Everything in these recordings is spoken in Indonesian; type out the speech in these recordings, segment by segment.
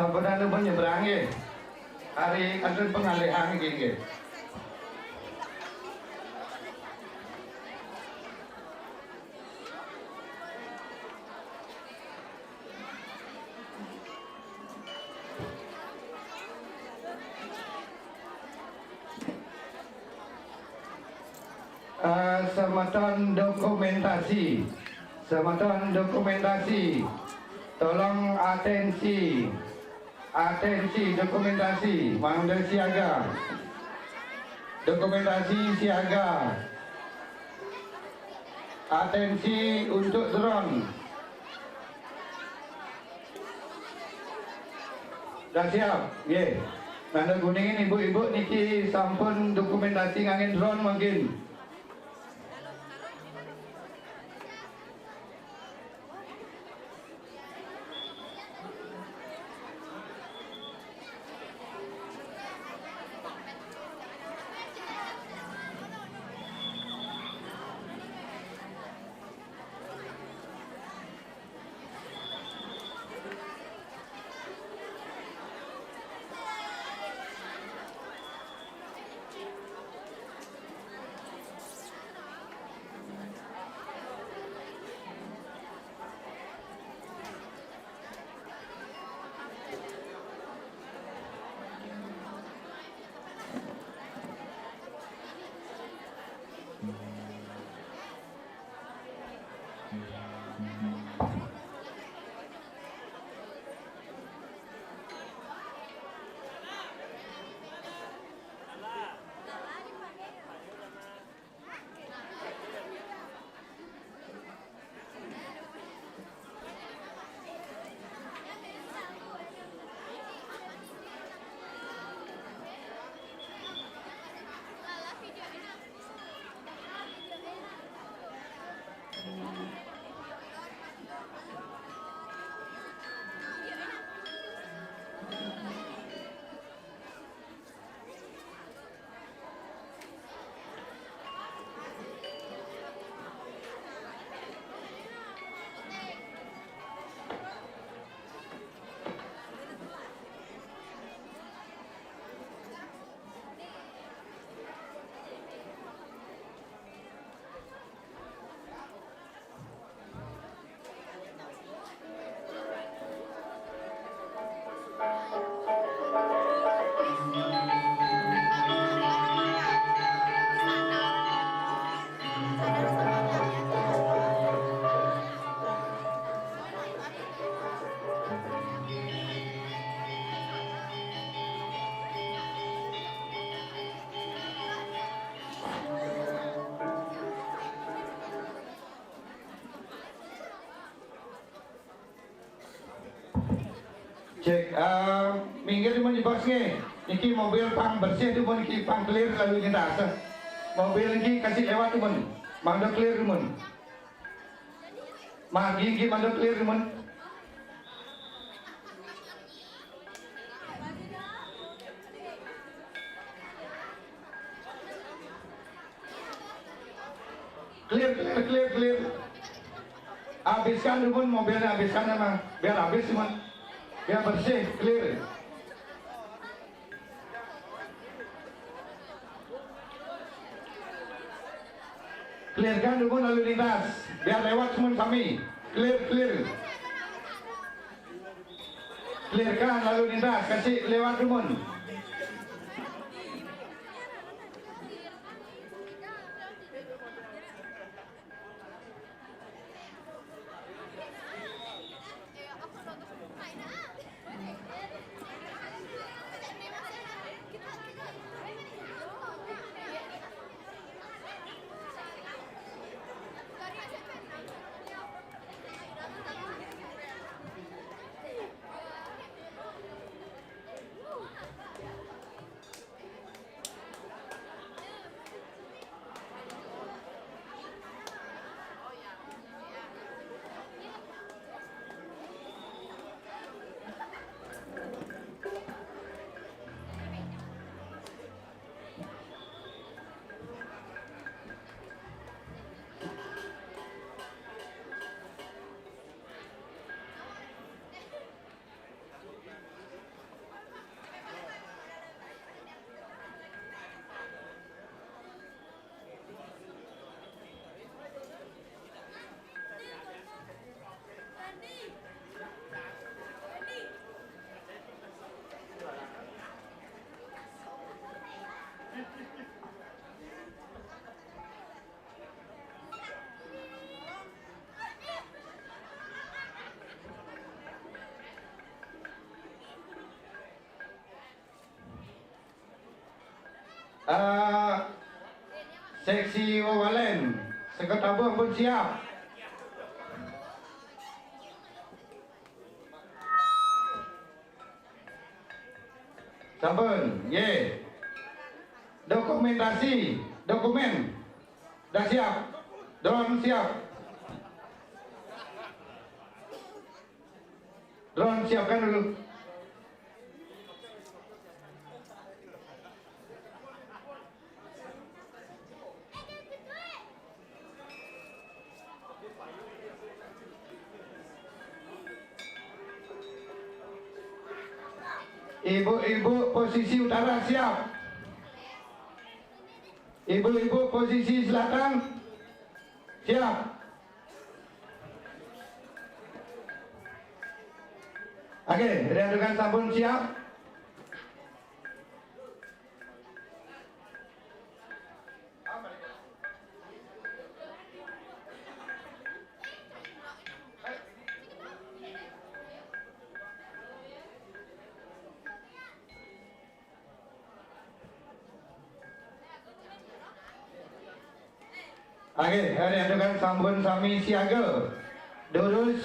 sampun anu menyeberang nggih. Hari anu pengalihan nggih. Semeton dokumentasi, tolong atensi dokumentasi, manggil siaga, dokumentasi siaga, atensi untuk drone. Dah siap, ye. Nanda guningin ibu-ibu niki sampun dokumentasi ngangin drone mungkin. Cek, minggir di bos nge. Niki mobil pang bersih tu pun niki pang clear lalu lintas. Mobil niki kasih lewat tu pun, mangdo clear tu pun. Magi niki mangdo clear tu pun. Clear. Habiskan tu pun mobilnya, habiskan emang, biar habis tu pun. Biar bersih, clear. Clearkan dulu lalu lintas, biar lewat semua kami. Clear. Clearkan lalu lintas, kasih lewat dulu. Eh, seksi Wawalen, Seketabung pun siap. Sampun, ye. Dokumentasi, dokumen, dah siap. Drone siap. Drone siapkan dulu. Ibu-ibu posisi utara siap. Ibu-ibu posisi selatan siap. Oke, readukan sampun siap. Oke, readukan sampun sami siaga. Durus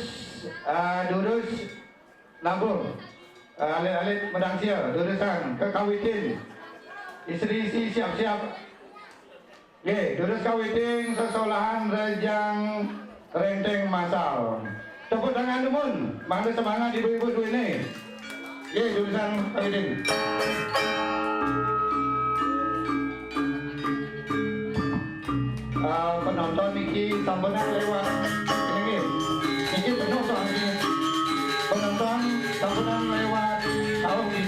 nabung. Alit medang sia, durusan kekawitin. Istri-istri siap-siap. Ye, durus kawitin sesolahan rejang renteng masal. Tepuk tangan dumun, mangga semangat ibu-ibu dua ini. Ye, durusan kawitin. Penonton niki sambutan lewat ini niki penuh soalnya penonton sambutan lewat tahun ini.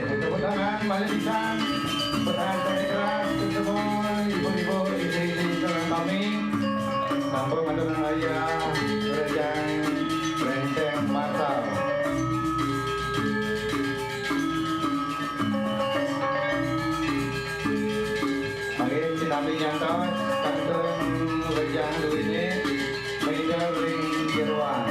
tepuk tangan, balik pisan. Tepuk tangan sangat keras untuk semua ibu-ibu, istri-istri seorang kami. Sampun matur raya, Rejang Renceng Masal. Mari sinami nyantos, kantong Rejang duitnya, mengindah ring jeruan.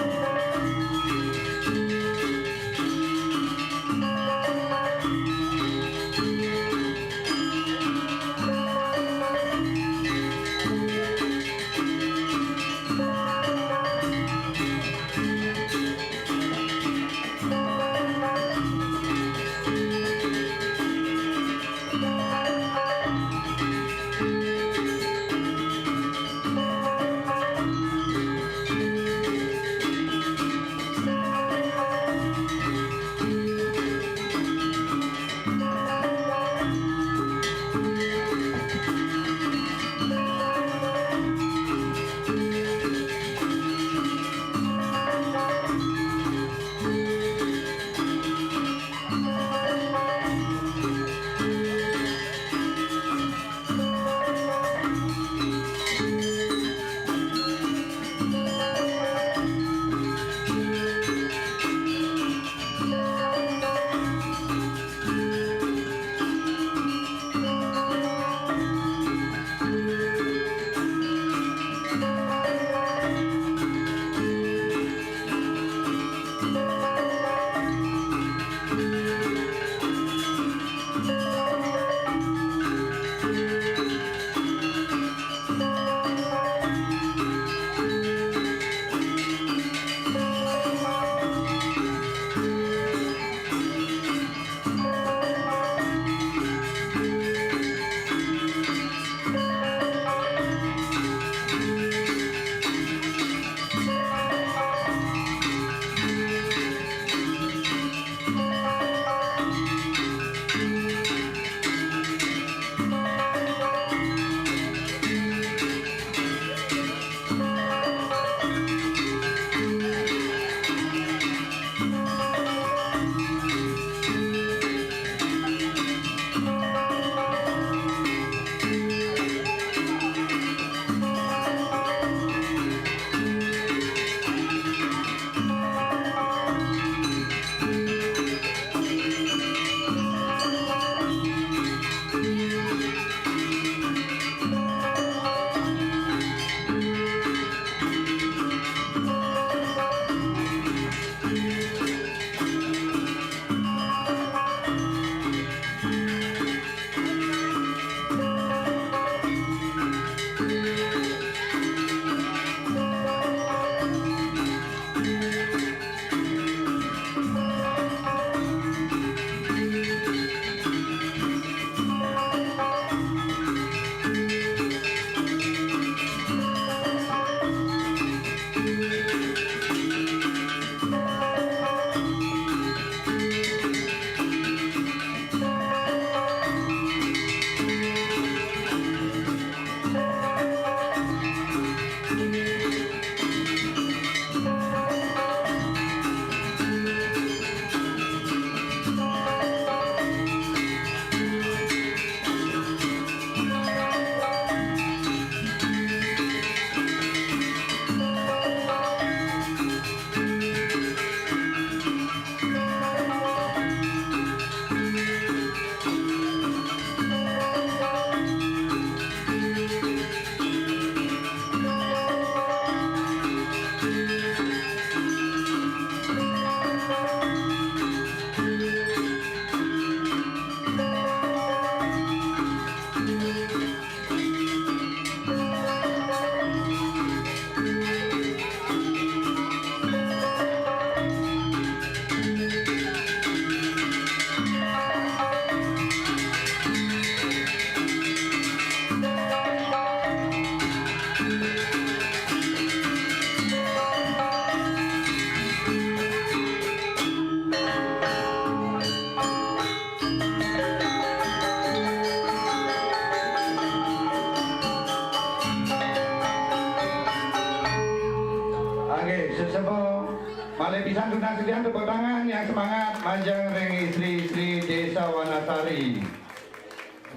Malai pisan tunang sedian tepuk tangan yang semangat manjang ring istri-istri desa Wanasari.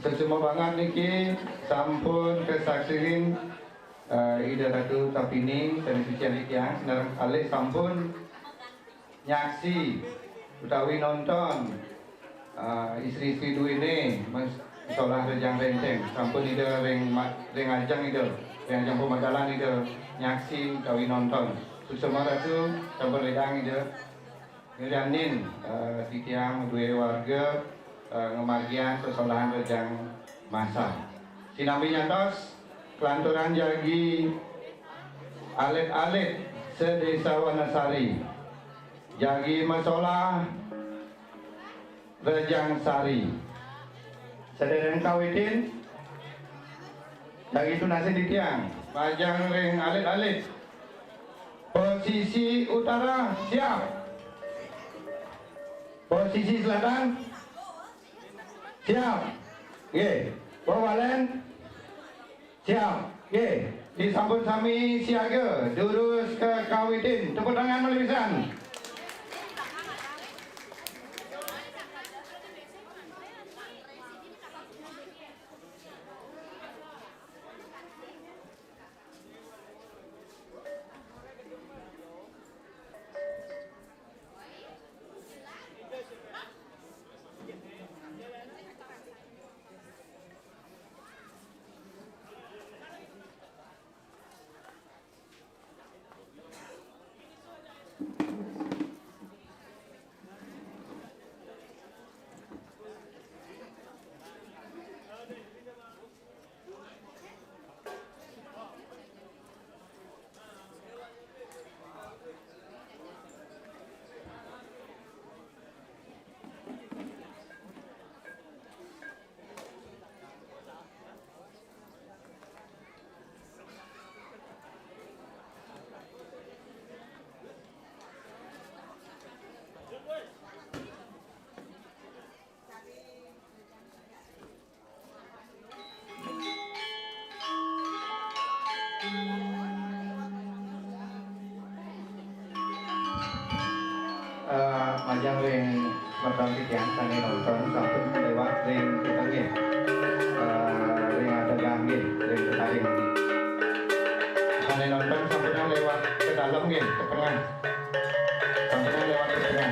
Sesama banget niki sampun kesaksiin Ida Ratu Tapini dan Sucian Ikyang senarang kali sampun nyaksi utawi nonton istri-istri duwene Solah Rejang Renteng sampun ida ring ajang ida ring ajang pemadalan ida nyaksi utawi nonton Susuma Ratu sampun redang ida ngiranin Ikyang duwe warga ngemagian kesolahan Rejang masa sinambi nyantos kelanturan jagi alit-alit sedesa Wanasari jagi masalah Rejang Sari sedereng kawitin jagi tunasin di tiang pajang ring alit-alit posisi utara siap posisi selatan siap Bawalen siap disambut sami siaga durus ke kawitin tepuk tangan melibisan. Majang ring pertandingan yang kami nonton sampun lewat ring ketengin ring ada gangin ring ketaring kami nonton sampun lewat ke dalam ke tengah sampun lewat ke tengah.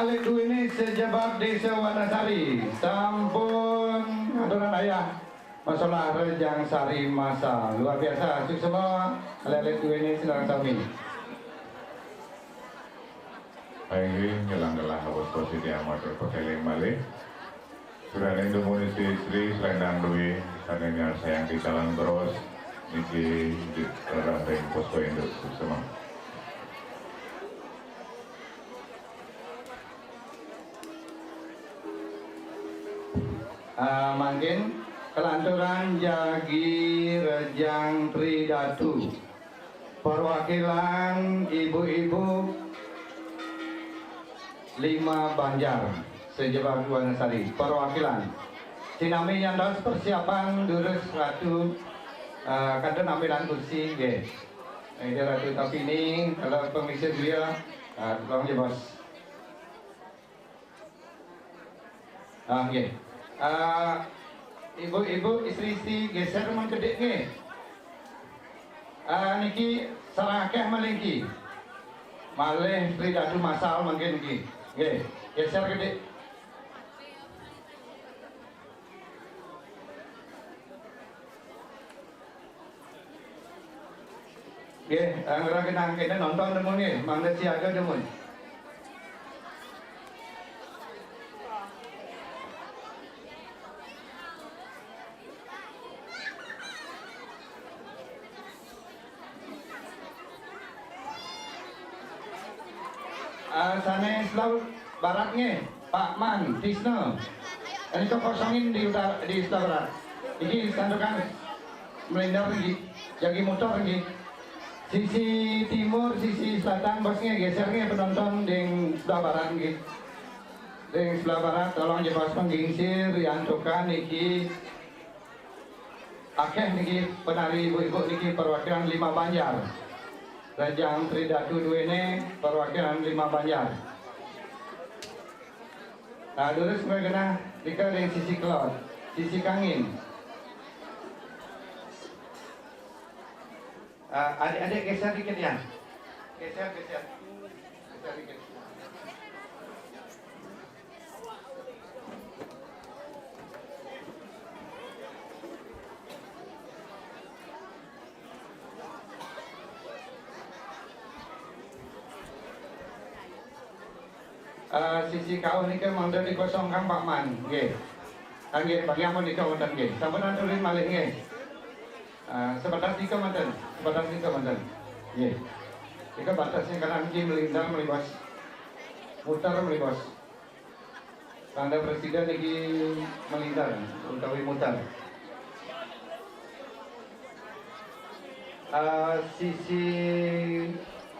alik dua ini sejabat Desa Wanasari. Sampun aturan ayah masalah Rejang Sari Masa. Luar biasa. Sukses semua. Alik dua ini sedang sami. Baik, ngelang-ngelang habis posisi amat berpakaian balik. Sudah ada yang istri selendang duit, karena sayang di jalan terus. Niki di daerah yang posko induk semua. Mungkin kelanturan Jagi Rejang Tridatu, perwakilan ibu-ibu 5 Banjar sejabat Wanasari, perwakilan sinami nyandos persiapan durus ratu kadang ambilan kursi ge. Ini ratu tapi ini kalau permisi dia tolong ya bos. Ge. Ibu-ibu istri-istri geser memang gede nge. Niki sarakeh malingki. Malih Tridatu masal mungkin niki. Nggih, geser gede. Nggih, ngira kenang kene nonton demun nggih, mangga siaga demun. Sana Islam baratnya Pak Man Tisno ini kosongin di Islam barat ini sandukan melindar lagi jagi motor lagi sisi timur sisi selatan bosnya gesernya penonton di sebelah barat lagi di sebelah barat tolong jelas penggingsir diantukan niki akeh niki penari ibu-ibu niki perwakilan 5 Banjar. Rejang Tridatu dua ini perwakilan 5 Banjar. Nah, dulu sebagai kena dika dari sisi kelot, sisi kangin. Adik-adik geser dikit ya, geser dikit. Sisi kau ni kan mangda dikosongkan Pak Man, nggih. Nggih, bagi ampun nika wonten nggih. Sampun aturin malih nggih. Sebatas nika wonten, Nggih. Nika batasnya kanan kiri melintang melibas. Mutar melibas. Tanda presiden iki melintang utawi mutar. Sisi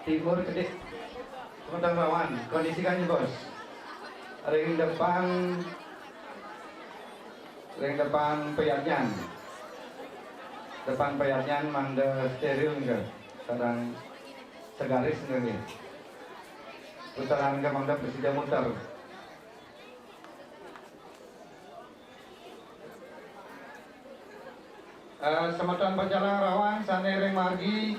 timur kedek Kota Rawan, kondisikannya bos. Ring depan peyatnya. Depan peyatnya manda steril enggak? Sedang segaris enggak? Putaran enggak manda presiden mutar. Sematan Pejalang Rawan, Sanering Margi,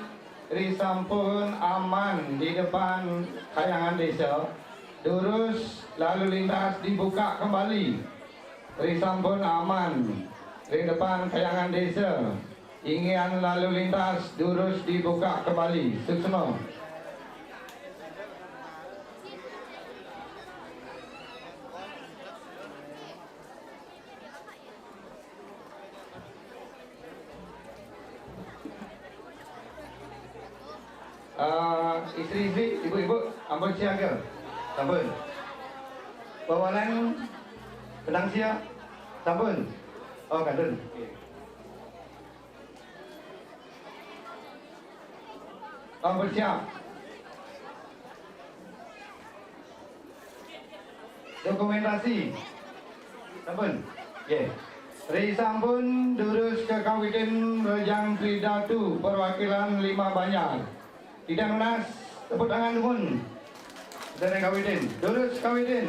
Risampun aman di depan Kayangan Desa. Lurus lalu lintas dibuka kembali. Risampun aman di depan Kayangan Desa. Ingin lalu lintas lurus dibuka kembali. Suksma. Istri-istri, ibu-ibu, ampun siaga, sampun. Bawalan pedang siap, sampun. Oh, kandun. Ampun siap. Dokumentasi, sampun. Yeah. Risampun durus ke Kawitin Rejang Tridatu perwakilan 5 Banjar. Tidak lunas, tepuk tangan pun. Dari Kawitin, durus Kawitin.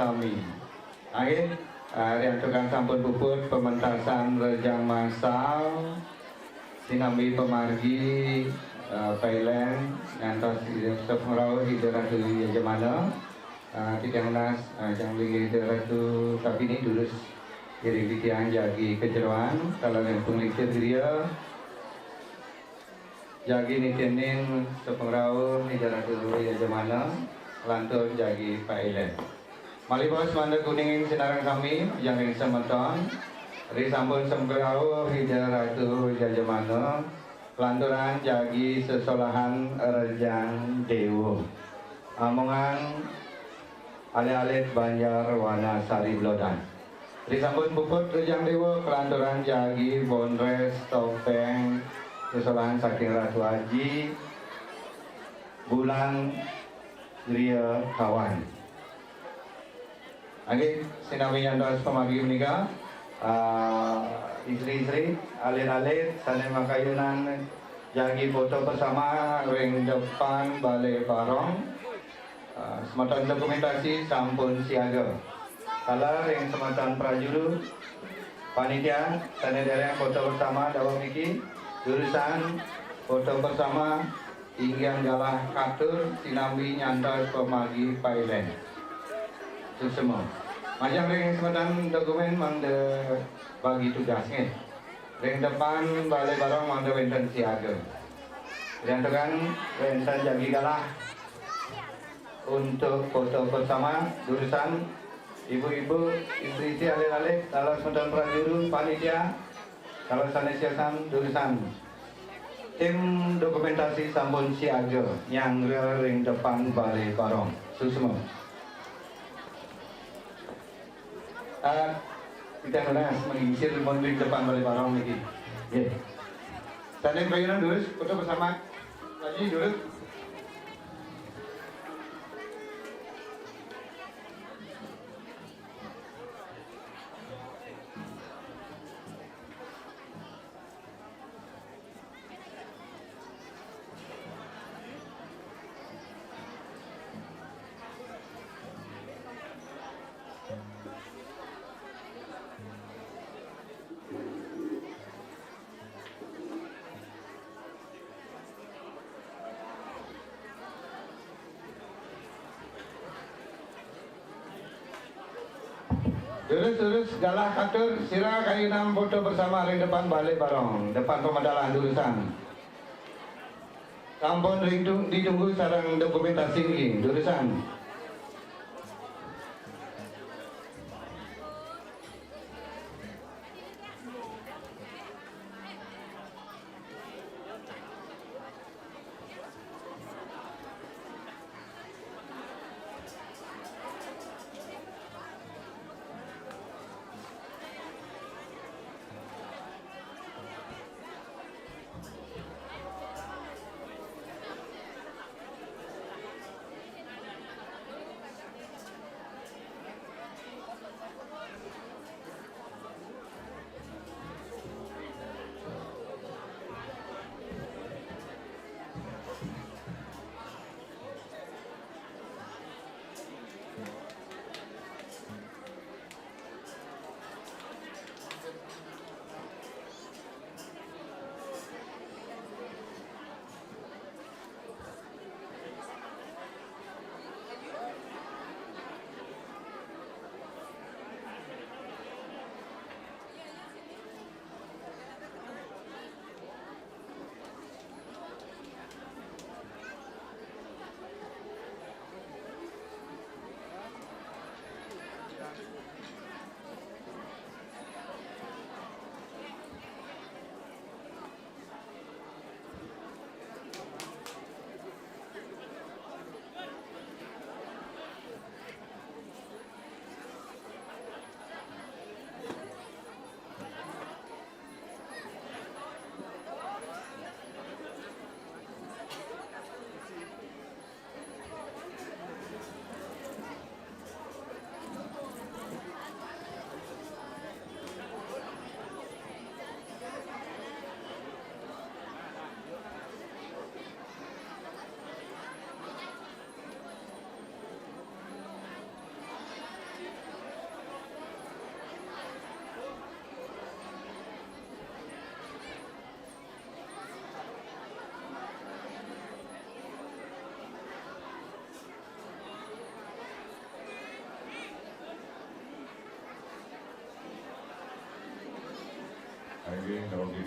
sami. Oke, yang tukang sampun puput pementasan rejang masal sinambi pemargi Thailand ngantos sepengrawuh hidratu yajamana tidang nas yang lagi hidratu tapi ini dulus jadi tiang jagi kejeruan kalau yang penglitir dia jagi nitinin sepengrawuh hidratu yajamana lantur jagi Thailand. Malibos manda kuningin sinarang kami yang ing semeton risambun sembrau hida ratu jajamana lanturan jagi sesolahan rejang dewo amongan ale-alit banjar wana sari blodan risambun puput rejang dewo kelanturan jagi bonres topeng sesolahan saking ratu haji bulan ria kawan. Oke, sinami yang doa pemagi menikah, istri-istri, alit-alit, sana makayunan, jagi foto bersama, ring depan balai barong, sematan dokumentasi sampun siaga. Kalau ring sematan prajurit, panitia, sana dereng foto bersama, dalam niki, jurusan, foto bersama, inggian galah katur, sinami nyandas pemagi Thailand. Itu semua. Macam ring sematan dokumen mang de bagi tugasnya. Ring depan balai barang mang de wenten siaga. Dan tekan wenten jagi galah untuk foto bersama jurusan ibu-ibu, istri-istri alih-alih kalau sematan prajurit panitia kalau sanesiasan jurusan tim dokumentasi sampun siaga yang ring depan balai barang. Itu semua. Kita nulis mengisir di depan balai barong lagi. Ya. Tadi bayunan dulu, foto bersama lagi dulu. Terus galah katur sira kayunam foto bersama ring depan balai barong depan pemandalan jurusan. Sampun ring ditunggu sarang dokumentasi ini jurusan.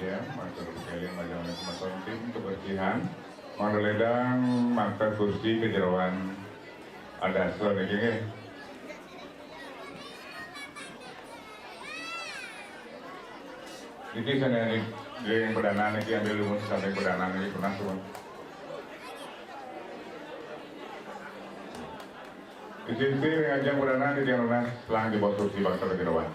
ya, matur keling majalah teman tim kebersihan, mandoledang mangkat kursi kejeroan ada so niki. Niki sana nih yang perdana niki ambil lumut sampai perdana niki pernah tuh. Di sini ngajang perdana di yang lunas selang di bawah kursi bangsa kejeroan.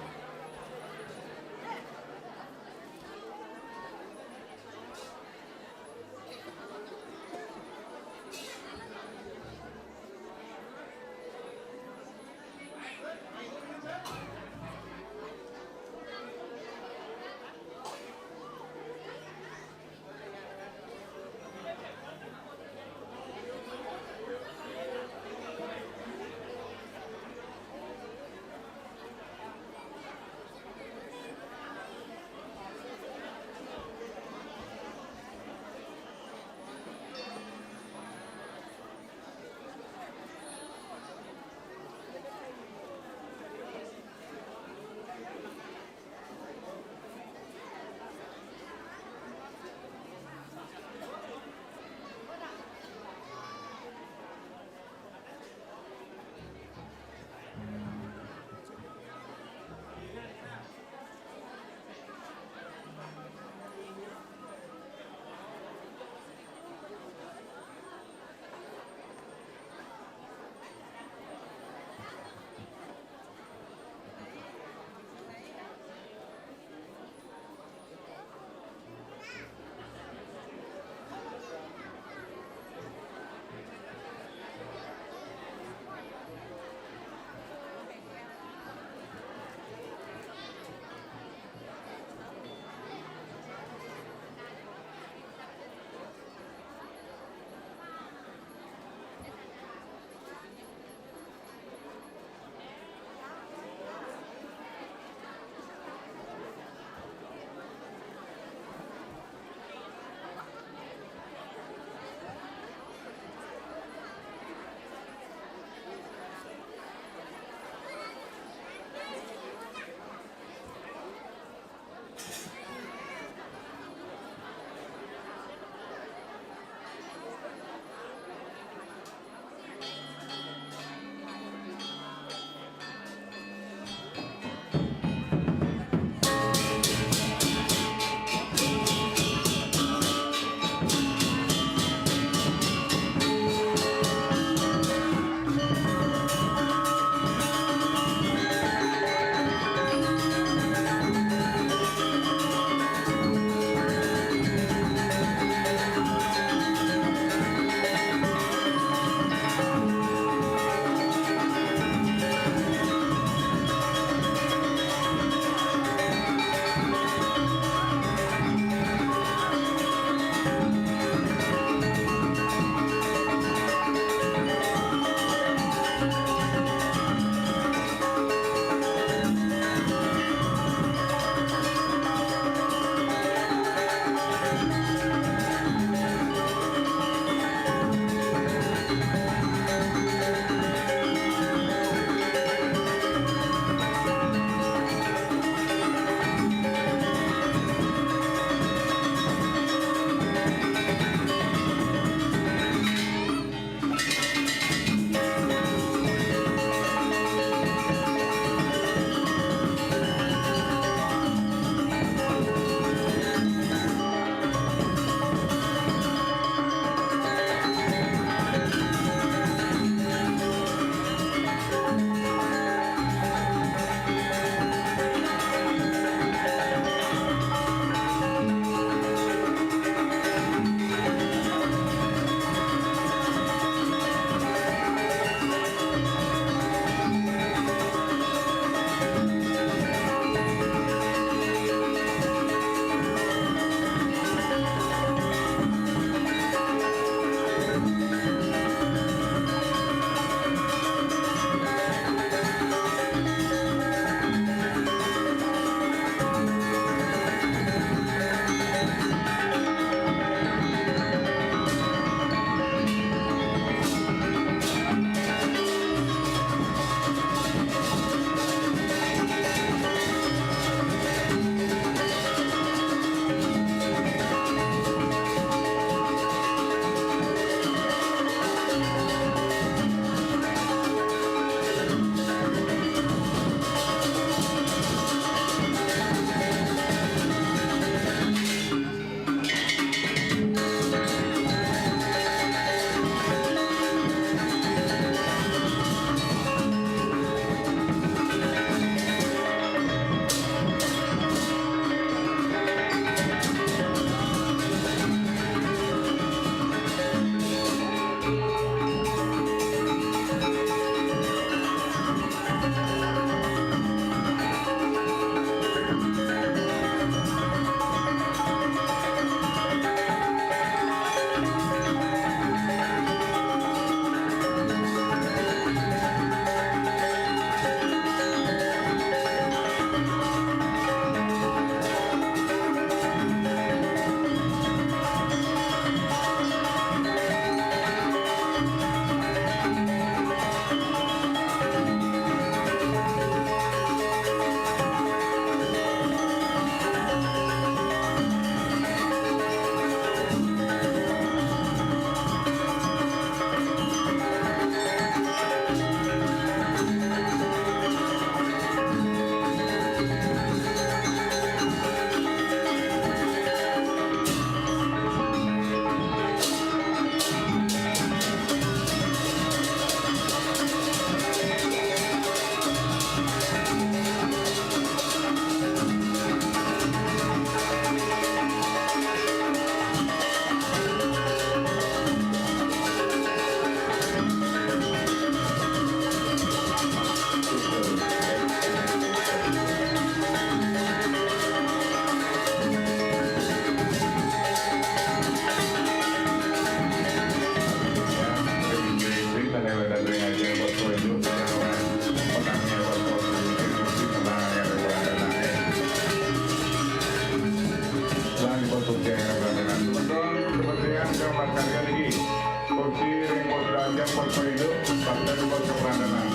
Poindo, Partai Buat Keperandanan.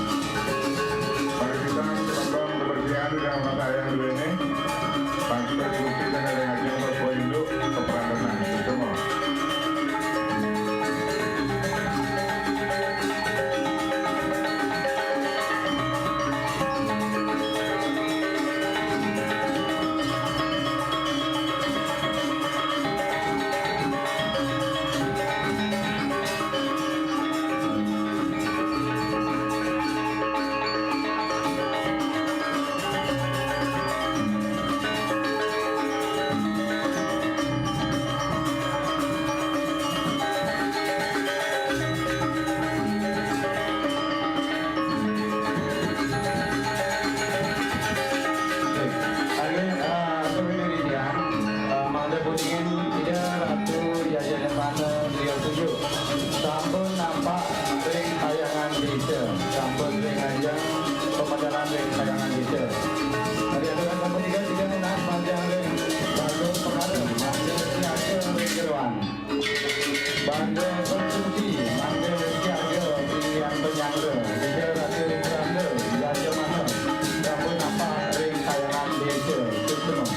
Mari kita membangun kebersihan di dalam mata yang dulu ini. Partai Bukti dan Delegasi Buat Poindo, Keperandanan. Semua. Sampun nampak ring tayangan desa, sampun ring ajang pemadaran ring tayangan desa. Hari aturan sampun tiga menak panjang ring bandung pengaruh, manggil siaga ring keruan, bandung konstruksi, manggil siaga pilihan penyangga, tiga rasa ring keranda, jaja mana, sampun nampak ring tayangan desa, semua.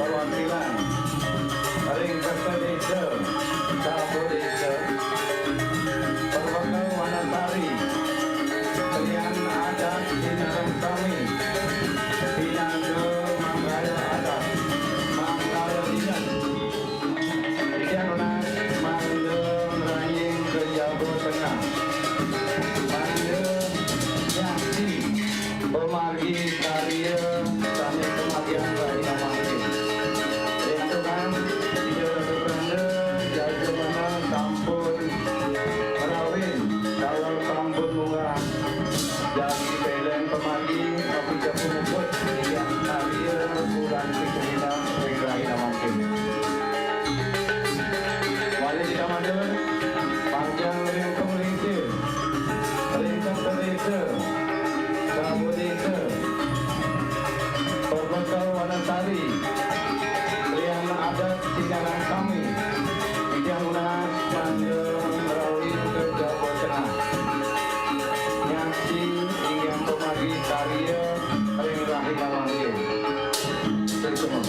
perwakilan Ring Kerta Desa, Sabo Desa, Perwakil Wanasari, Kalian Adat Dinarang Kami, Binaga Manggala Adat, Manggala Dinas, Ijanunas Manda Meraying ke Jawa Tengah, Manda Nyati, Pemargi Karya, Tani Kemagian Raya Mangkin. Rentukan Ida Beranda, Jaga Mana Sampun Merawin, Kawal Sampun Bunga, Jagi Belen Pemargi, Kopi Japu Mukut, Yang Karya, Bulan Pikerina, Raya Mangkin. Wali Tidak Mandor, Panjang Ringkong Lingsir, Ringkong Teresa, Sabo Desa, Perwakil Wanasari, Kalian Adat Dinarang Kami, Ijanunas Manda Merauin ke Jawa Tengah, Nyati Ingin Pemagi Karya Ring Rahina Mangkin. Terima.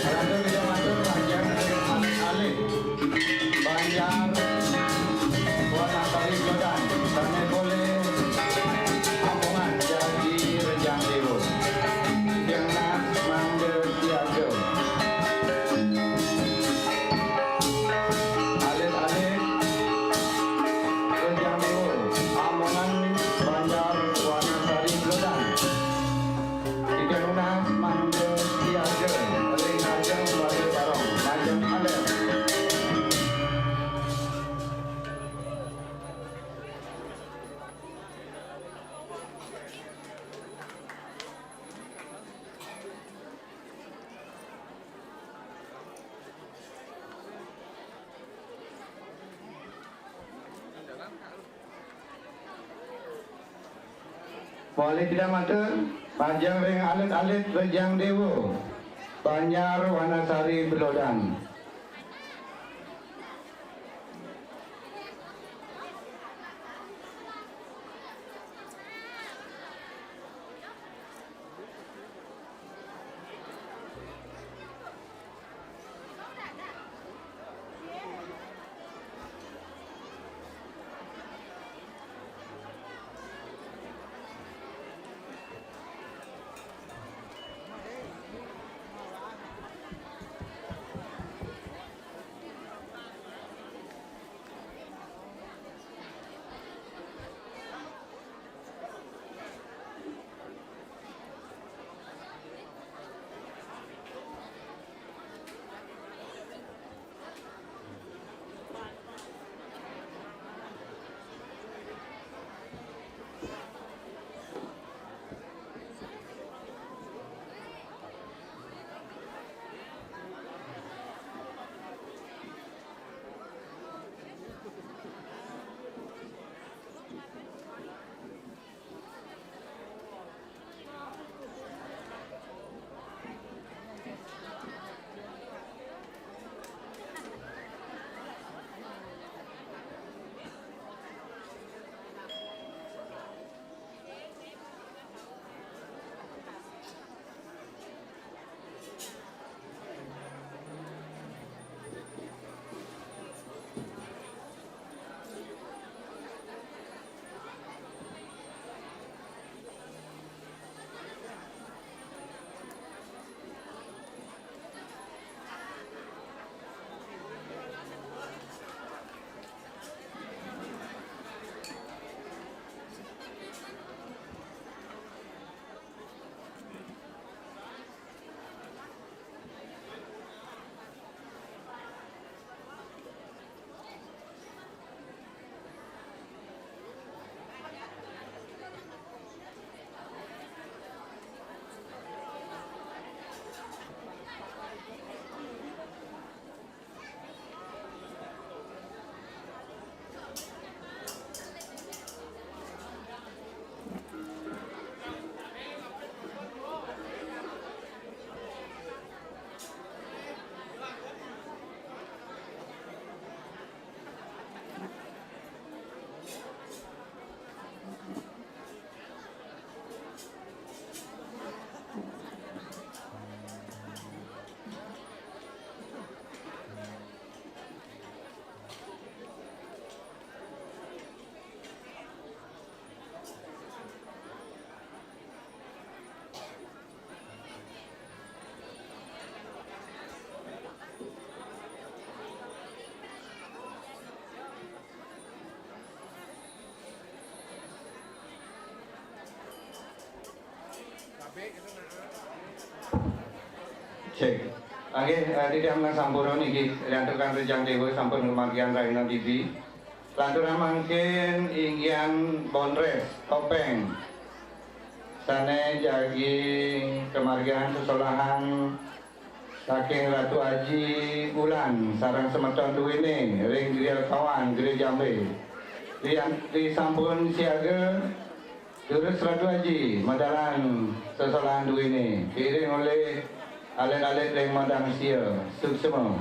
Alhamdulillah kita masuk panjang alih Banjar Wanasari Godan Tanah Boleh Ampungan Jadi Rejang Dewa Jangan Manda Tiaga Alit-alit Rejang Dewa Ampungan Banjar Wanasari Godan Ijanunas Manda Tiaga Ring Ajang Bali Barong Majang Alir. Wali Tidak Mater, Panjang Ring Alit-alit Rejang Dewa, Banjar Wanasari Belodan. Cek. Oke, tidak menang sampurna niki rekan Rejang Dewa sampun kemagian Raina TV. Lanturan mangkin inggian bonres topeng. Sane jagi kemargian sesolahan saking Ratu Aji Bulan sarang semeton duwene ring griya kawan gereja Jambe. Di sampun siaga jurus Ratu Aji madalan sesolahan duwene diiring oleh alit-alit ring madang sia suksema.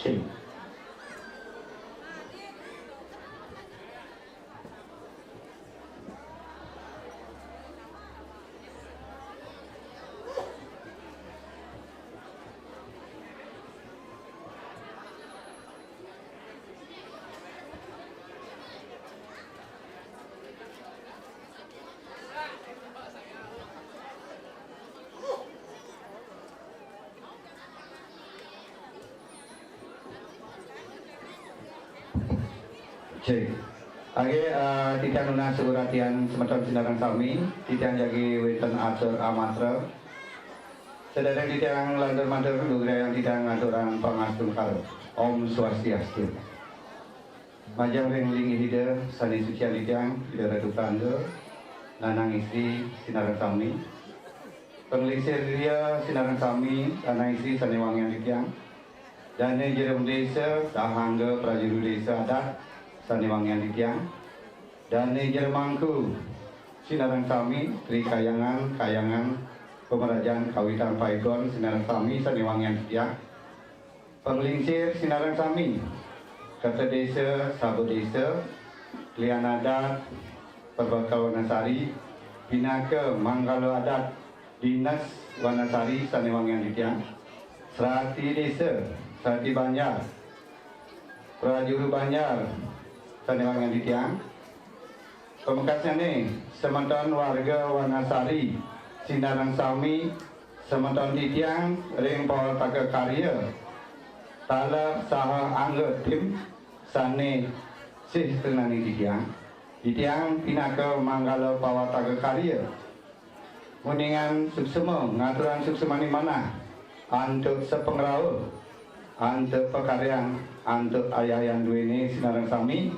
Sing. Cek. Oke, titian lunas uratian semeton sinarang sami, titian jagi weton atur amatra. Sedherek titian lantur matur lugrayang titian ngaturan pangastung karo. Om Swastiastu. Majang ring lingi hida sani suci titian hida radu pranda lanang istri sinarang sami. Pengelisir dia sinarang sami lanang istri sani wangian titian. Dane jerum desa sahangga prajurit desa adat sani wangian titian. Dane jermangku sinarang sami tri kayangan pemerajaan kawitan paigon sinarang sami sani wangian titian. Penglingsir sinarang sami kata desa sabu desa klian adat perbakal Wanasari pinaka manggalo adat dinas Wanasari sani wangian titian. Serati desa serati banjar prajuru banjar sani wangian titian. Pemekasnya nih sementon warga Wanasari sinarang sami sementon titian ring pol taka karya tala saha angga tim sane sih tenani titian pinaka manggala pawataka karya muningan suksema ngaturan suksemani mana antuk sepengrau antuk pekaryan antuk ayah yang duweni sinarang sami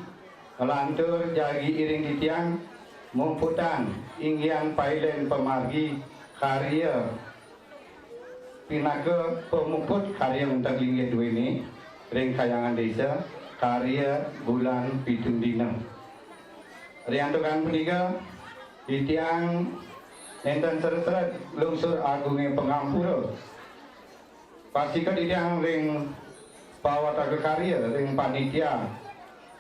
lantur jagi iring titian mumputan inggian pailen pemargi karya pinaka pemumput karya untuk linggih duweni ring kayangan desa karya bulan pitung dina riantukan punika titiang enten seret-seret lungsur agungnya pengampura pastikan titiang ring pawataka karya ring panitia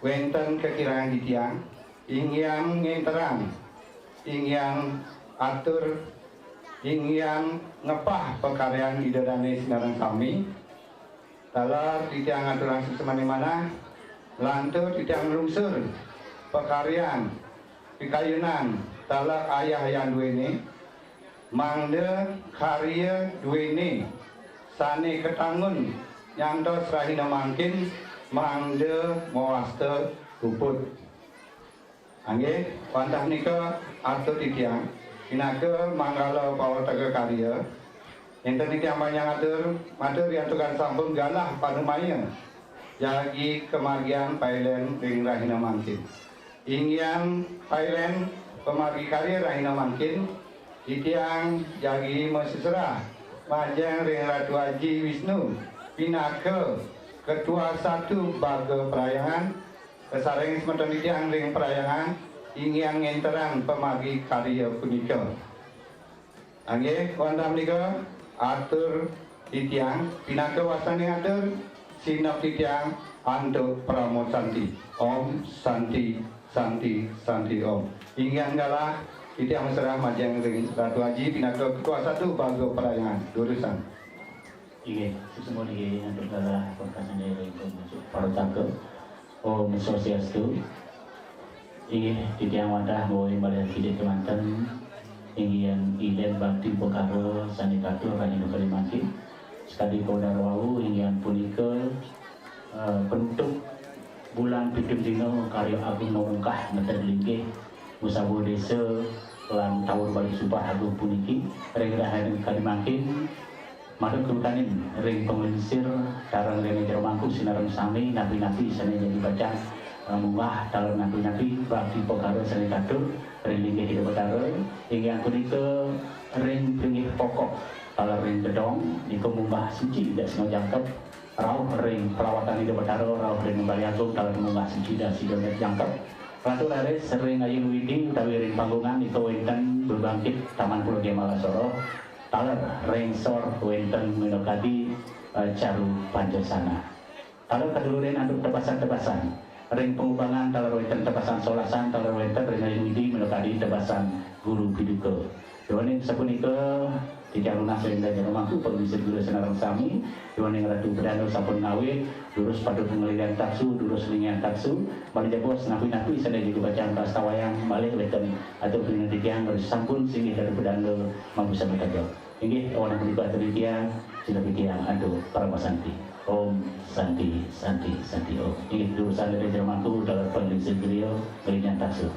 wenten kekirangan titiang inggian ngenterang inggian atur inggian ngepah pekaryaan idadane sinarang sami talar titiang aturan sesemani mana lantur titiang lungsur pekaryaan pikayunan talar ayah yang duweni mangde karya duweni sane ketangun nyantos rahina mangkin mangde mawasta uput angge wantah nika atur titiang pinaka manggala pawataka karya enten titiang banyak matur riantukan sampun galah panumaya jagi kemargian pailen ring rahina mangkin inggian pailen pemargi karya rahina mangkin titiang jagi mesesera majang ring Ratu Haji Wisnu pinaka ketua satu baga perayangan kesareng semeton titiang ring perayangan ingin ngenteran pemargi karya punika angge wonten menika atur titiang pinaka wasane atur sinap titiang antuk pramosanti om santi santi santi om ingin galah titiang mesra majeng ring Ratu Haji pinaka ketua satu baga perayangan durusan Iya, semua di untuk galah perkasan dari untuk para cakep om Swastiastu. Ingin titiang wadah bahwa ibadah tidak kemantan ingin ilen bakti pekaro sanitatur kanjeng Kalimantan sekali kodar wau ingin punika penutup bulan pitung dino karya agung mengungkah ngeterlinggih musawu desa lan tahun bagi subah agung puniki ring rahayan Kalimantan madem kemutanin ring pengelisir tarang ring jermangku sinarang sami nabi-nabi sana jadi baca munggah dalam nabi-nabi bakti pekara seni kadur ring linggih hidup betara hingga punika ring pinggir pokok kalau ring gedong niku munggah suci tidak sengaja jangkep rauh ring perawatan hidup betara rauh ring Bali Agung kalau munggah suci dan sidonet jangkep Ratu Laris sering ayun widi utawi ring panggungan niku wenten berbangkit Taman Pulau Gemalasoro taler ring sor wenten menokadi Caru Pancasana taler kaduluren anduk tebasan-tebasan ring pengubangan talar wenten tebasan solasan talar wenten ring ayun widi menokadi tebasan guru biduka dewaning sapunika tiga lunas ring dajar mampu permisir guru senarang sami dewaning ratu pedano sampun ngawit lurus padu pengelian taksu lurus lingian taksu balik jabos napi-napi sana juga bacaan prastawayang balik weten atau dengan tiang harus sampun singgih dari pedano mampu sampai tajam inggih awan yang berlibat dari tiang sila tiang adu para masanti Om Santi Santi Santi Om. Ini jurusan dari Jermanku dalam kondisi beliau berinya tasuk.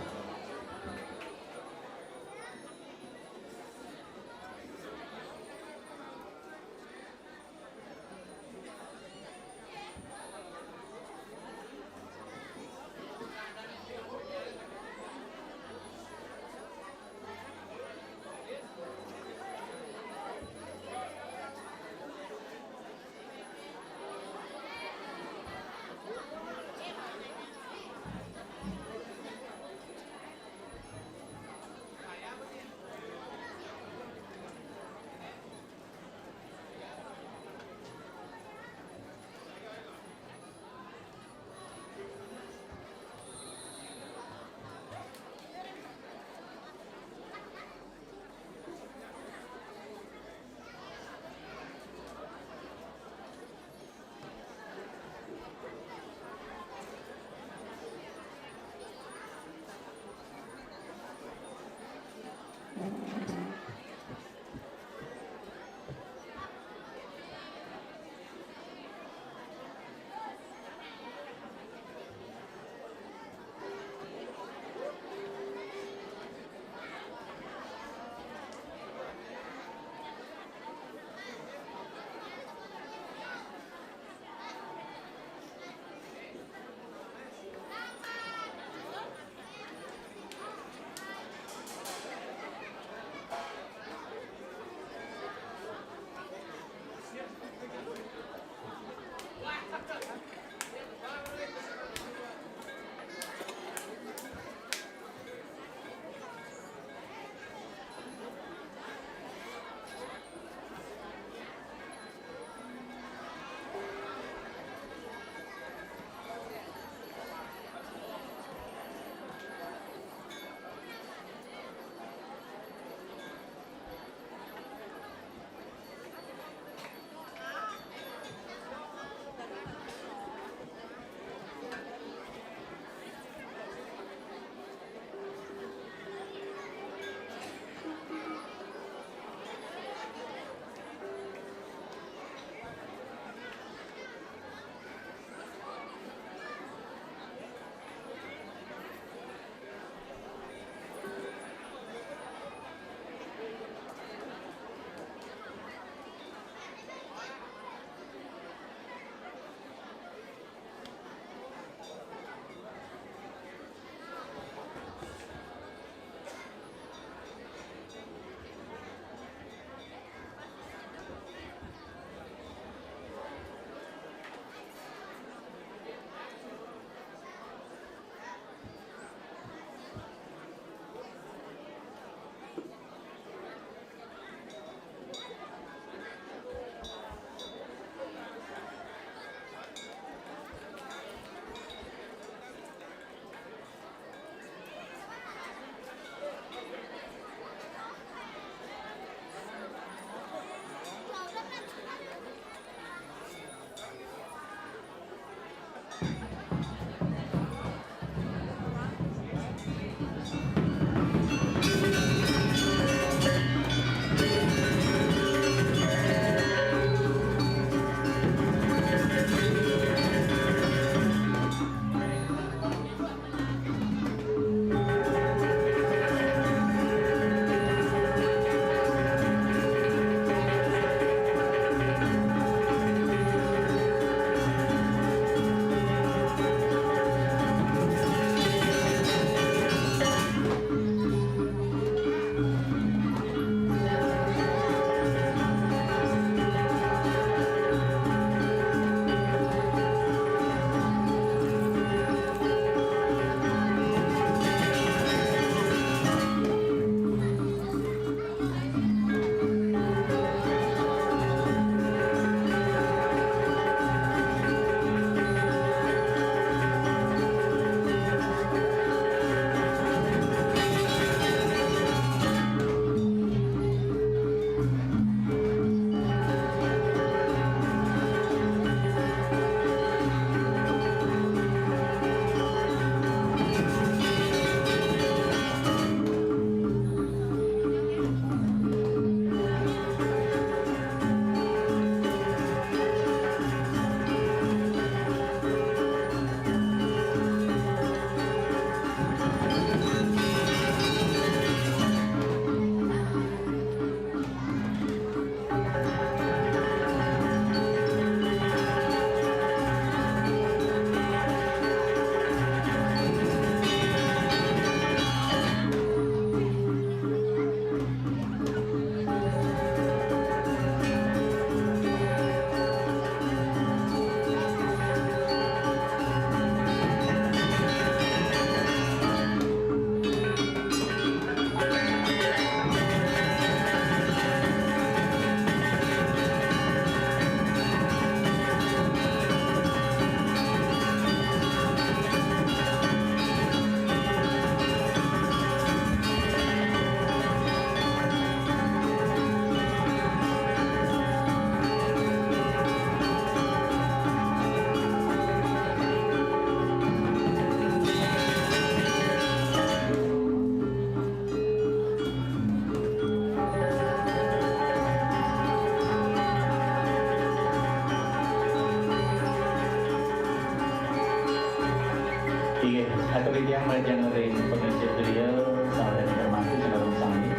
Iya, atau yang menjangkau pengajar beliau sama dan termasuk saudara sami.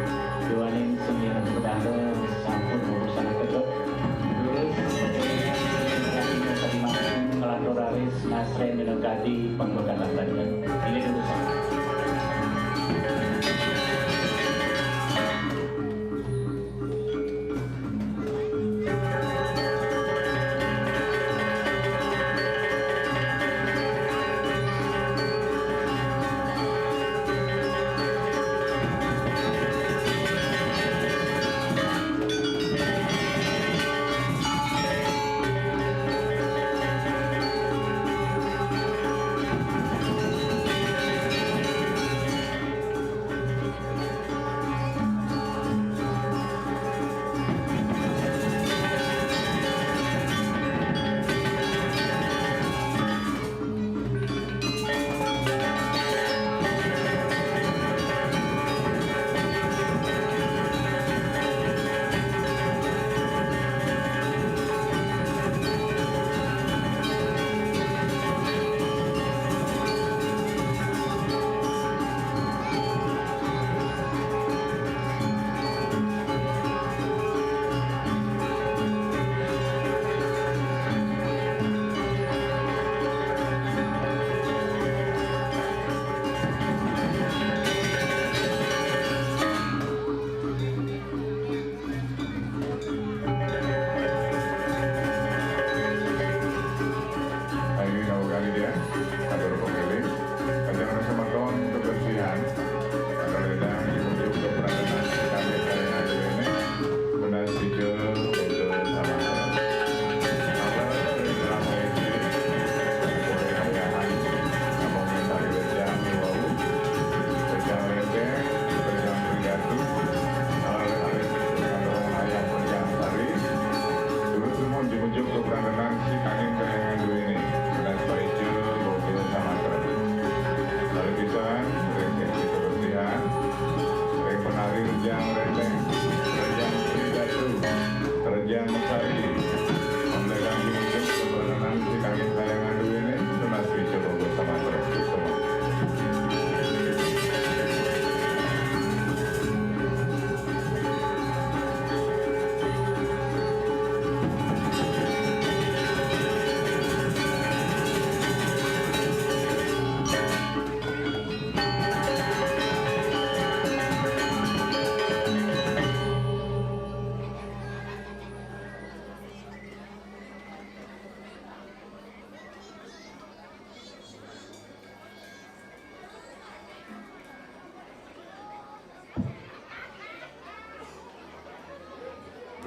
Doain sembilan pedangga sampun urusan kedok. Terus terima meladoraris nasren menegati penggugatan badan. Ini dulu sama.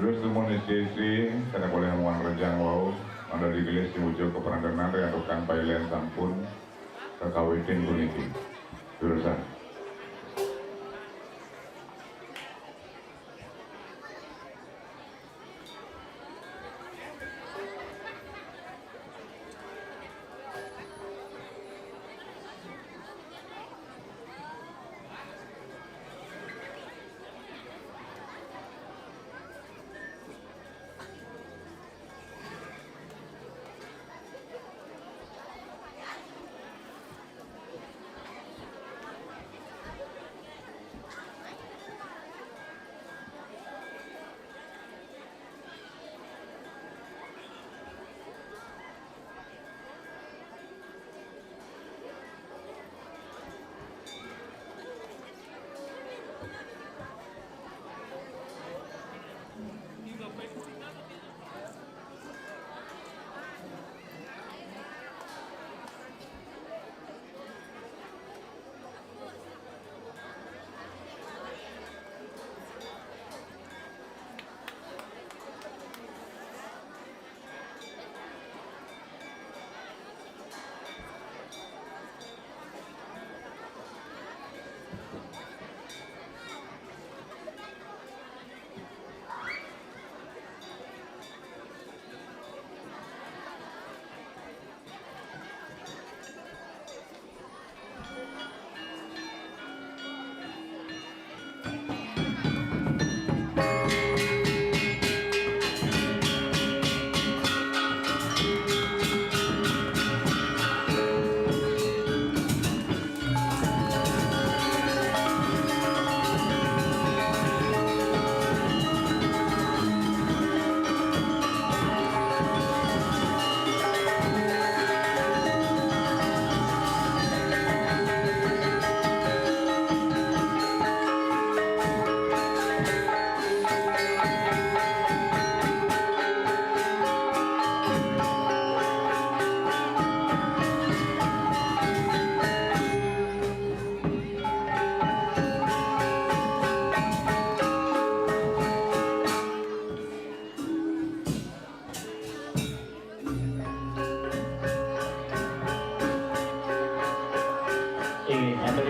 Terus semua istri karena boleh muang rejang wau, anda digelis di ujung ke perandanan yang tukang pailen sampun kekawitin puniki. Jurusan.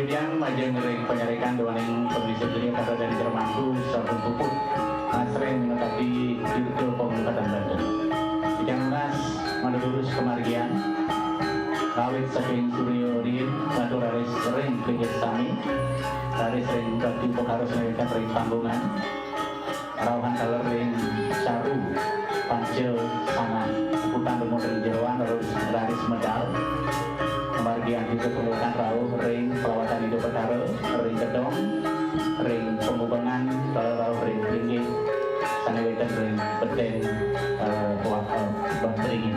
Didiang majeng ring penyarikan doaning kondisi dunia kata dari Jermanku sabun puput asreng menetapi dirtu pengungkatan Banten. Didiang lunas menurus kemargian kawit saking Suryo Din lalu raris ring pinggir sami raris ring bakti harus menarikan ring panggungan rauhan kaler ring saru pancil sana putan dengan ring jeroan terus raris medal kemargian itu pengurusan rauh ring perawatan hidup betara ring gedong ring pengubangan rauh ring pinggir sana wetan ring beten bantringin.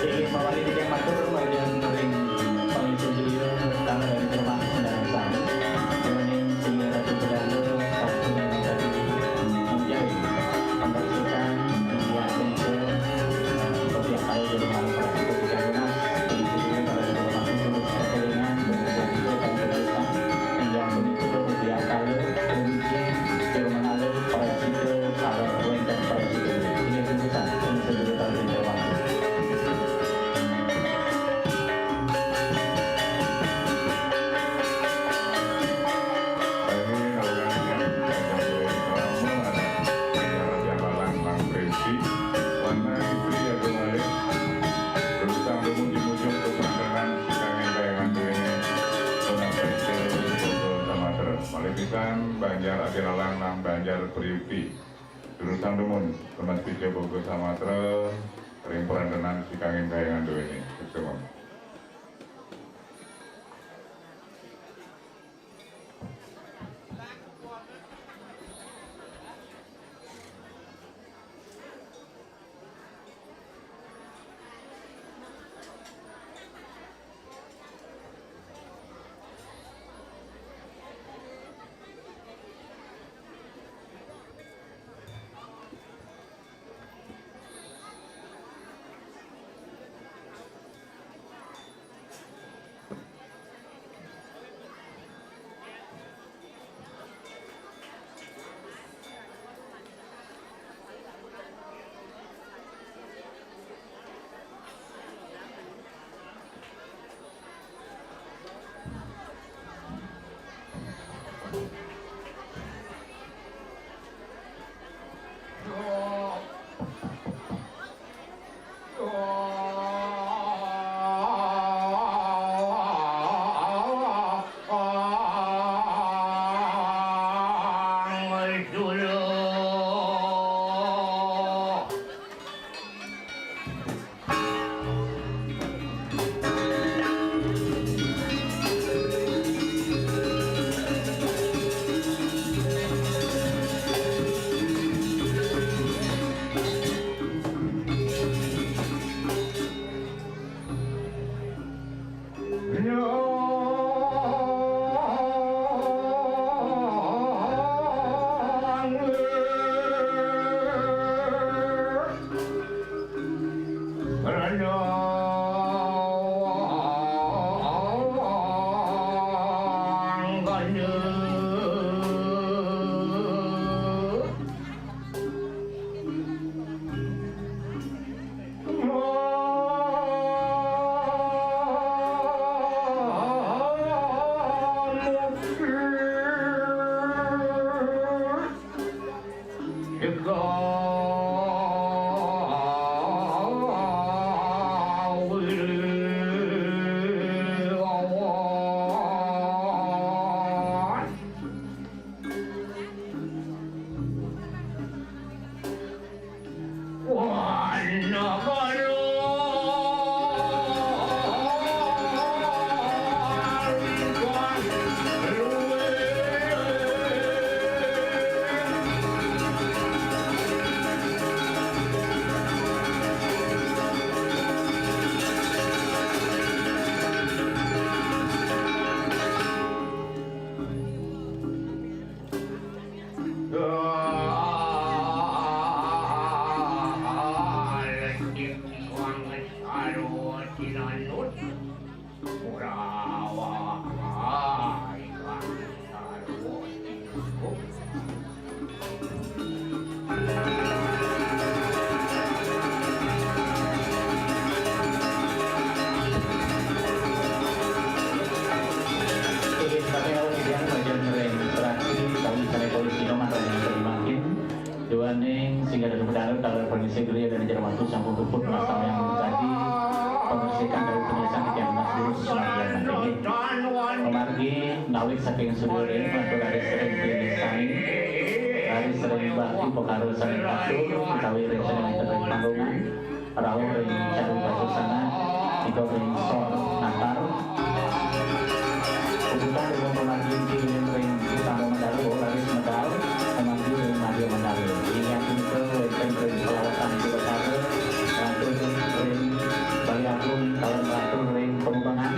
Ingin mawali tiga matur bagian ring pangisi beliau karena dari termak sendaran sami. Kemudian sehingga ratu berlalu satu yang tadi menjadi pembersihan dunia tentu setiap kali jadi malam perhati ketika lunas pangisi beliau pada termak tulus ketelingan berusaha juga dan berlalusan hingga begitu setiap kali kunci termengalir perhati sabar lengkap perhati ini tuntutan pangisi beliau pada termak. Banjar Adiralang nang Banjar Priuti jurusan Demun Teman Tiga Bogor Samatra ring perandenan si kangin kayangan dua ini semua. sehingga dari benar kalau kondisi geria dan jarak waktu sang puput masalah yang menjadi pembersihan dari penyiasan yang masih semakin nanti pemargi nawik saking sudure atau dari sering klinis kami dari sering ring bakti pokaro saling atur utawi ring seneng ring panggungan rawuh ring caru basusana iko ring sor natar kebutuhan dengan pemanggil kirim ring utama mendalu laris medal pemanggil ring madio mendalu ingat untuk wenten ring pelawatan itu bekara rantul ring bali agung kawan rantul ring pengubangan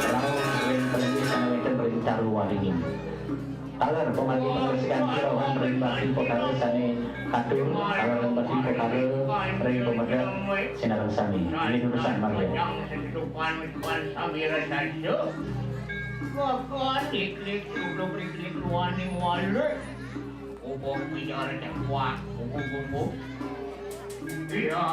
rawuh ring pelenggi sana wenten ring caru waringin alar pemanggil pengersikan kirawan ring bakti pokare sane katur alar ring bakti pokare ring pemegang sinarang sani ini urusan marga Kakak diklik udah diklik ruaning wale ubah bicara yang kuat ubah iya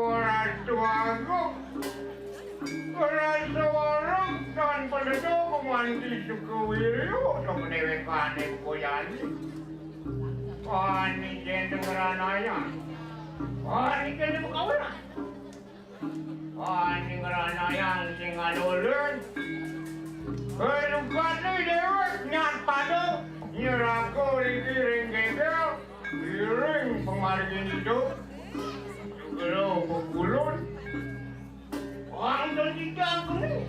Ratu aku Ratu orang dan penduduk memanti suku wiryu untuk menewekkan ekoyani Pani jendeng ranaya Pani kena berkawinan Pani ranayang singalulun Kedukan ni dewek nyat pada Nyeraku ring gebel Ring pemargin hidup Kalau bergulun Orang terjijak ni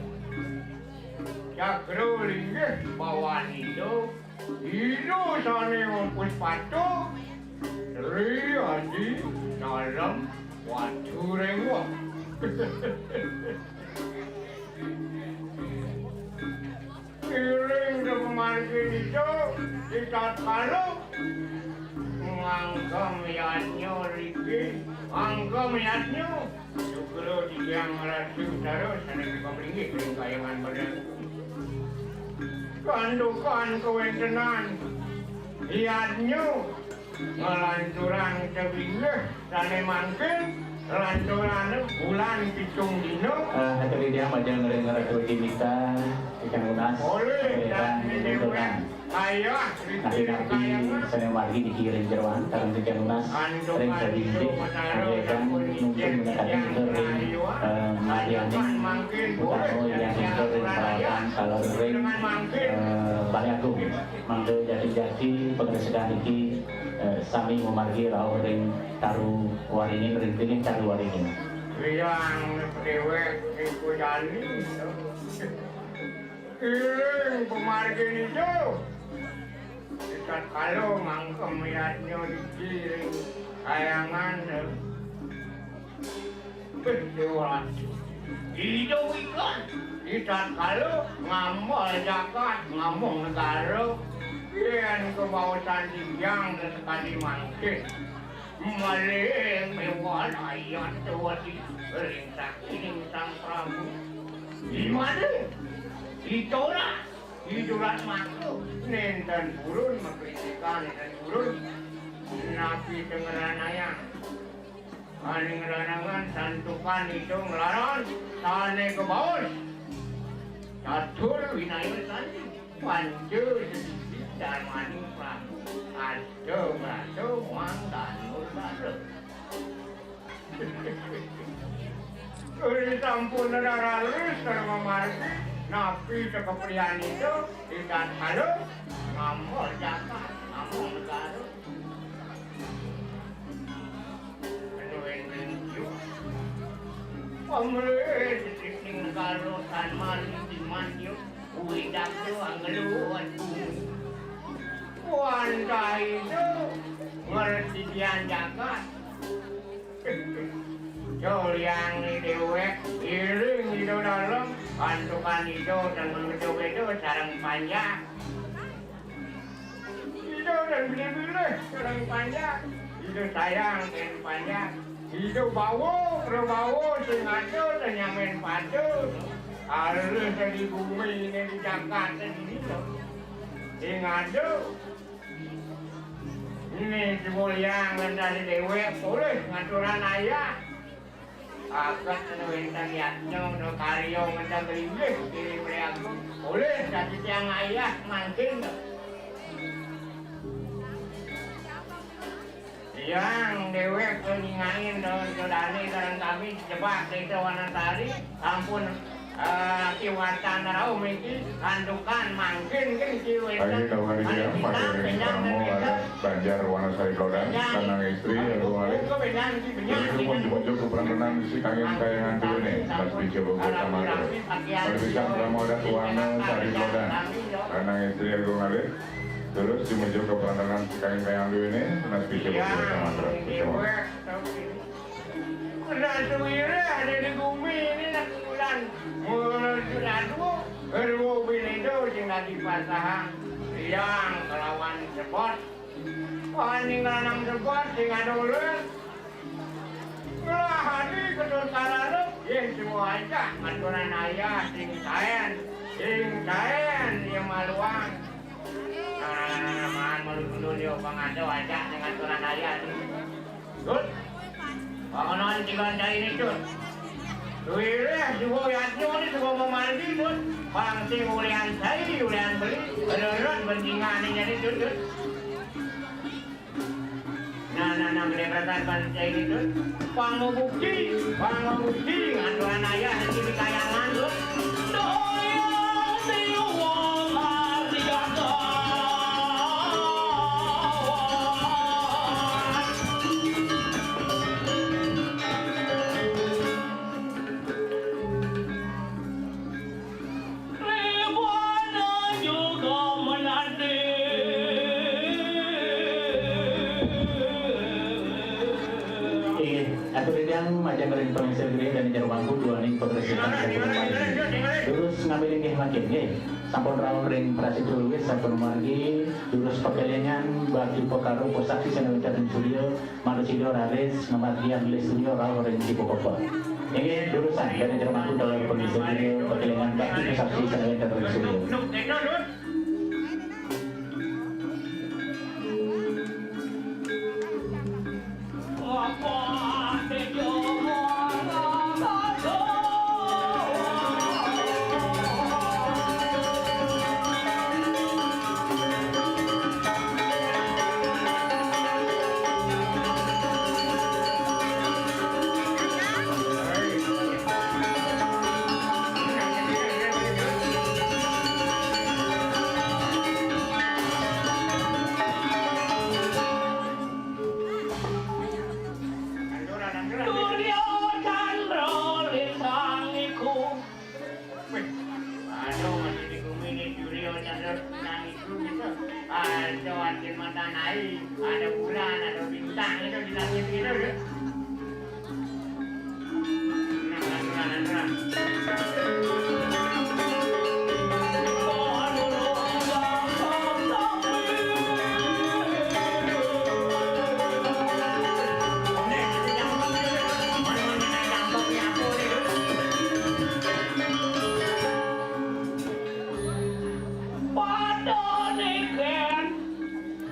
Cakro ringgit bawah hidup Hidup sana mampus patuh Seri hati dalam waktu rewak Iring ke pemargin hidup Kita kalau Anggam yatnya Riki Anggam yatnya Syukur yang rasu taruh Sana kita beringgit dengan kayangan badan Kandukan kewentenan Yatnya Melanturan sebingga Sana mangkin Lanturan bulan pitung dino Hatari dia majang ngedengar ratu kita ikan unas boleh dan didewan ayah nabi-nabi seneng wargi dikirim jeruan karena ikan unas ring sabindi adegan mungkin mendekati itu ring madiani utama yang itu ring perawatan kalau ring bali agung mangke jati-jati pengeresekan iki sami memargi rawuh ring taru waringin ring pilih taru waringin yang dewek itu jali iring pemargin itu dekat kalau mangkem lihatnya dikiring kayangan betulan hidup ikan dekat kalau ngamal zakat ngomong negara yang kebawasan tinggang sekali mangkin Maling mewah ayat tewati ringsak ini sang prabu gimana? Itulah hiduran makhluk nenten burun makritikan nenten burun nabi tengeranayang Ani ngeranangan santukan itu ngelaran tane ke bawah catur winayu santi pancu sedikit darmani prabu aduh beraduh wangdan nurbaduh sampun dararus sama margi napi kekeprian itu tidak halu ngamor jakat ngamor negara penuhin rinju pemulih sedikit negara tanman dimanju uidak tu anggeluan wanda itu ngerti dian jakat yang ni dewek iring itu dalam bantukan itu dan mengetuk itu sarang panjang itu dan beli-beli sarang panjang itu sayang dan panjang Hidup bau, sing ada dan nyamen padu. Harus dari bumi ini di Jakarta ini loh. Sing ada. Ini semuanya dari dewe boleh ngaturan ayah. Agak nuwintan yatnya no karyo ngentang beringgih kiri aku. Boleh jadi tiang ayah mangkin. Yang dewek nyingain daun jodani dan kami jebak dari Wanasari ampun kiwatan rau miki kandukan mangkin kan kiwatan Lagi kalau hari dia pakai kamu ada Banjar Wanasari Lodan kanang istri rumah jadi muncul ke peran si kangen kayangan dulu nih pas bicara buat sama terus kalau bisa kamu ada Wana Sari Lodan kanang istri rumah terus dimuncul ke peran si kangen kayangan dulu ini pas bicara buat sama terus Rasuwira ada di bumi ini nak bulan Kedua itu tinggal di pasahan yang kelawan sebot Wah ninggalan sebot tinggal dulu Lah hari kedua kalalu yang semua aja aturan ayah sing sayan yang maluang Mahan malu-malu dia pengadu aja dengan aturan ayah Good Panganan tinggal dari ini tuh. Duirnya juga yatnya ini juga mau mandi tuh. Pangsi ulian saya, ulian beli. Beneran bendingan ini jadi tuh. Nah, berdasarkan pangsi ini tuh. Pangobukti. Ngaduan ayah nanti di kayangan tuh. Macam dari Provinsi Gede dan Jawa Bangku dua ning Progresitan terus ngambil inggih makin nggih sampun rawuh ring Prasidio Luwes sampun margi terus pekelengan bagi pokaro posasi sanawita dan studio manusia raris ngamargian di studio rawuh ring Cipokopo nggih jurusan dari Jawa Bangku dalam Provinsi Gede pekelengan bagi posasi sanawita dan studio ada bulan, ada bintang itu di langit itu ya.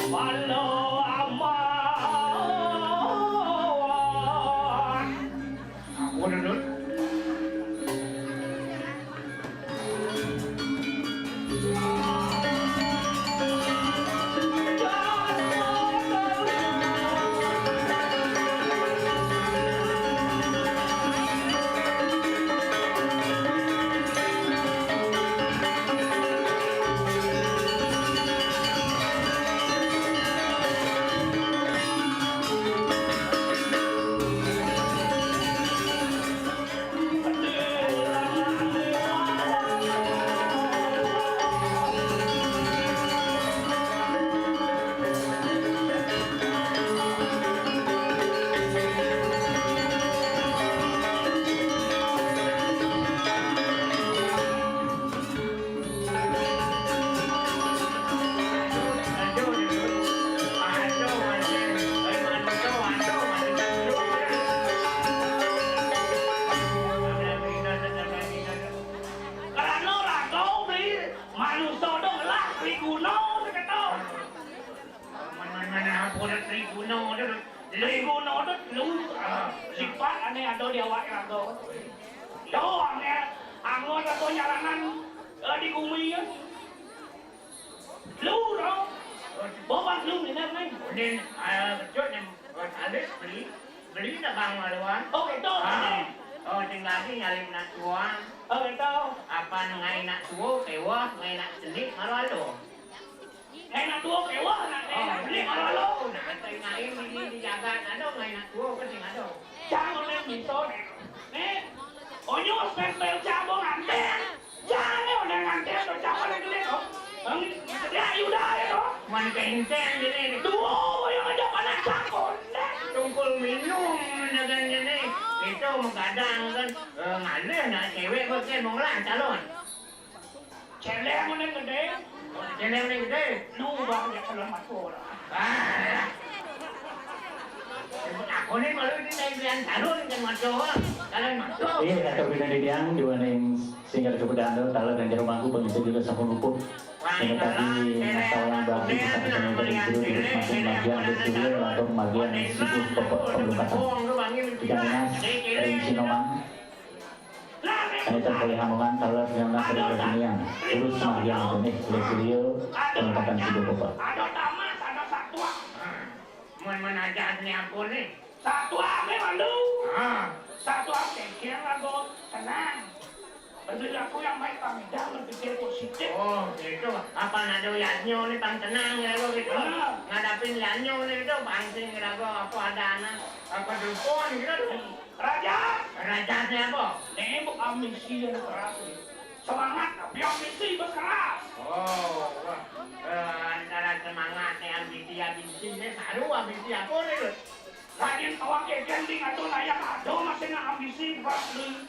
Walau amal Manusia dong lah Triguno kata. Mana aku ada Triguno tu. Triguno tu lu sifat aneh ada di awak ada. Doang ya, anggota tu jalanan di bumi ya. Lu dong. Bawa lu ni nih. Kemudian betul ni ada beli dah bang maluan. Oh itu. Oh tinggal ni nyari nak tuang. Oh itu. Apa ngai nak tuo kewa ngai nak senik malu. Enak tuh kewah nak beli malu. Nak ngai ni dijaga ada ngai nak tuo kan sing ada. Jangan main miso nih. Onyo spesial cabang anten. Jangan udah nganten tuh cabang lagi tuh. Dia udah ya tuh. Man kenceng jadi. Tuh yang ada panas cakon deh. Tungkul minum dengan ni. Itu kadang kan ngalih nak cewek pakai monglah calon. Cewek mana gede? Cewek ni gede. Lu banyak kalau masuk lah. Aku ni kalau ni naik calon kan masuk. Calon masuk. Iya kata bina didiang dua neng singkat kemudahan tu tahu dan jarum aku pengisi juga sampun luput. Yang tadi tawaran bagi kita dengan dari dulu terus masuk bagian bersulia atau bagian situs pokok pemberkatan. Jika dinas dari Sinoman, kaitan oleh hamongan talar yang nak dari dunia terus bagian jenis bersulia pemberkatan situs pokok. Ada tamas, ada satwa. Mana aja ni aku ni. Satwa memang lu. Satwa kekeh lagu tenang. Bagi aku yang baik kami jangan berpikir positif. Oh, itu apa nado yanyo ni pang tenang lagu gitu. Ngadapin yanyo ni itu pancing lagu apa ada anak apa dukun gitu. Raja siapa? Nembok ambisi yang keras. Semangat tapi ambisi berkeras. Oh, antara semangat ni ambisi ni saru ambisi apa ni? Lain awak kekending atau layak ada masih nak ambisi pasti.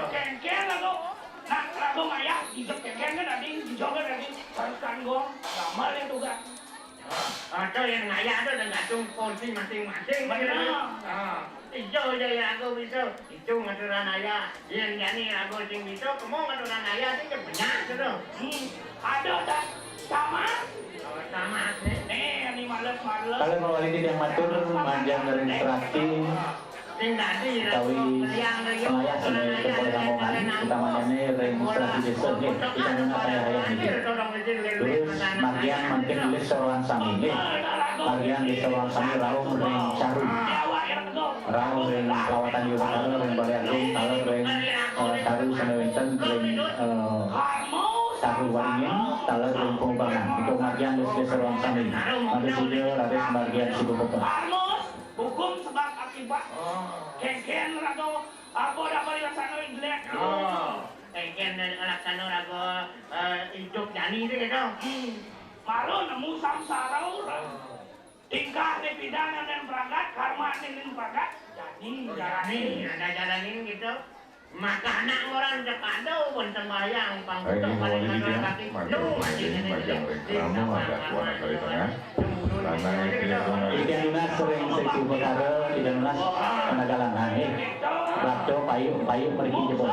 Kengkeng lagu, nak lagu mayak, hijau kengkeng kan ada, hijau kan ada, harus kanggong, gamal yang tugas. Itu yang ngaya tu tergantung porsi masing-masing. Hijau je yang aku bisa, itu ngaturan ayah. Yang jadi aku sing bisa, kamu ngaturan ayah sih banyak tu. Ada tak? Sama? Sama ni. Ini males-males. Kalau mau wali yang matur manjang registrasi tawi penayah sebagai kepala kamongan utamanya ini registrasi desa nih kita nuna kayak ini terus bagian mungkin tulis seorang sami nih bagian di seorang sami raung ring caru raung ring lawatan di utara ring balian ring kalau ring caru senewenten ring caru waringin talar ring pengembangan untuk bagian di seorang sami ada juga ada bagian sibu pokok hukum sebab akibat. Kengkeng lagu apa dapat yang sana jelek. Kengkeng anak sana lagu hidup jani tu gitu. Malu nemu samsara orang. Tingkah ni pidana dan perangkat, karma ni perangkat. Jani, ada jalanin gitu. Maka anak orang Jakarta pun sembahyang pangkutuk paling ada kaki. Bagian reklamu ada kuat kali tengah. Karena Ikan lunas sering seksi perkara tidak lunas penagalangan waktu payung pergi jebol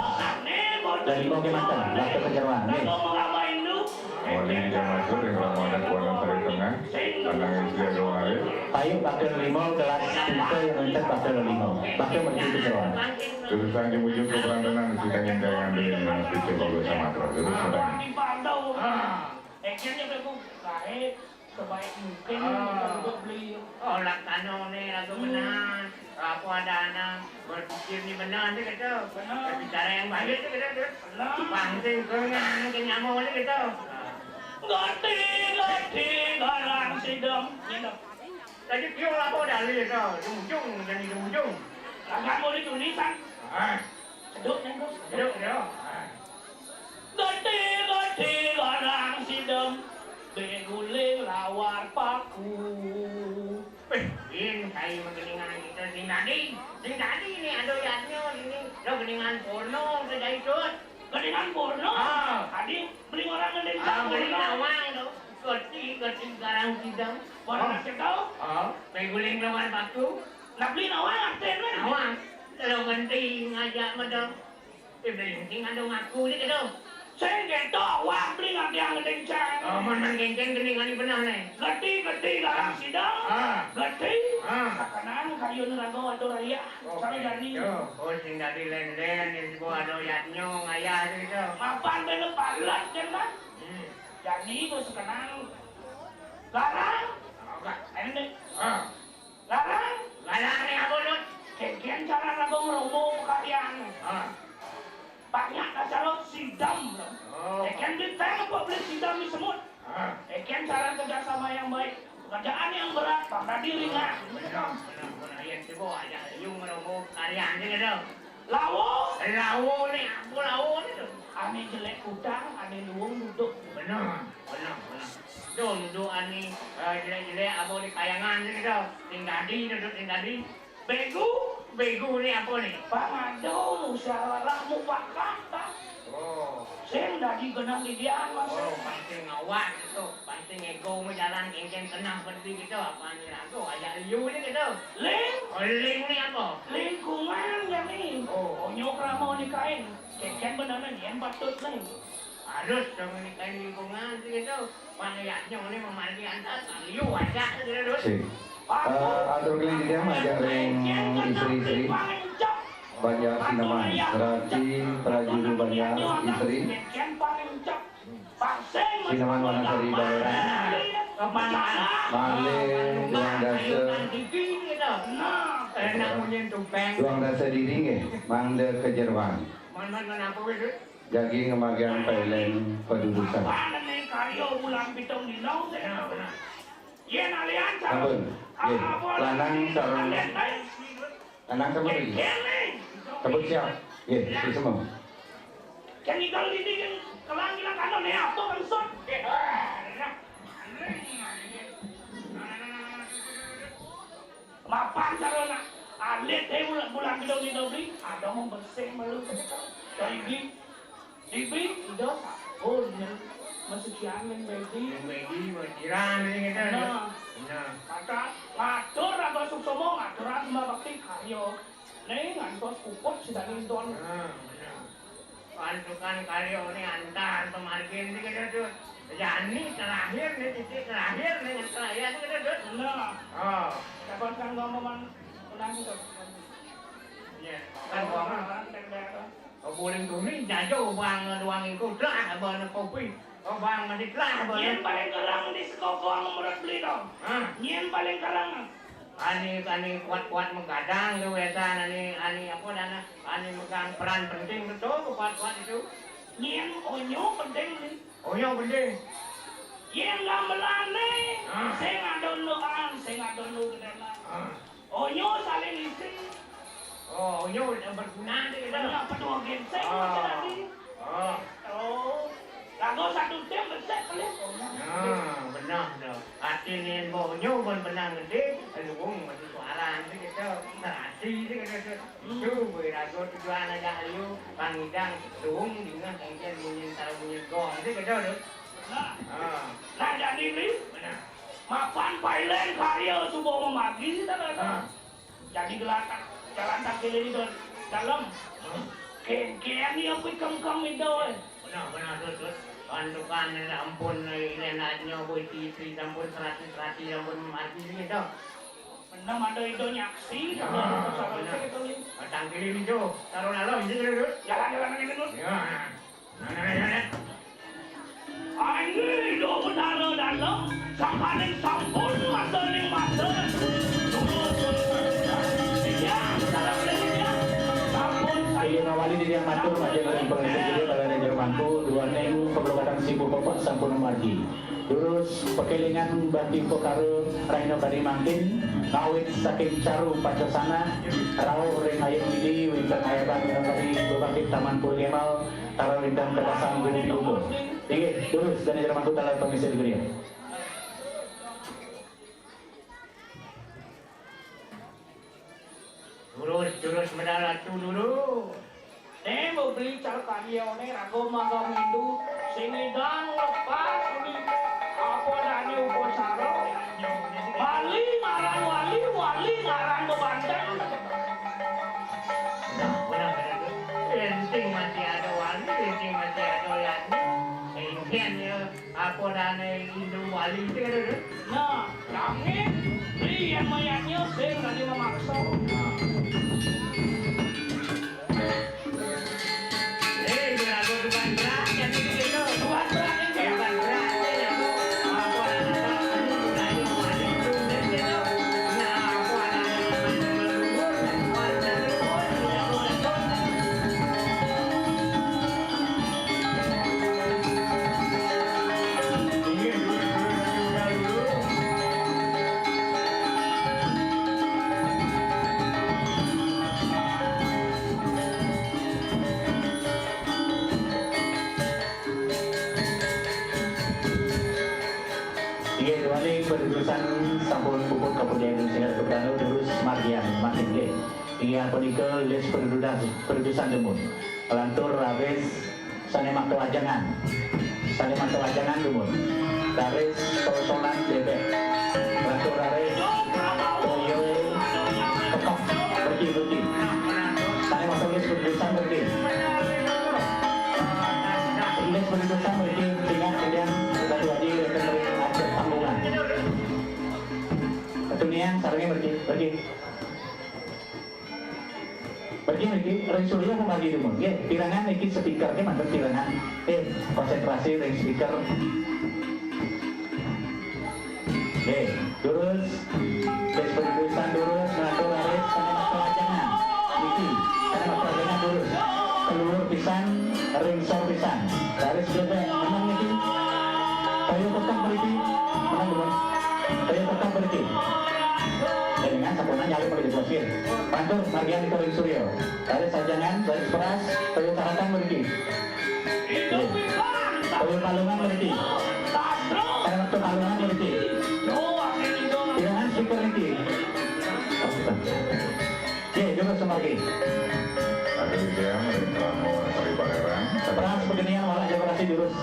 dari mau ke mantan waktu kejeruan wali yang masuk yang ramu ada kuat kali tengah. Karena istri ada hari. payung waktu lima kelas itu yang minta waktu lima waktu pergi kejeruan Jurusan di ujung keberantanan kita ingin yang ambil yang masih coba sama terus sedang. Kengkengnya berlaku baik. Sebaik mungkin untuk beli. Oh, laksana ni lagu benar. Aku ada anak berpikir ni benar ni kata. Bicara yang baik tu kata. Pancing kengang kenyamu ni kata. Gati garang sidem. Tadi kira aku dah lihat kau. Ujung jadi ujung. Agak boleh tulisan. Seduk ni tu. Seduk. Gati garang sidem. Beguling lawar paku. Ini saya mengeningan kita sing tadi ni ada yatnya ini. Dah keningan porno sudah ikut. Keningan porno? Tadi beli orang ngeling Beli porno. nawang tu. Keti garang sidang. Orang nak tahu? Beguling lawar paku. Nak beli nawang arten kan? Nawang. Kalau ganti ngajak macam. Beli ada ngaku ni kata. Saya geto, wah beli nanti yang kencang. Oh, mana kencang gini ngani benar nih. Gede lah sidang. Gede. Kanan kayu nerago atau raya. Kalau jadi. Oh, sing dari len-len yang sebuah ada yatnya ngayah gitu. Mapan bener palat kan kan? Jadi gue sekarang larang. Ini. Larang nih apa lu? Kian cara rago ngeromo kalian. Banyak acara sidam loh. Kian ditanya kok beli sidam di semut. Kian cara kerjasama yang baik. Kerjaan yang berat, pada diri nggak? Benar. Yang coba aja, yung ngeromo kalian gitu. Lawo nih, aku lawo nih. Ane jelek utang, ane luwung duduk. Benar. Duduk ane jelek-jelek, aku di kayangan gitu. Tinggal di. Bego nih apa nih? Pangado, musyawarah mufakat. Saya udah digenang di dia mas. Pancing ngawat gitu, pancing ego jalan kengkeng tenang seperti gitu. Apa nih aku ajak liu nih gitu. Ling nih apa? Lingkungan ya nih. Nyok ramo nikahin, kengkeng beneran yang patut nih. Harus dong nikahin lingkungan gitu. Panayaknya ini memiliki antar liu aja gitu. Atur keling dia majang ring istri-istri banyak sinaman serati prajuru banyak istri sinaman wanasari daerah malih duang dasa diri nge mangde kejerwan jagi ngemagian pailen pedudusan ampun lanang sarung lanang sama lagi kabut siap itu semua kan kalau ini kan kelang-kelang kan nih apa maksud mapan sarona alit bulan gedong di dobri ada mau bersih malu jadi dibi itu masuk siangin baby jiran ini kan kata ngatur apa suksomo ngaturan sama bakti karyo nih ngantos kuput sedang don pantukan karyo ini antar pemargin ini kan tuh jadi terakhir nih titik terakhir nih yang terakhir ini kan tuh dapat kan ngomong menang itu kan ngomong boleh tuh nih jauh bang doang itu dah abang kopi bang masih lah yang paling kerang di sekokong menurut beli dong yang paling kerang ani kuat menggadang tuh wetan ani apa dana ani megang peran penting betul kuat itu yang onyo penting nih onyo penting yang gamelan nih saya ngadon ke dalam onyo saling isi onyo berguna nih apa dua ginseng tadi lagu satu tim besar kali. Benar dong. Artinya bonyo pun benang gede, luung masih suara gitu, terasi gitu. Itu berago tujuan aja ayu, pangidang, luung dengan kengkel bunyi gong gitu. Nah jadi ni, mapan pailen karya subuh memagi jadi gelatak, jalan kaki ini dalam. Kengkel ni apa kengkang itu? Benar tuh. Pandukan ampun nenaknya buat istri ampun serati ampun mati gitu. Benar ada itu nyaksi datang kirim itu taruh lalu ini dulu jalan ini dulu ya ini itu benar dalam sampai sampun masaling masalah Wali di yang matur majang dari pengelola jadi pada raja mampu dua neng pemelukatan sibuk bapak sampun margi terus pekelingan bati pokaru raino kadi mangkin kawit saking caru pacasana rau ring ayam ini winter ayaban kadi bebakit taman pulgemal taruh lintang kedasan gunung tubuh tinggi terus dan raja mampu talar komisi di terus mendarat dulu. Mau beli car karya nih rago magang itu singidang lepas ini apa dani uposaro wali ngarang bebanten benar penting masih ada wali penting masih ada Ken apa dane Indo Bali itu kan. Nah, langit, yang mayatnya sing tadi memaksa. Berlaku bukan berat, jadi gitu. Bukan berat, bukan berat. Apa dane Perutusan sampun pupuk Kabupaten Indonesia Kebrano terus Mardian Martin G. Ingin punikel les perutusan demun. Lantur Raves Sanemak Tewajangan. Sanemak Tewajangan demun. Raves Sosonan Bebek. Lantur Raves Toyo Kekok Berki. Sanemak les perutusan berki. Les perutusan berki dengan kemudian Batu Haji Rekening Aceh Tambungan. Ketunian sarangnya berki ring surya membagi dulu ya tirangan iki speaker ke mantep tirangan konsentrasi ring speaker terus perutusan terus mengatur laris karena pelajaran iki karena pelajaran terus keluar pisan ring sor pisan laris bebek menang iki kayu tetap beriki menang dulu kayu tetap beriki dengan sapunan nyali pada diposir pantur bagian di Koring Suryo dari sajangan dari peras kayu taratan beriki kayu palungan beriki karena waktu palungan beriki jangan speaker beriki juga semaki Ada dia mereka mau dari Balerang. peras beginian malah dekorasi jurus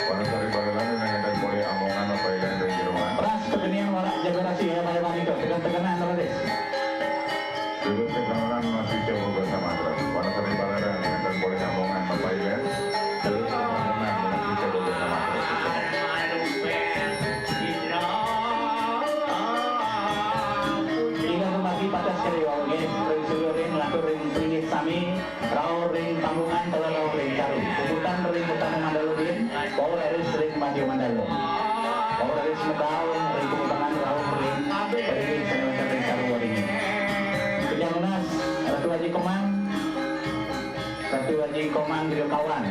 Wanasari Balerang dengan dari mulai Amongan apa yang dari Jerman. peras beginian malah dekorasi ya pada wanita tekan-tekanan terus Dulu kenalan masih jauh bersama terus. Wanasari Balerang dengan dari mulai Amongan apa yang dulu kenalan masih jauh bersama terus. Hingga membagi pada sekali wawge ring sulurin laku ring pringit sami rau ring tambungan kalau rau ring caru ubutan ring utama mandalubin bawa dari ring maju mandalo bawa dari semedau ring ubutan rau ring ring senang ring caru waringin kenyang lunas Ratu Haji Komang Drio Kawan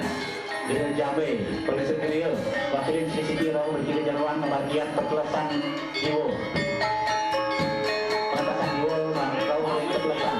Drio Jabe Polisi Drio Wakilin Sisi Rau berkili jaluan membagian perkelasan jiwo perkelasan jiwo rau ring perkelasan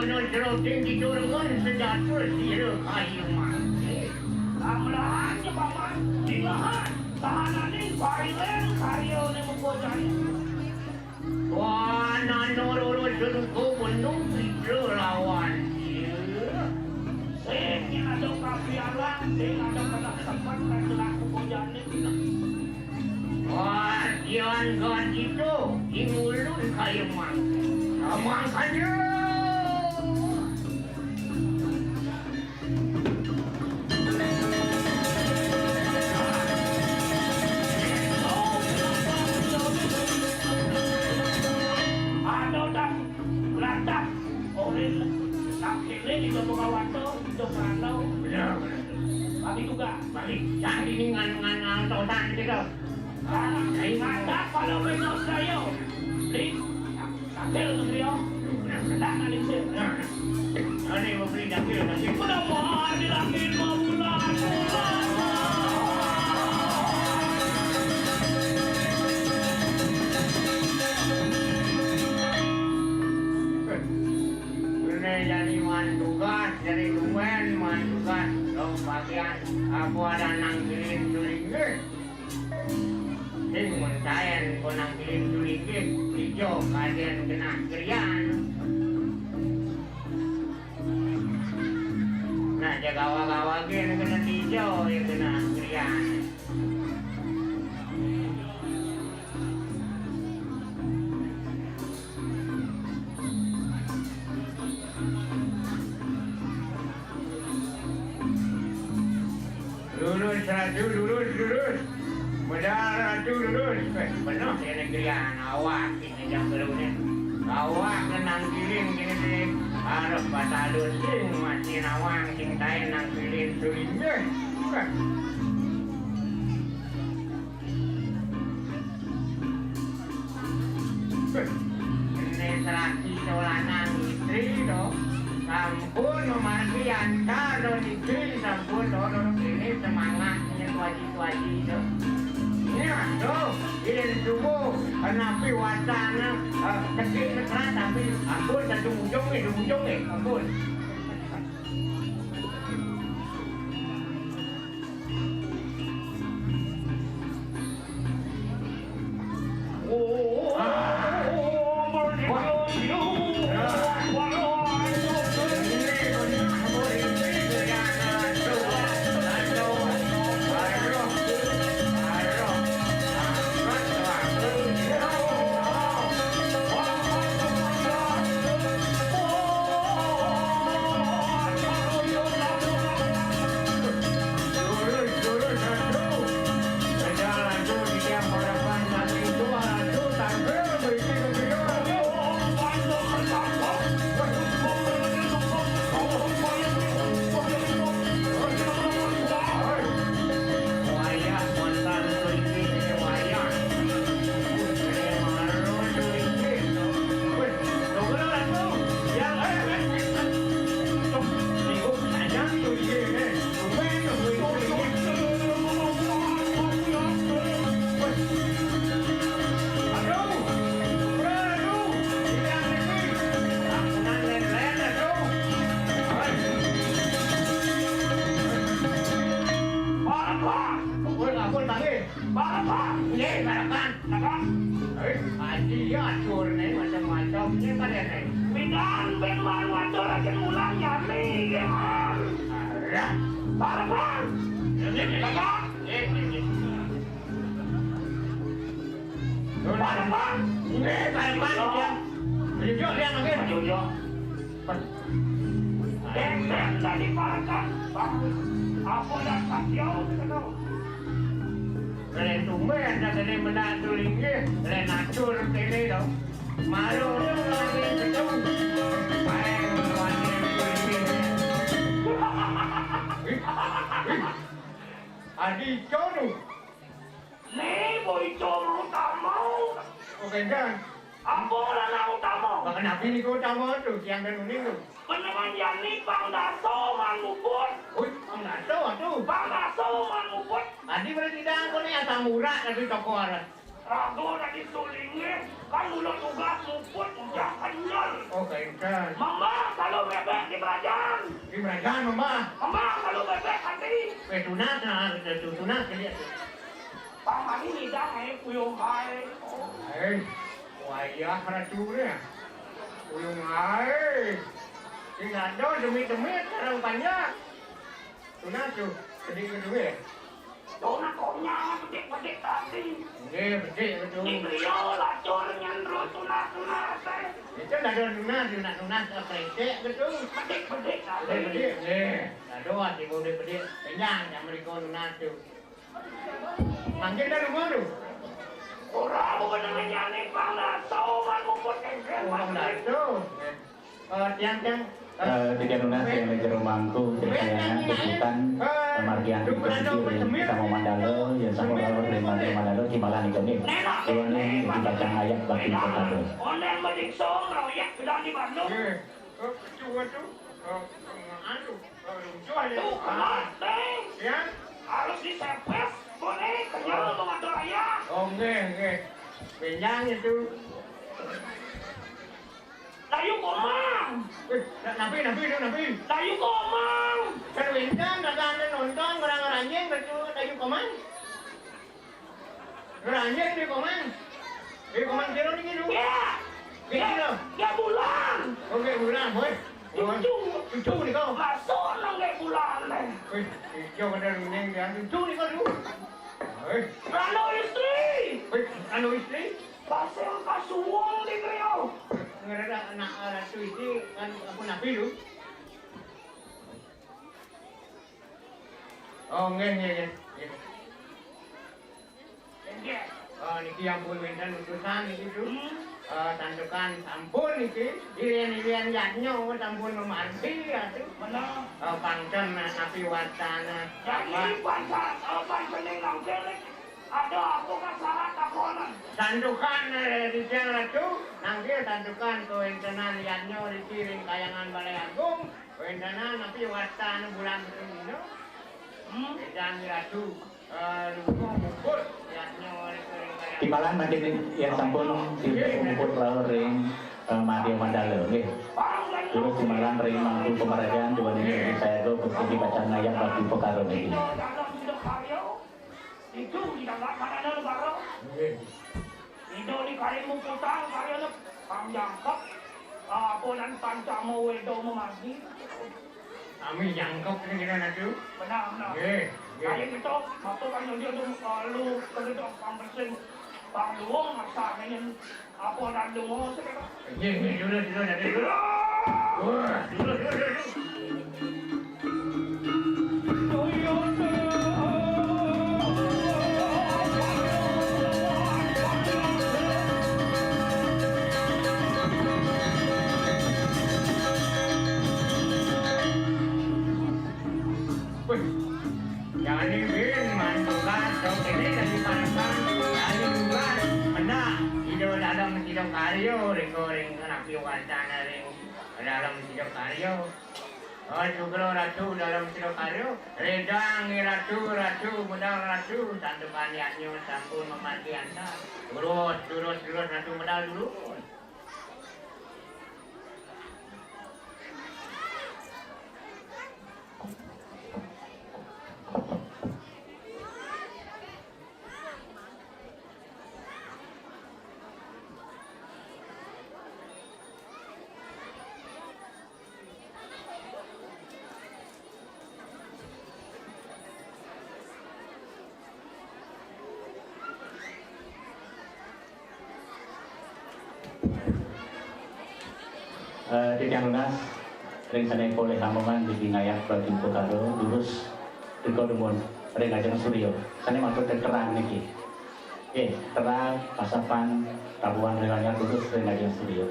Dono ceroting diturunkan sejatul sira kayu mangke. Amlahan niya paman, dilahan, tahananin, parilen, karyo ni mabodaya. Wah, nanororosun ko punong pitro lawan sira. Sehingga ada kapialan, sehingga ada katakan na selaku bojanin. Wah, yan gan itu, ingulun kayu mangke. Amang kayo! Balik juga. Balik, jangan dengan tosan gitu. Ada kalau benar saya. Balik. Ambil beliau. Tangan itu. Ini mau beli dapil. Udah mau dilakuin mau bulan. Jadi mantukan, jadi lumen mantukan. Dong bagian aku ada nangkilin tulingnya. Sing mencayan ko nangkilin tulingnya. Hijau kalian kena kerian. Nah jaga wawagin kena hijau yang kena kerian. Lurus ratu lurus Medar ratu lurus Benar saya negerian awak ini jam berune awak kenang kilin kini sih harus batalun sing masih nawang sing tain nang kilin sulinya ini serati solanang istri do sampun memarkian kado istri sampun dorong ini semangatnya wajib-wajib do ya do ini subuh napi wacana teknik keras tapi ampun satu ujung ampun Adi Jono. Nih, boy Jono tamu. Oke kan? Ambola na tamu. Baka nabi ni ko tamu tu, yang ganun ni ko. Penaman yan ni Bang Dato manupot. Uy, ang nato tu. Bang Dato manupot. Adi berarti dah ko ni atang murah na tu toko ara. Rago na ditulingin. Kan ulo tugas mupot, udah kenyal. Oke kan? Mama, kalau Brajan. Di Brajan, Mama. Mama, kalau bebek hati. Tunat, tunat kali ya. Paman ini dah kuyung hai. Wah ya, racunnya. Kuyung hai. Tidak ada demi-demi sekarang banyak. Tunat tuh, sedikit-sedikit. Dona konya pedik-pedik tadi. Pedik betul. Ini beliau lacur nyandro tunat-tunat. Itu ada tunat pedik betul. Pedik-pedik tadi. Pedik. Ada hati mau pedik. Kenyang yang mereka tunat tuh. Mungkin dah rumah tu. Orang bukan dengan nyanyi panglah. Sauman mumput kengkel. Orang dah tu. Tiang-tiang. Tiga lunas yang negara mangku ceritanya kesulitan margian berpikir kita mau mandalo ya sama kalau terima mandalo kimalan itu nih ini dibaca ayat bagi kita Onen mediksong royak sudah di Bandung. Cuba tu. Anu. Cuba Tuh kelas deh. Ya. Harus disepes. Boleh kenyal mengatur ayah. Okey. Kenyang itu. Layu komang. Nabi. Layu komang. Kerwintan, dagang nonton, orang-orangnya betul layu komang. Orangnya di komang. Di komang kiro ni kiro. Ya. Ya bulan. Okey, bulan, boy. Cucu ni kau. Masuk nang ke bulan deh. Kau kena running dia. Cucu ni kau dulu. Rano istri. Anu istri? Pasal kasuang di Rio. Ngerada anak ratu itu kan aku nabi lu. Oh, nge. Oh, niki ampun wenten utusan niki tu. Tandukan sampun niki. Irian yatnya sampun memanti atuh. Benar. Pangcen nabi watana. Jadi pancen yang langgelik. Ada apa kesalahan takonan? Tandukan di tiang ratu, nanti tandukan kewentenan yatnya dikiring kayangan Balai Agung. Kewentenan nabi watana bulan ini. Dan ratu lupa mukul yatnya dikiring kayangan. kimalan makin yang sampun tidak mengumpul lalu ring Madia Mandala oke terus kimalan ring mangku pemerajaan dua ini saya itu berarti bacaan ayat bagi pekaron ini Itu tidak mana ada baru. Itu di karimu putang karya panjangkap. Apa dan pancamu wedo memagi. Kami jangkau kira-kira natu. Benar. Kayak gitu, waktu kan dia tu lu kerja pampersen pangluang masa ini apa dan dungo sekarang. Dulu dari dulu. Dulu. Jangan dibin, mantukan, dong ini dari panasan, dari luar, benar. Hidup dalam hidup karyo, ring nabi wacana ring dalam hidup karyo. Oh, sugro ratu dalam hidup karyo, redang ratu, medal ratu, tandukan yaknya sampun memati anda. Turut ratu medal dulu. di tiang lunas ring sanai boleh sambungan di ngayak bagi pekado lurus di kodumun ring ajeng suryo sanai maksud terang niki terang pasapan tabuan ringanya lurus ring ajeng suryo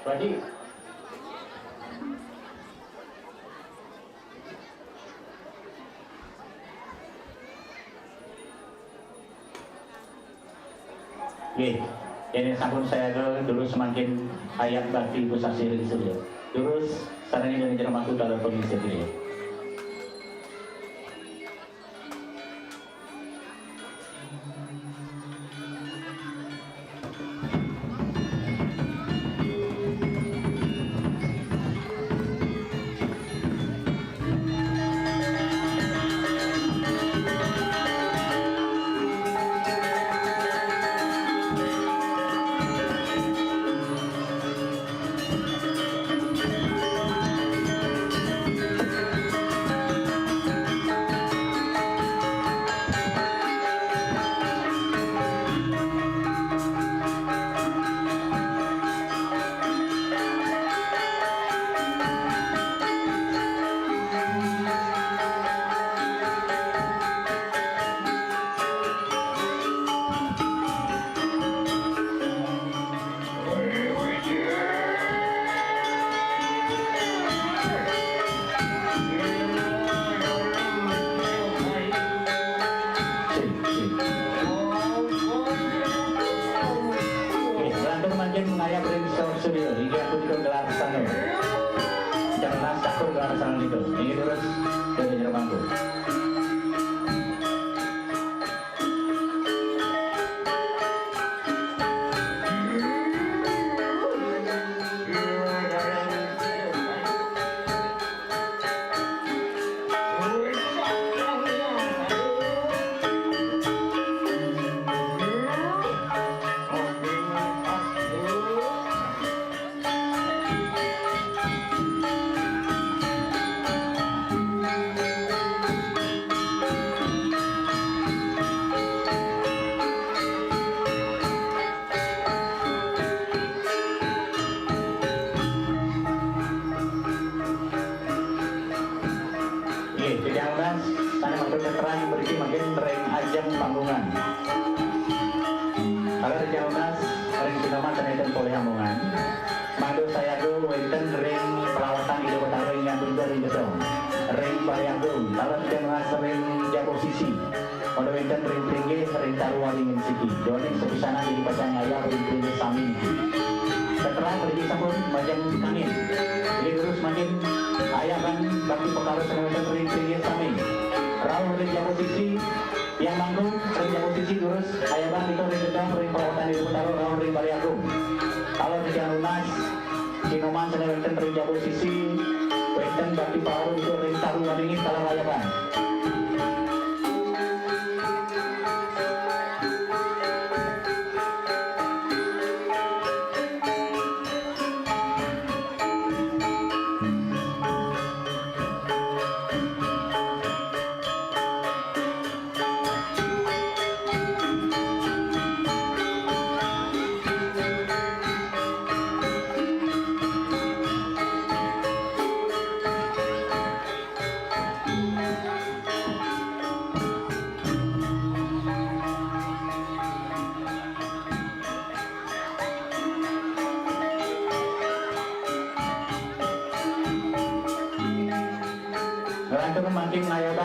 jadi ini sampun saya dulu semakin ayat bakti ibu saksi ring suryo terus sarang ini jadi masuk dalam komisi dia. ayah brainstorm studio hingga aku juga gelar sana karena sakur gelar sana itu ini terus dari Jermanku.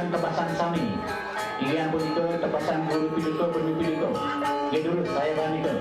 Tepasan sami, ingin pun itu tepasan bulu piliko, gitu saya kan itu.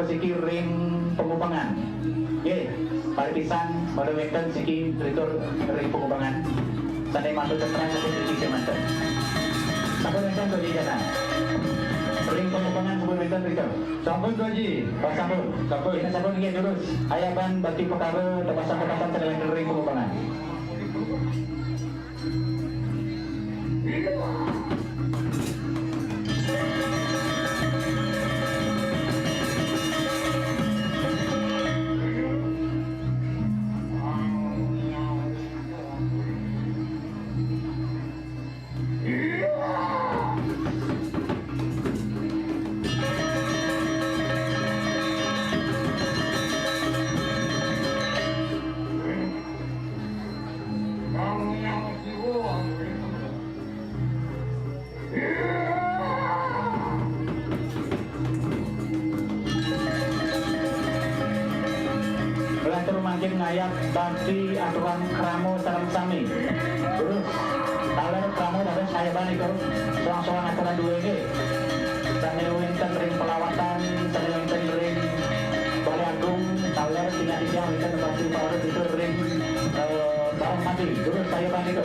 Siki ring pengubangan, partisan Maduwektan siki ritur ring pengubangan. Sanai mantu terang satu sisi mantu. Sampun wektan doji jana. Ring pengubangan sampun wektan ritur. Sampun doji. Oh sampun. Ini sampun ingin lurus. Ayaban bakti perkara tepasan sedang ring pengubangan. ngayap bakti aturan kramo sarang sami. Terus taler kramo dari saya bani ko soang-soang aturan dua ge. Sanewenten ring pelawatan, sanewenten ring Balai Agung, taler tinggal wenten bakti pawarut itu ring barang mati. Terus saya bani ko.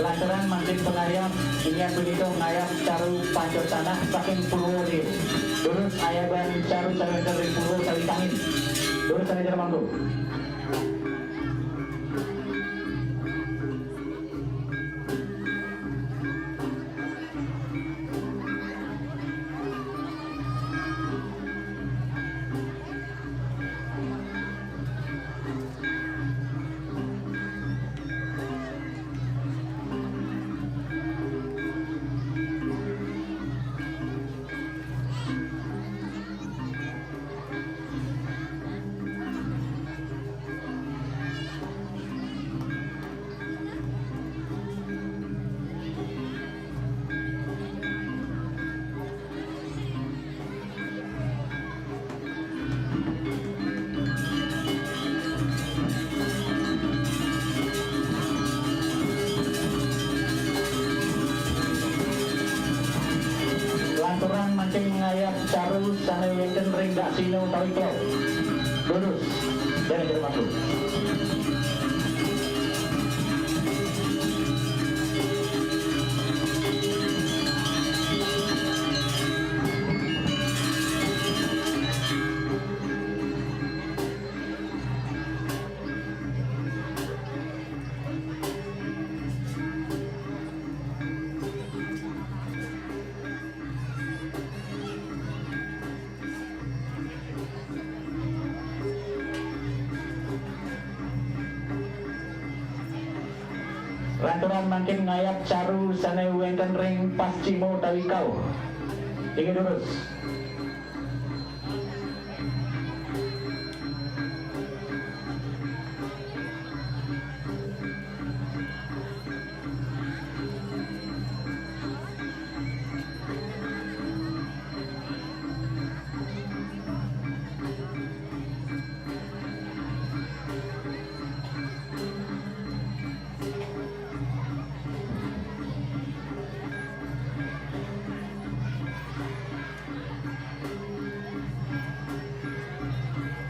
Lantaran mancing pengayam ingin begitu ngayam caru pancor tanah saking Purworejo. Terus ayaban caru dari Purwo Sawi Tangin. Terus saya jalan manggu. Lanturan mancing ngayap caru sanewenten ring dak sino tawiko. Lurus dari jalan masuk. Lanturan mancing ngayap caru sanewenten ring pascimo tawikau. Ingin lurus.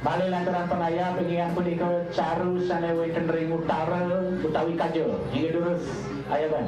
Balik lantaran pengayam pengingan punika caru sanewenten ring utara utawi kajo. Ingin lurus ayaban.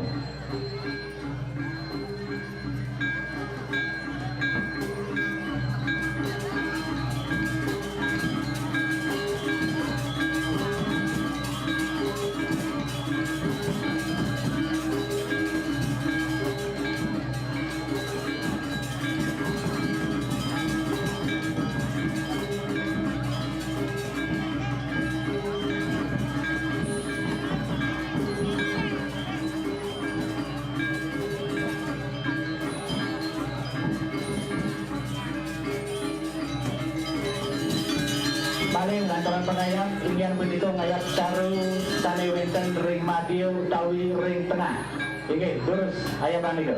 Balik lantaran pengayam ingin begitu ngayap caru sanewenten ring madio utawi ring tengah. Ingin lurus ayaban itu.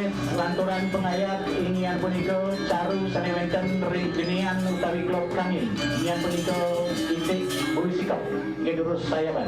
rares lanturan pengayat ingian punika caru sanewenten ringkinian utawi klub kami ingian punika itik bui sikap ngedurus saya ban.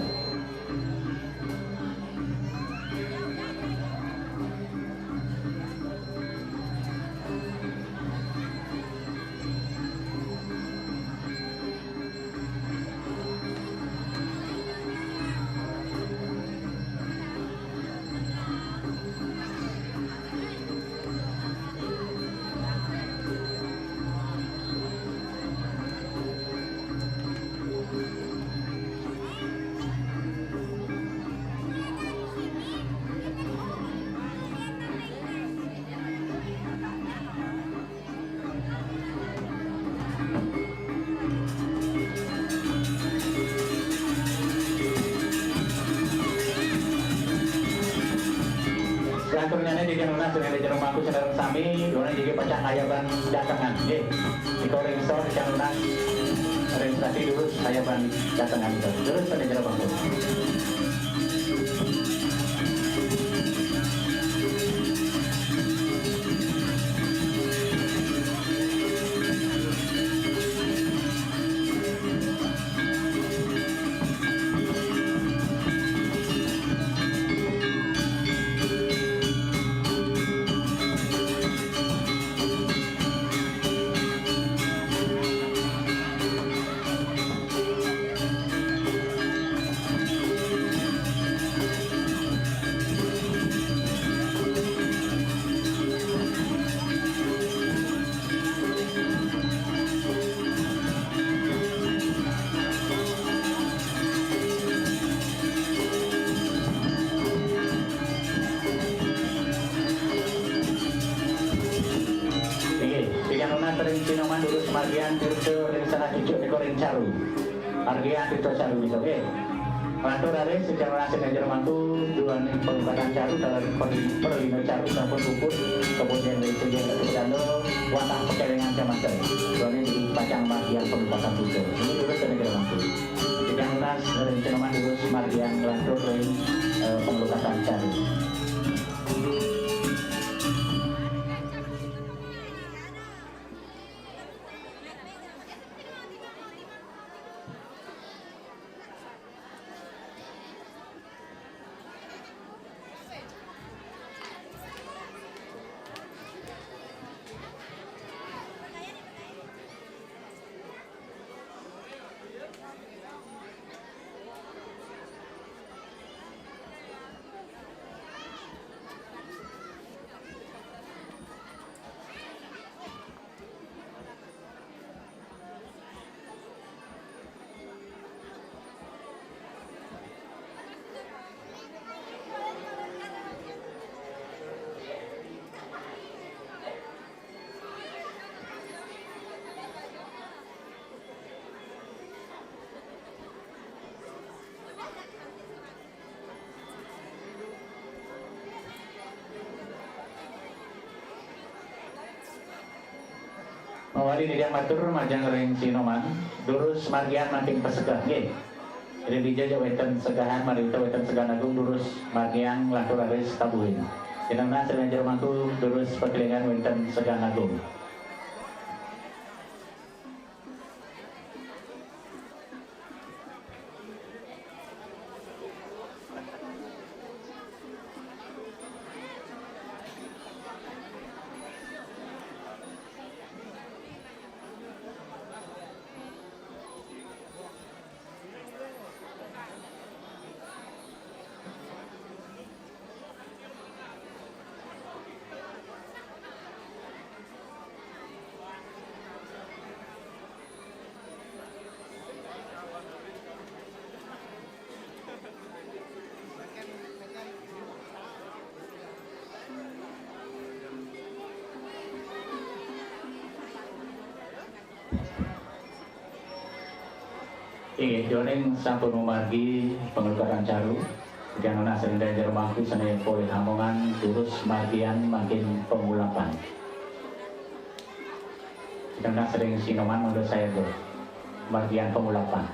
Lanturnya di kanuna sudah ada jarum aku saudara sami, dua juga pecah ayaban datangan. Di koreng store di kanuna registrasi dulu ayaban datangan itu. Terus ada jarum aku. Sinoman urus margian tirto rencana cucuk dekorin caru margian tirto caru gitu oke Lantur dari secara nasional Jermanku dua nih pengungkapan caru dalam perlindungan caru sampun ukur kemudian dari segi keputusan watang pekelengan Jermanku dua nih di pacang margian pengungkapan itu ini dulu ke negara Jermanku yang nas dari Sinoman urus margian lantur dari pengungkapan caru. Mawali di matur majang ring Sinoman durus margian makin pesegah nggih. Jadi dijajah wetan segahan marita wetan segahan agung durus margian lantur aris tabuhin. Jenengna sedang jermanku durus pekelingan wetan segahan agung. Inggih joning sampun margi pengelukaran caru yang ana sering dari Jermanku sanaya poe hamongan durus margian makin pengulapan. Karena sering Sinoman menurut saya tuh margian pengulapan.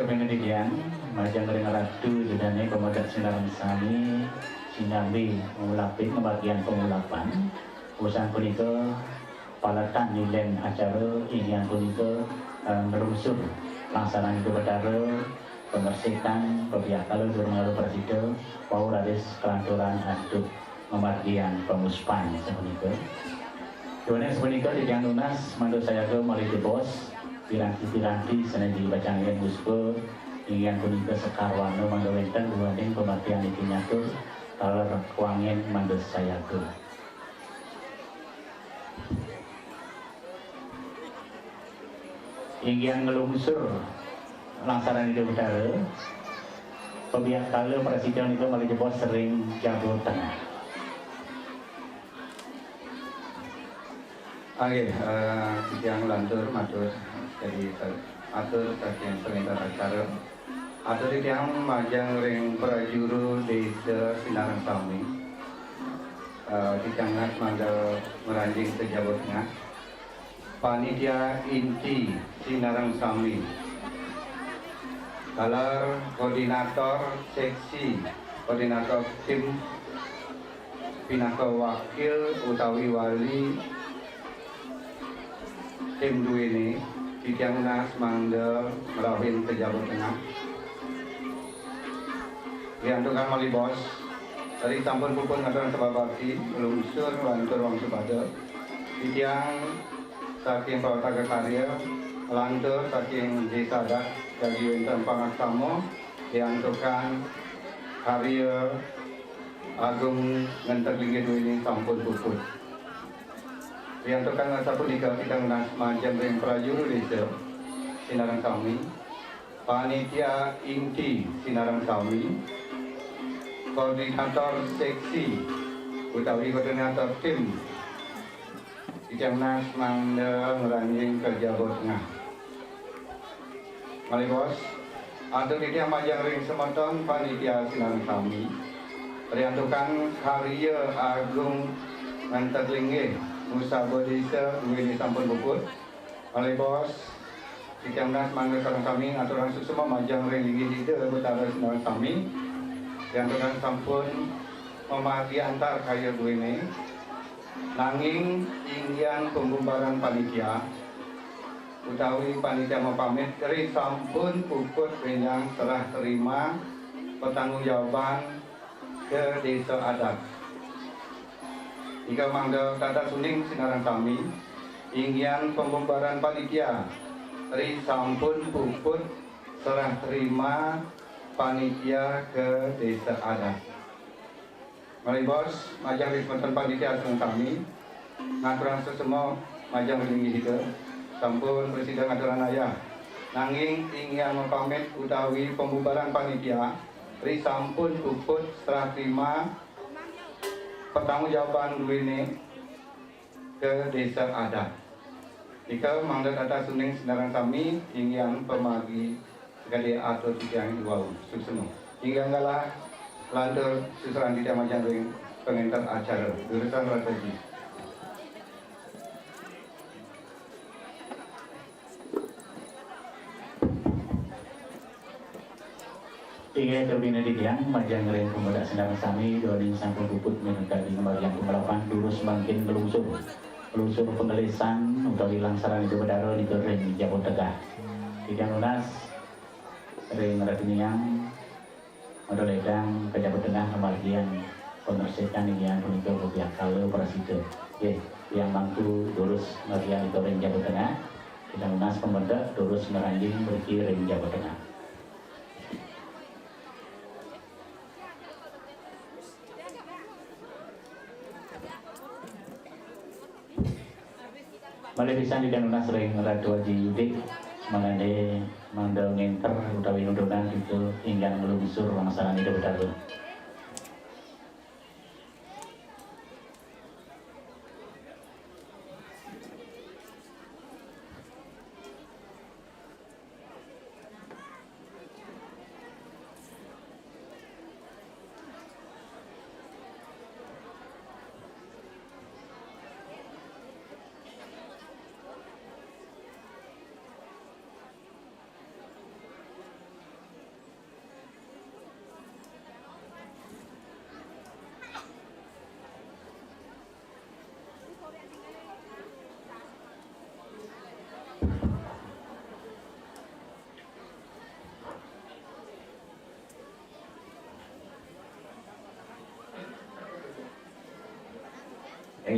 kependidikan majang ring ratu jedane pemegat sinaran sami sinambi mengulapin bagian pengulapan urusan punika palatan nilen acara ingin punika merumusur pelaksanaan kebenaran pembersihan pihak kalau durung lalu presiden pau radis kelanturan aduk memargian pemuspan sepunika. Kemudian sepunika di Tiang Lunas mandu saya ke malih bos piranti-piranti senaji bacaan yang muspe ingin punika sekarwana mandu wenten duanding pemargian iki nyatur kaler kuangin mandu saya ke. Ingin ngelungsur langsaran itu utara pihak kalau presiden itu malih bos sering Jawa Tengah. Oke, yang lantur matur jadi atur kajian sebentar acara. Atur yang majang ring prajuru desa Sinaran Sami. Di tengah mandal meranjing ke Jawa Tengah. Panitia inti Sinaran Sami. Kalar koordinator seksi, koordinator tim, pinaka wakil utawi wali tim dua ini di Tiang Lunas mangga merawin ke Jawa Tengah. Diantukan malih bos dari sampun pupun ngaturan sebabaki melunsur lantur wang sepada di Tiang saking Pawataga Karya lantur saking desa adat dari Wenten Pangaksamo diantukan karya Agung Ngenterlingi dua ini sampun pupun. Diantarkan satu nikah kita Lunas majang ring prajuru desa Sinaran Sami, panitia inti Sinaran Sami, koordinator seksi utawi koordinator tim kita Lunas mangga meranjing ke Jawa Tengah. Malih bos, atur ini majang ring semeton panitia Sinaran Sami, diantarkan karya Agung Ngenterlingi Musa Bodisa ini sampun bubut oleh bos kita Lunas mangga sareng kami aturan susuma majang ring linggih ide betara Sinaran Sami yang aturan sampun memati antar kaya dua ini nanging ingin pembubaran panitia utawi panitia mempamit dari sampun puput yang telah terima pertanggungjawaban ke desa adat. Jika mangga tata suning Sinaran Sami ingin pembubaran panitia dari sampun puput serah terima panitia ke desa adat. Malih bos majang rismatan panitia Sinaran Sami ngaturan sesemua majang ringgi hide sampun presiden ngaturan ayah nanging ingin mempamit utawi pembubaran panitia dari sampun puput serah terima pertanggungjawaban ini ke desa adat. Jika mangga tata suning Sinaran Sami ingin pemagi sekali atur yang dua susunu. Hingga ngalah lantur susuran di majang ring pengentar acara jurusan strategi. Tiga terbina di tiang majang ring pemuda Sinaran Sami doaning sampun puput menegati kembalian pengelapan lurus makin melusur penggelisan utawi langsaran itu bedaro di ring Jawa Tengah. Tiang Lunas ring ratiniang medoledang ke Jawa Tengah kembalian pemersihan yang punika rupiah kalau presiden. Yang mampu lurus merian itu ring Jawa Tengah. Tiang Lunas pemuda lurus meranjing berki ring Jawa Tengah. Malih pisan di Lunas ring Ratu Haji Yudik mengenai mandal ngenter utawi nundunan itu ingkang melunsur langsaran itu betul.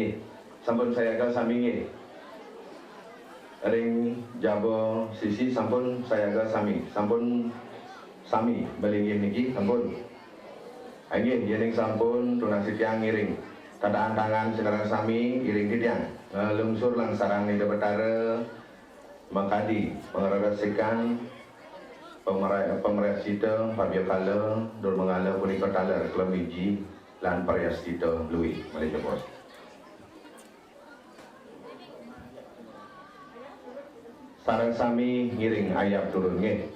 Nggih. Sampun sayaga sami nggih. Ring jabo sisi sampun sayaga sami. Sampun sami belinggih niki sampun. Nggih, yen sampun tunasi tiang ngiring. Tadaan tangan sekarang sami iring tiang. Lungsur lang sarang ni betara mangkadi mengeregasikan pemerintah sita Fabio Kala dur mengala punika taler kelemiji lan Parias sita Louis Malaysia Pos. Sarang sami ngiring ayam turun nggih.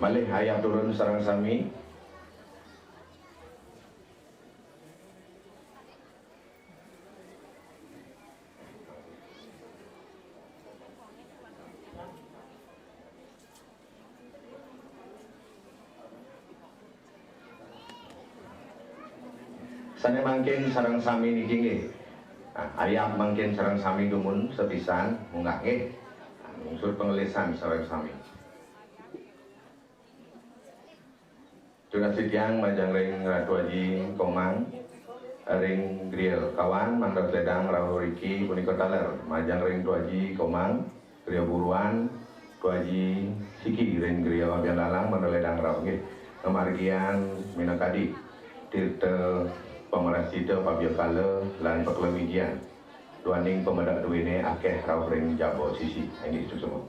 Malih ayam turun sarang sami. Sane mangkin sarang sami niki nggih. Ayam mangkin sarang sami dumun sepisan munggah nggih. Unsur pengelisan sarang sami. Tunasi tiang majang ring Ratu Haji Komang ring griel kawan mandor ledang rahu riki punika taler majang ring Tu Haji Komang griel buruan Tu Haji Siki ring griel abian lalang mandor ledang rahu nggih. Kemargian minakadi tirta pemerintah sita Fabio Kala lan pekelemigian duaning pemedak duwene akeh rahu ring jabo sisi ini itu semua.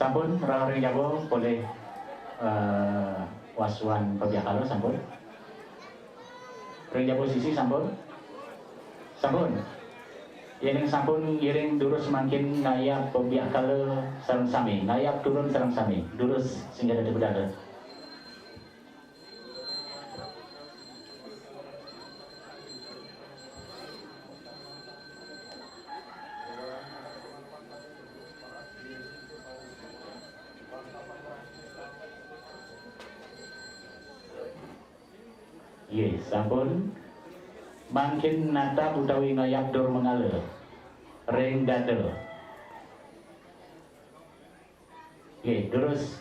Sampun ring jabo boleh wasuan pebiakalo sampun. Ring jabo sisi sampun. Sampun. Yang sampun giring durus makin ngayap pebiakalo sareng sami. Ngayap turun sareng sami. Durus sehingga ada bedada. Yes, sampun makin nata utawi ngayap dur mengale ring dada. Yes, terus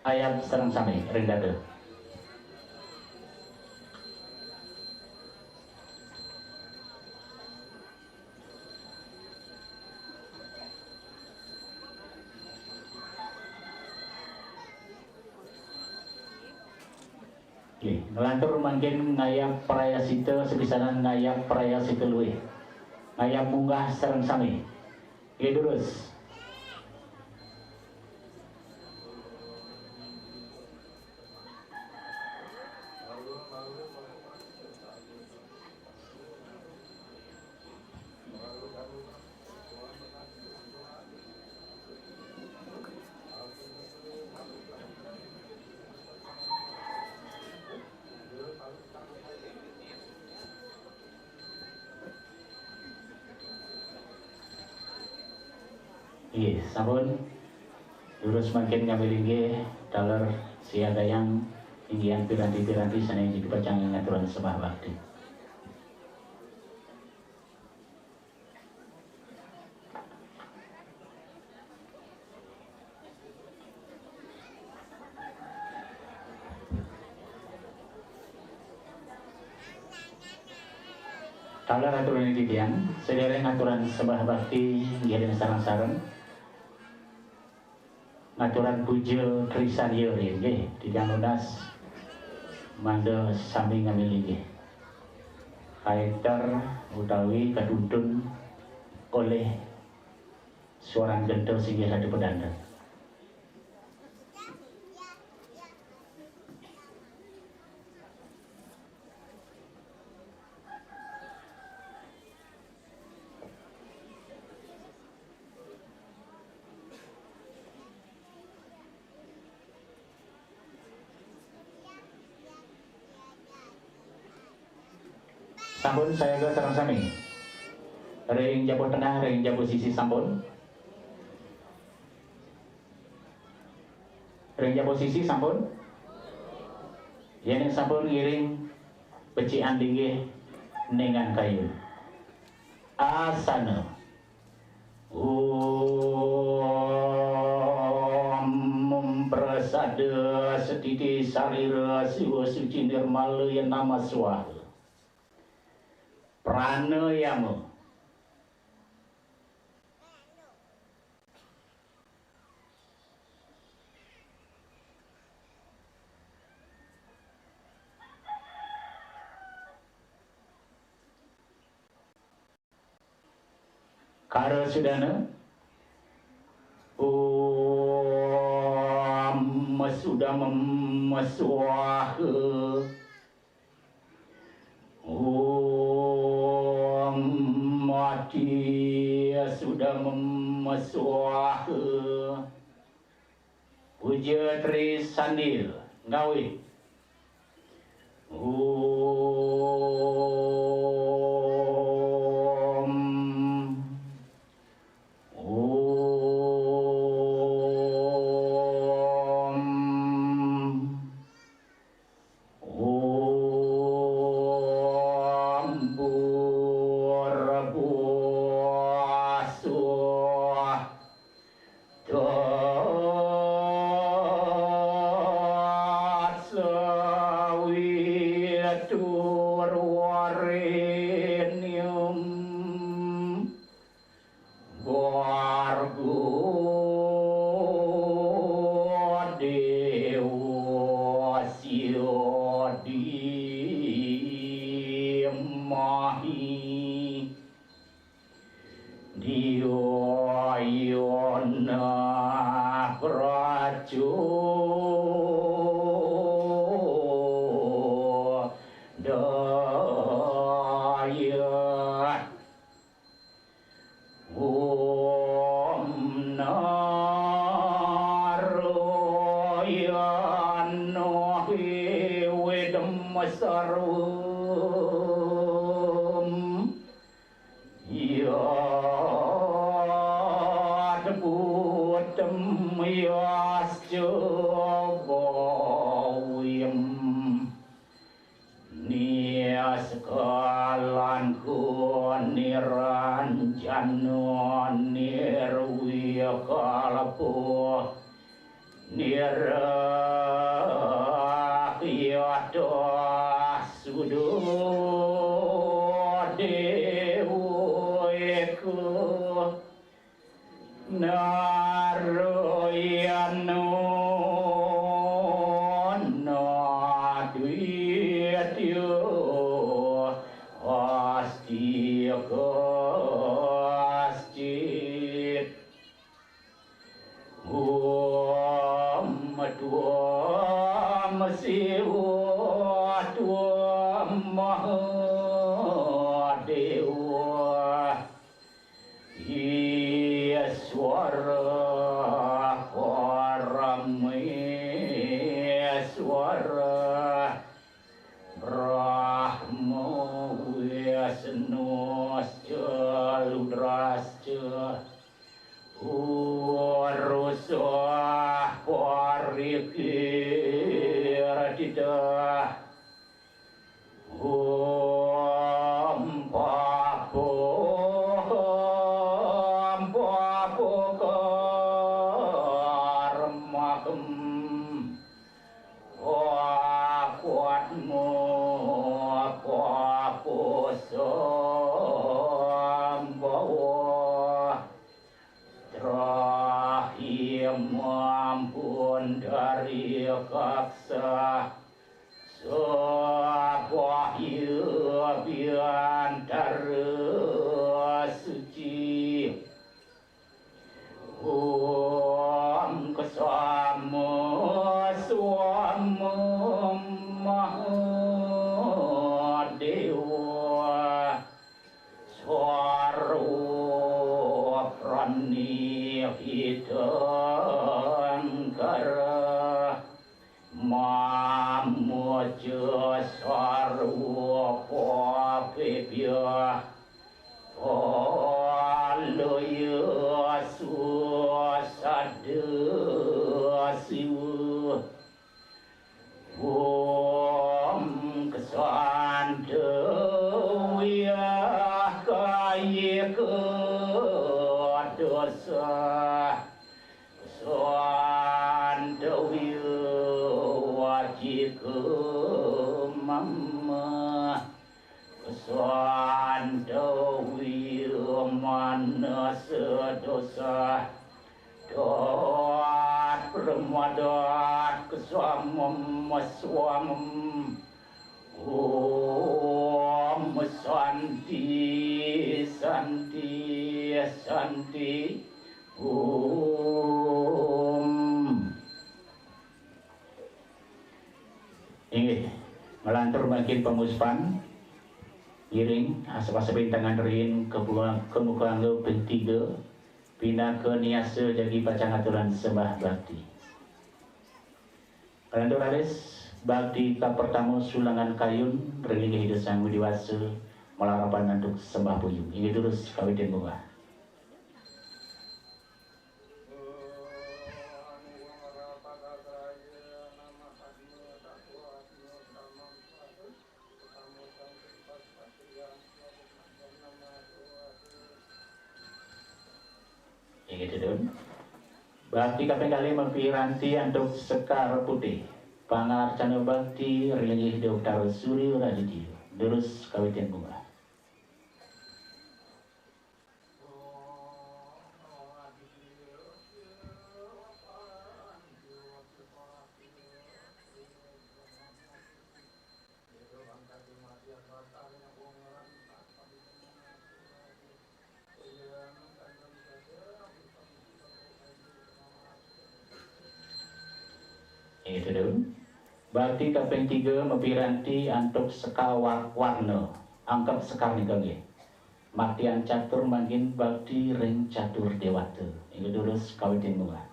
ayam serang sami ring dada. Ngelantur mangkin ngayap prayasita sebisanan ngayap prayasita luwih. Ngayap munggah sareng sami. Nggih terus. Iya, sampun lurus makin ngambil inggih dalar siaga yang inggian piranti-piranti sana yang dipacang ngaturan sembah bakti. Dalar aturan ini tiang, sedereng aturan sembah bakti ngiring sarang-sarang. Aturan puja krisan yuri nggih tiang lunas manda sami ngambil inggih. Kaiter utawi kaduntun oleh suara gendel singgih satu pedanda. Sampun saya ke sareng sami. Ring jabo tengah, ring jabo sisi sampun. Ring jabo sisi sampun. Yen sampun ngiring pecikan linggih nengan kayu. Asana. Prasada setiti sarira siwa suci nirmala yang nama swaha. Pranayama. Kara sudana. Sudah memaswaha. Mati sudah memaswaha. Puja Tri Sandil ngawi. ana prajo daya om narayana wedam sarum ya debutem yasca bawim niaskalan niranjana nirwiya kalapo nirakyata sudo dewa eka narayana nadwitya astia kascit om tuam siwa tuam mahadewa Iswara Parameswara Brahma Wisnusca Ludrasca Urusa Parikirtita Om Papokarmakam Pakuatmu Papusambawa Terakhir ampun dari kaksa Sebuah biantara suci Om kesama suama mahadewa Swaru prani hitangkara Mamuja sarwa pepya Alaya suasada siwa Om kesanda wiyah kaya dosa Kesanda wajika mama Kesanda mana sedosa Doat permadat kesuamam suamam Om santi santi santi Om Inggih melantur makin pemuspan iring asa-asa bintangan rin ke muka anggo pentiga pina ke niasa jadi bacaan aturan sembah bakti melantur alis bakti ka pertama sulangan kayun rilingih hidup sang widiwasa melarapan untuk sembah puyung ini terus kawitin bunga Bakti kaping kali mempiranti untuk sekar putih pangarcana bakti rilingih Dr. Suryo Raditya terus kawitin bunga Itu dulu. Bakti kaping 3 mepiranti antuk sekawar warna angkap sekar nikah. Maktian catur mangkin bakti ring catur dewata. Itu dulu kawitin bunga.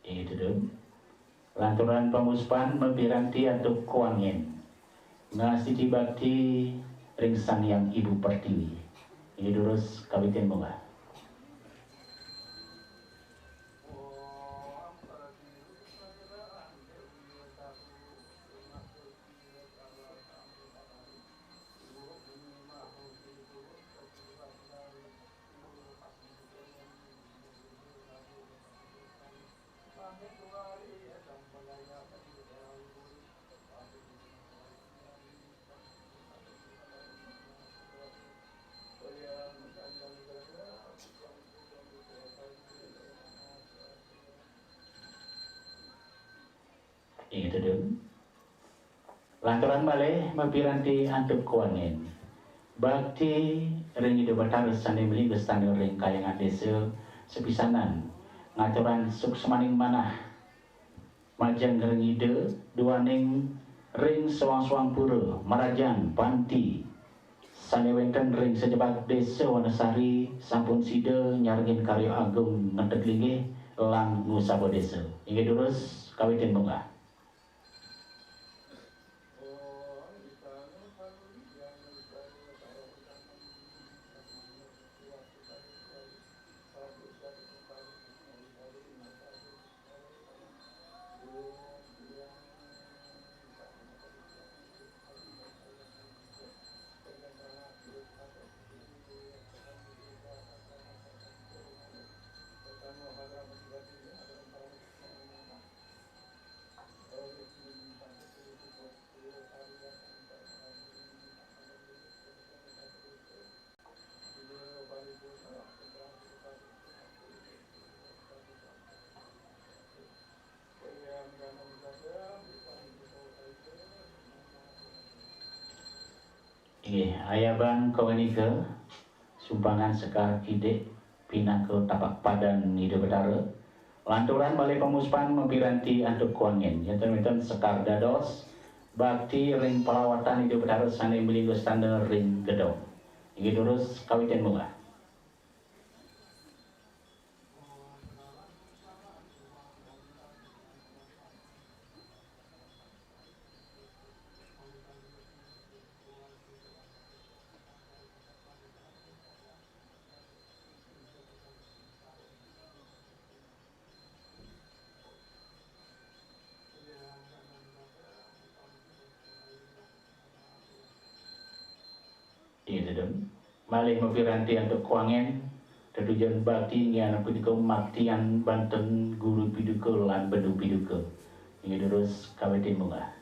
Itu dong. Lanturan pemuspan mempiranti antuk kuangin. Ngasih bakti ringsan yang ibu pertiwi. Ini durus kawitin bunga. Itu dong. Lantaran malih mempiranti antuk kuangin. Bakti ring hidup batar sane beli gestane ring kayangan desa sepisanan. Ngaturan suksemaning manah. Majang ring ide duaning ring sewang-sewang pura marajan panti. Sane wenten ring sejebat desa Wanasari sampun sida nyarengin karya agung ngedeg linggih lan ngusaba desa. Inggih durus kawitin bunga. Ayaban kawanika sumbangan sekar kidek pinaka tapak padan hidup betara. Lanturan balai pemuspan mempiranti antuk kuangin. Yenten sekar dados bakti ring pelawatan hidup betara sane melinggo standar ring gedong. Ini terus kawitan bunga. Malih mempiranti untuk kuangen tujuan bakti ngian punika maktian Banten guru piduka lan bedu piduka. Ini terus kawitin bunga.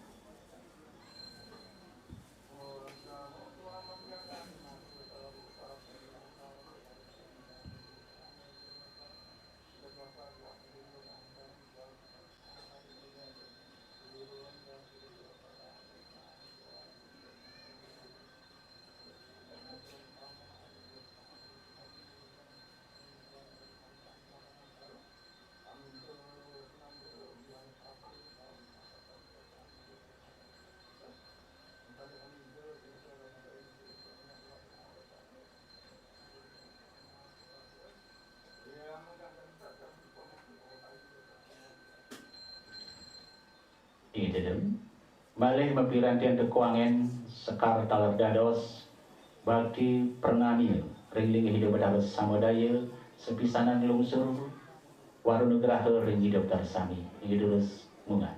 Malih mempiranti untuk kuangen sekar talar dados bakti pernani ringling hidup dados samodaya sepisanan lungsur Warunugraha ring hidup tersami inggih terus munggah.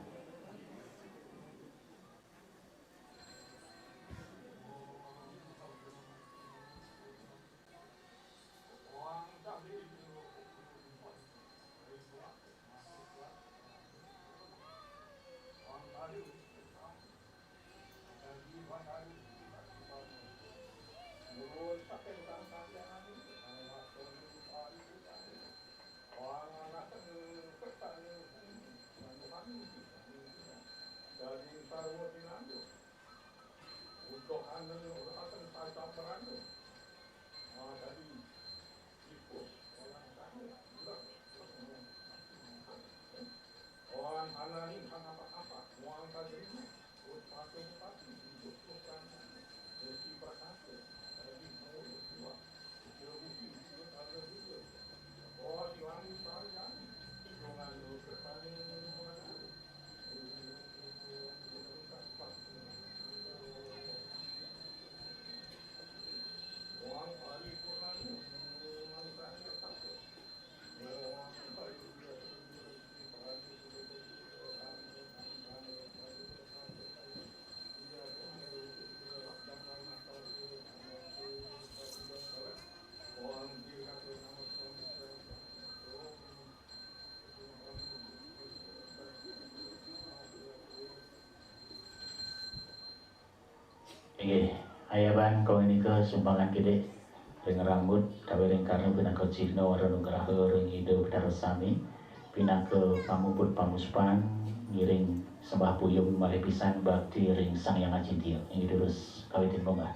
Oke, ayaban kau ini ke sumbangan gede ring rambut tapi ring karena pinaka cino warunugraha ring hidup darasami pinaka pamuput pamuspan giring sembah puyung malih pisan bakti ring sang yang acintia ini terus kawitin bunga.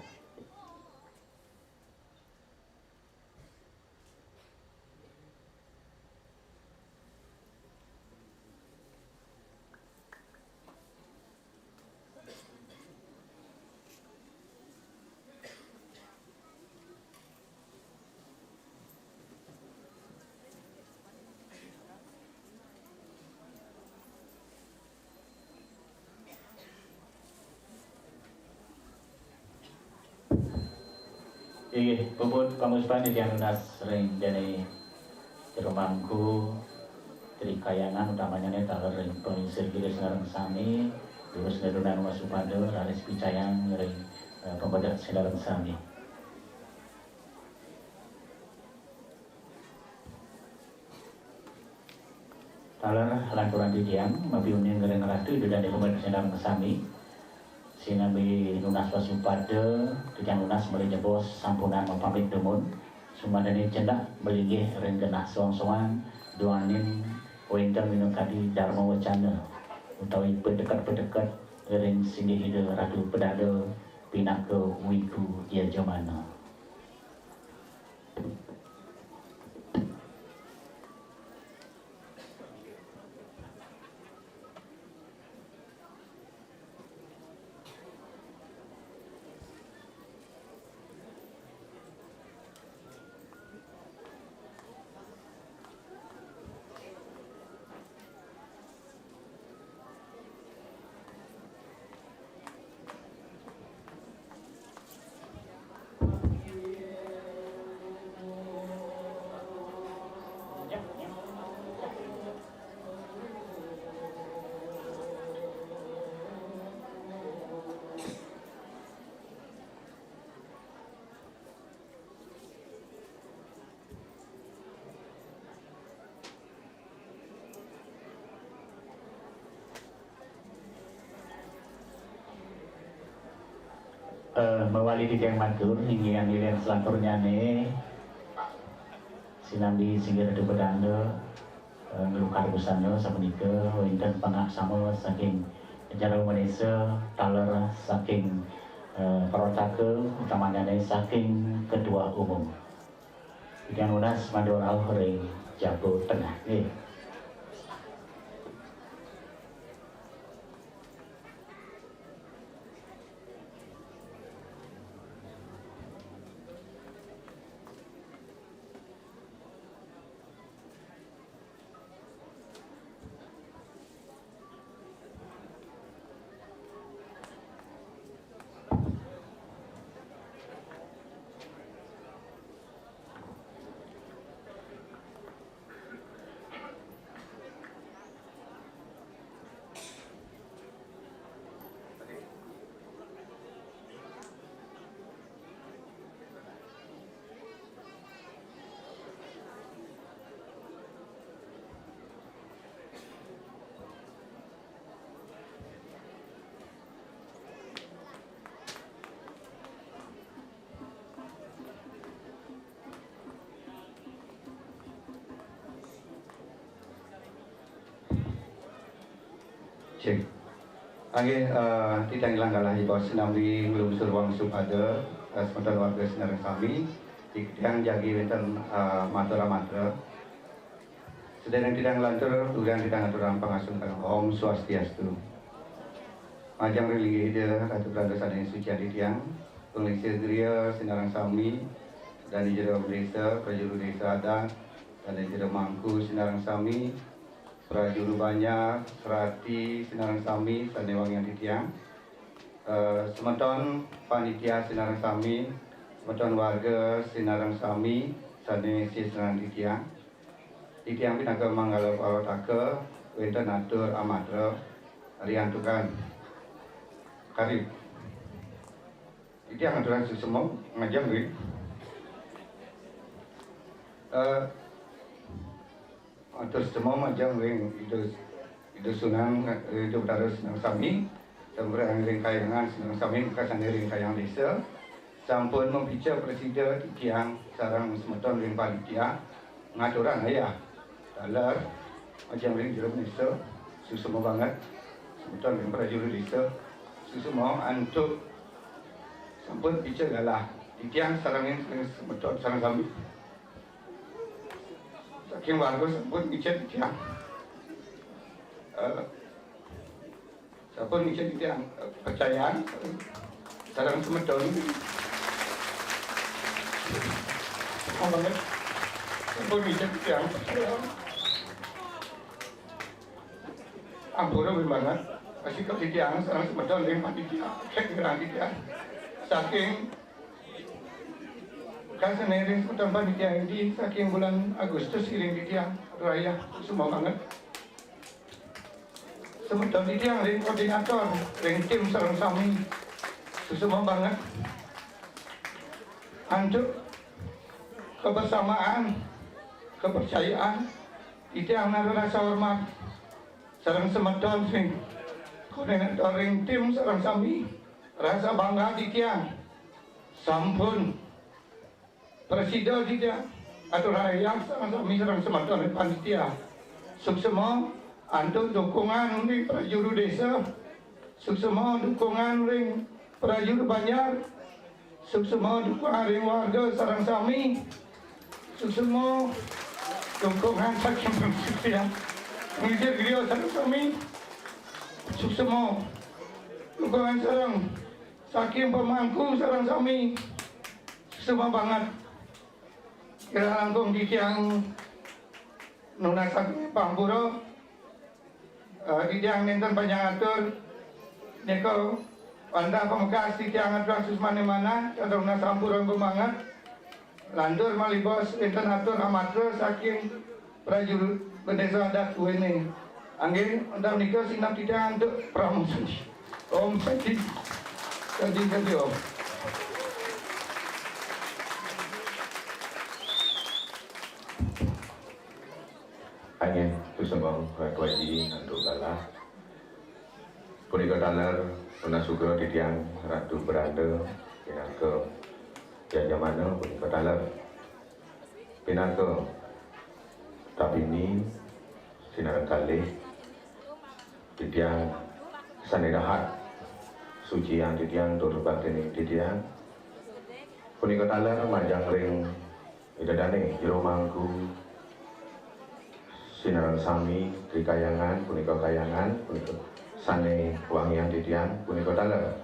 Iya, puput pamuspan di lunas ring jane jerumangku dari kayangan utamanya nih taler ring pengisir gila senarang sami lurus nerunan wasupada raris picayang ring pembadak senarang sami. Taler lanturan di diam mabiunin ngering ratu itu dan pembadak senarang sami. Sinambi lunas wasupada dijang lunas mulai jebos sampunan mapamit demun sumadani cendak belinggih ring genah soang-soang duanin winter minum kadi dharma wacana utawi pedekat-pedekat ring singgih ide ratu pedada pinaka wiku dia jamana. Mewali di tiang matur hingga nilai selanturnya nih sinambi singgir ada pedanda ngelukar busana sapunika winten pangaksama saking Jaro Malaysia taler saking perotake utamanya saking ketua umum yang lunas Madura ring Jawa Tengah nih. Cek. Angge titang ilang kalah bos sinambi ngelusur wang supada sementara warga Sinarang Sami yang jagi wenten matra-matra. Sedang tidak lantur dugaan tidak aturan pengasung Om Swastiastu. Majang religi dia ratu berada sadang suci adi tiang pengelisir geria Sinarang Sami dan di jero desa prajuru desa adat dan di jero mangku Sinarang Sami prajuru banyak serati Sinarang Sami sanewang yang ditiang semeton panitia Sinarang Sami semeton warga Sinarang Sami sane Sinarang ditiang pinaka manggala pawatake wenten atur amatra ariantukan karib ditiang aturan susemong ngajam ri terus semua macam ring itu sunang itu berada Sinarang Sami dan berang ring kayangan Sinarang Sami bukan ring kayang desa sampun membicara presiden tiang sarang semeton ring panitia ngaturan ayah dalar macam ring jeruk desa susuma banget semeton ring prajurit desa susuma antuk sampun bicara galah tiang sarang semeton sarang Sami saking warga sampun ngicet tiang sampun ngicet tiang percayaan sarang semeton banget sampun ngicet tiang percayaan ampura banget masih ke tiang sarang semeton ring panitia kek ngerang tiang saking kan senering semeton panitia ini saking bulan Agustus iring di tiang raya semua banget semeton di tiang ring koordinator ring tim Sinarang Sami semua banget anjuk kebersamaan kepercayaan di tiang nara rasa hormat sarang semeton ring koordinator ring tim Sinarang Sami rasa bangga di tiang sampun presiden tidak atau rakyat sama-sama sarang semeton panitia suksema antuk dukungan di prajuru desa suksema dukungan ring prajuru banjar suksema dukungan ring warga Sinarang Sami suksema dukungan saking panitia ngijir geria Sinarang Sami suksema dukungan sarang saking pemangku Sinarang Sami semua banget kira langkung di tiang nunasak Pampuro di tiang nenten panjang atur neko anda pemekas di tiang atur asus mana-mana ada nunasak Pampuro yang bermangat lantur malibos nenten atur amatra saking prajurit bendesa adat ini angin anda nikah sinap di tiang untuk pramusuji om sakit jadi om Angin tu semua kewaji untuk galah. Punika dalar unasugra di tiang ratu beranda pinangka jajamana punika dalar pinangka tapi ini Sinarang Kalih di tiang sanirahat suci yang di tiang turut batini di tiang punika dalar majang ring idadane jero mangku Sinarang Sami Kayangan punika kayangan punika sane wangian titian punika dalar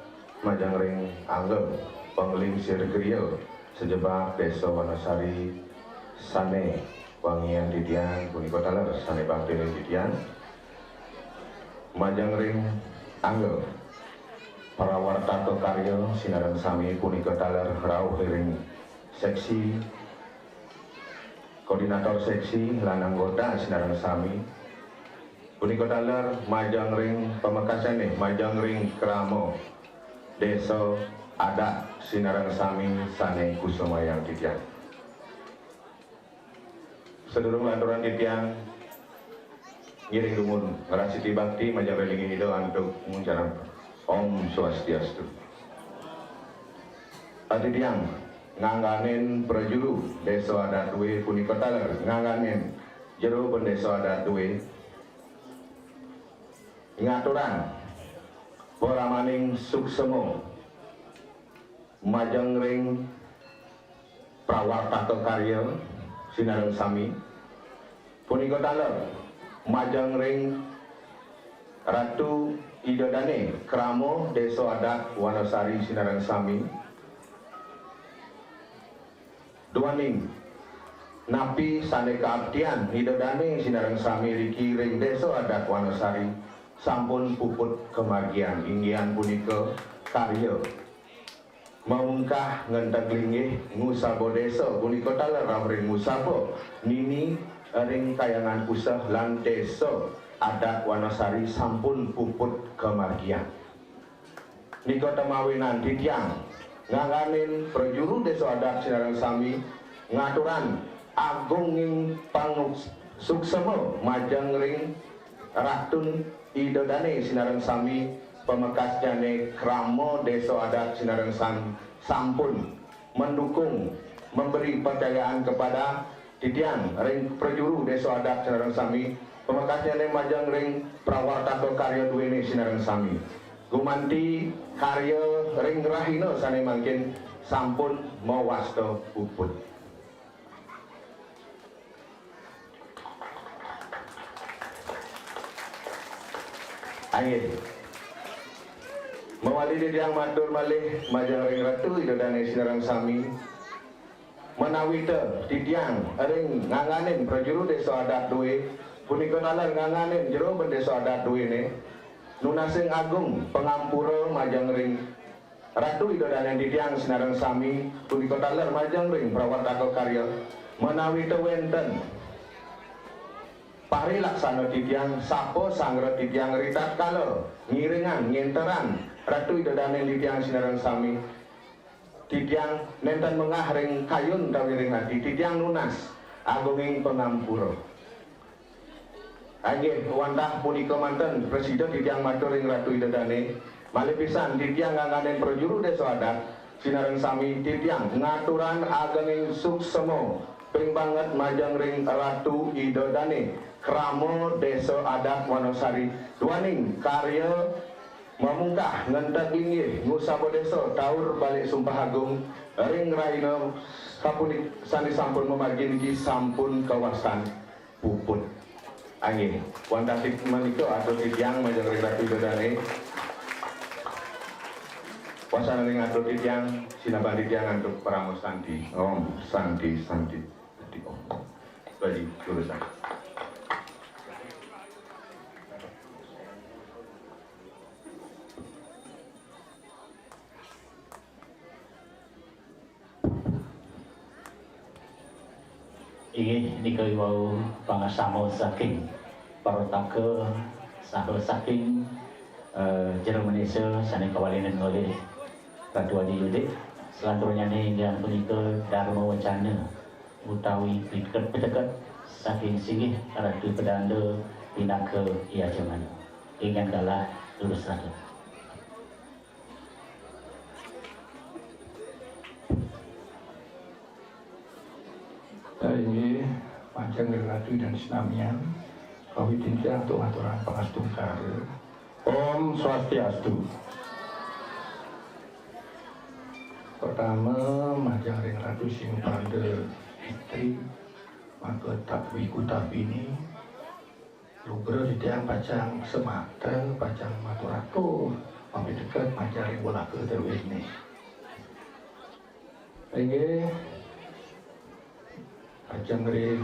majang ring anggep penglingsir geria sejebak desa Wanasari sane wangian titian punika dalar sane bakti titian majang ring anggep parawarta karya Sinarang Sami punika dalar rauh ring seksi koordinator seksi lan anggota Sinarang Sami punika dalar majang ring pamekasane majang ring kramo desa adat Sinarang Sami sane kusumayang titian sedurung lanturan titian ngiring dumun ngerasiti bakti majang relingi hido antuk mengucapkan Om Swastiastu atitian ngangganin prajuru desa adat duwe punika dalar ngangganin jero pendesa adat duwe ngaturan poramaning suksemo majeng ring prawarta karya sinareng sami punika taler majeng ring Ratu Idodane Kramo Desa Adat Wanasari sinareng sami duaning napi sane kaabdian Idodane sinareng sami riki ring Desa Adat Wanasari sampun puput kemargian inggihan punika karya mamungkah ngentek linggih ngusaba desa punika taler ring ngusaba nini ring kayangan usah lan Desa Adat Wanasari sampun puput kemargian nika temawinan titiang nganganin prajuru Desa Adat sinareng sami ngaturan agunging pangsuksema majeng ring Ratun Idodane sinareng sami pemekas jane Kramo Desa Adat sinareng sami sampun mendukung memberi percayaan kepada titiang ring prajuru Desa Adat sinareng sami pemekas jane majeng ring prawarta karya duwene sinareng sami gumanti karya ring rahina sane mangkin sampun mawasta puput. Angin mewali titiang matur malih majeng ring Ratu Idodane sinareng sami menawita titiang ring nganganin prajuru Desa Adat duwe punika taler nganganin jero Desa Adat duwene nunasing agung pengampura majeng ring Ratu Idodane titiang sinareng sami punika taler majeng ring prawarta karya menawita wenten pari laksana titiang sapa sangre titiang ritat kala ngiringan ngenteran Ratu Idodane titiang sinareng sami titiang nenten mengah ring kayun tawiring hati titiang nunas agunging pengampura anggih wantah punika manten presiden titiang matur ring Ratu Idodane malih pisan titiang nganganen prajuru Desa Adat sinareng sami titiang ngaturan agenging suksema ping banget majeng ring Ratu Idodane Kramo Desa Adat Wanasari duaning karya mamungkah ngentek linggih ngusaba desa taur balik sumpah agung ring raina sapunik sani sampun memargi niki sampun kawasan puput angin wantah menika atur titiang majeng ring Ratu Idodane wasana ring atur titiang sinaban titiang antuk paramo santi om santi di om bagi jurusan inggih nika wau pangasamo saking parotake saha saking jero Malaysia sane kawalinan oleh Ratu Adi Yudik selanturnya inggihan punika Dharma Wacana utawi piteket saking singgih Ratu Pedanda pinaka Iajaman ingkang kalah lurus ratu. Ini majeng ring Ratu dan Sinamian kawi titiang untuk aturan pangastung karya Om Swastiastu. Pertama majeng ring Ratu sing pande istri maka tapi kutapini lugro titiang pacang semata pacang maturaku pamit dekat majeng ring bola ke terwene. Lagi ajeng ring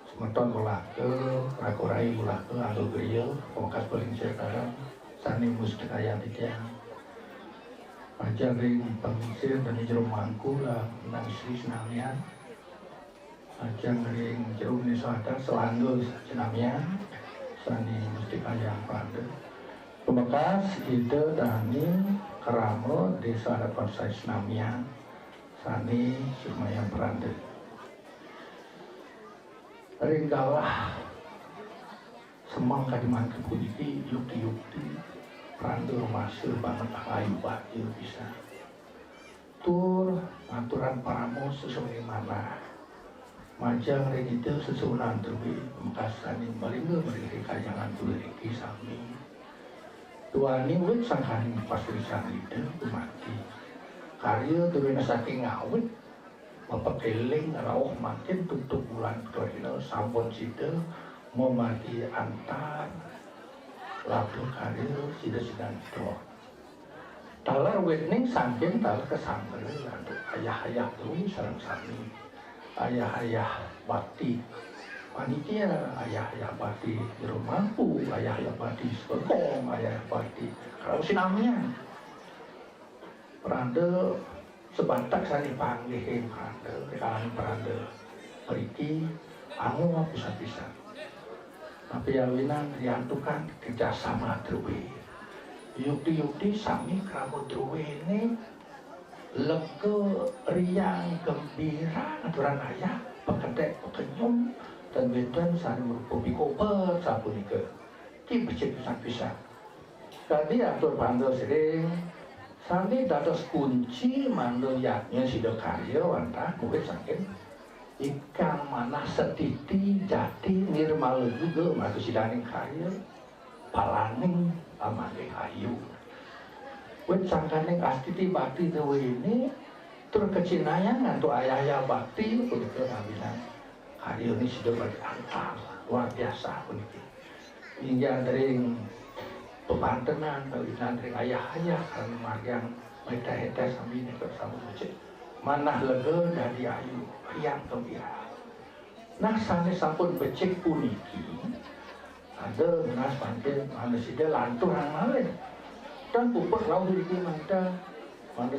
semeton mulake rakurai mulake anggo griya pangkas paling sekarang sani mustikaya titiang ajeng ring pengisir dan jero mangku lah nang Sri Sinamian ajeng ring jero Desa Adat selanggo Sinamian sani mustikaya pande pemekas ide dani Kramo Desa Adat Wanasari Sinamian sani Sumayan Perande ringgalah semang kadiman kebuditi yukti Perande masih banget ayu bakil bisa tur aturan paramo sesuai mana Majang itu susunan terbi mekasan yang malingga beri kajangan tuliki sami. Tuani wet sangkani pasti sanggida mati. Karya turun saking ngawit bapak keling rauh makin tutup bulan kedua sampun sida memati antar lalu karya sida tua. Talar wet ning saking talar kesangger lalu ayah-ayah tuh sareng sami. Ayah-ayah bakti panitia, ayah-ayah bakti jero mampu, ayah-ayah bakti sekong, ayah bakti kalau sinamnya peranda sebatak sani panggihin peranda kekalan peranda periki anu pisah-pisah tapi awinan diantukan kerjasama terwe yukti-yukti sami keramu terwe ini lega, riang, gembira, aturan ayah, pekedek, pekenyum, dan wedan saling merupakan koper, sabun ike. Ki becik pisah-pisah. Tadi atur bandel sering, sani dados kunci mandel yaknya sida karya wantah kuwit saking ikan manah setiti jati nirmala juga matu sidaning karya palaning amane ayu. Wet sangkaning astiti bakti dewe ini terkecinayan untuk ayah-ayah bakti untuk kehamilan hari ini sudah berantah luar biasa puniki hingga dari pemantenan kawinan dari ayah-ayah karena mariang meta-heta sambil nekor sama masjid manah lega dari ayu riang gembira nah sane sampun becik puniki ada menas panjang mana sida lantur hang malih dan pupuk lau diri manda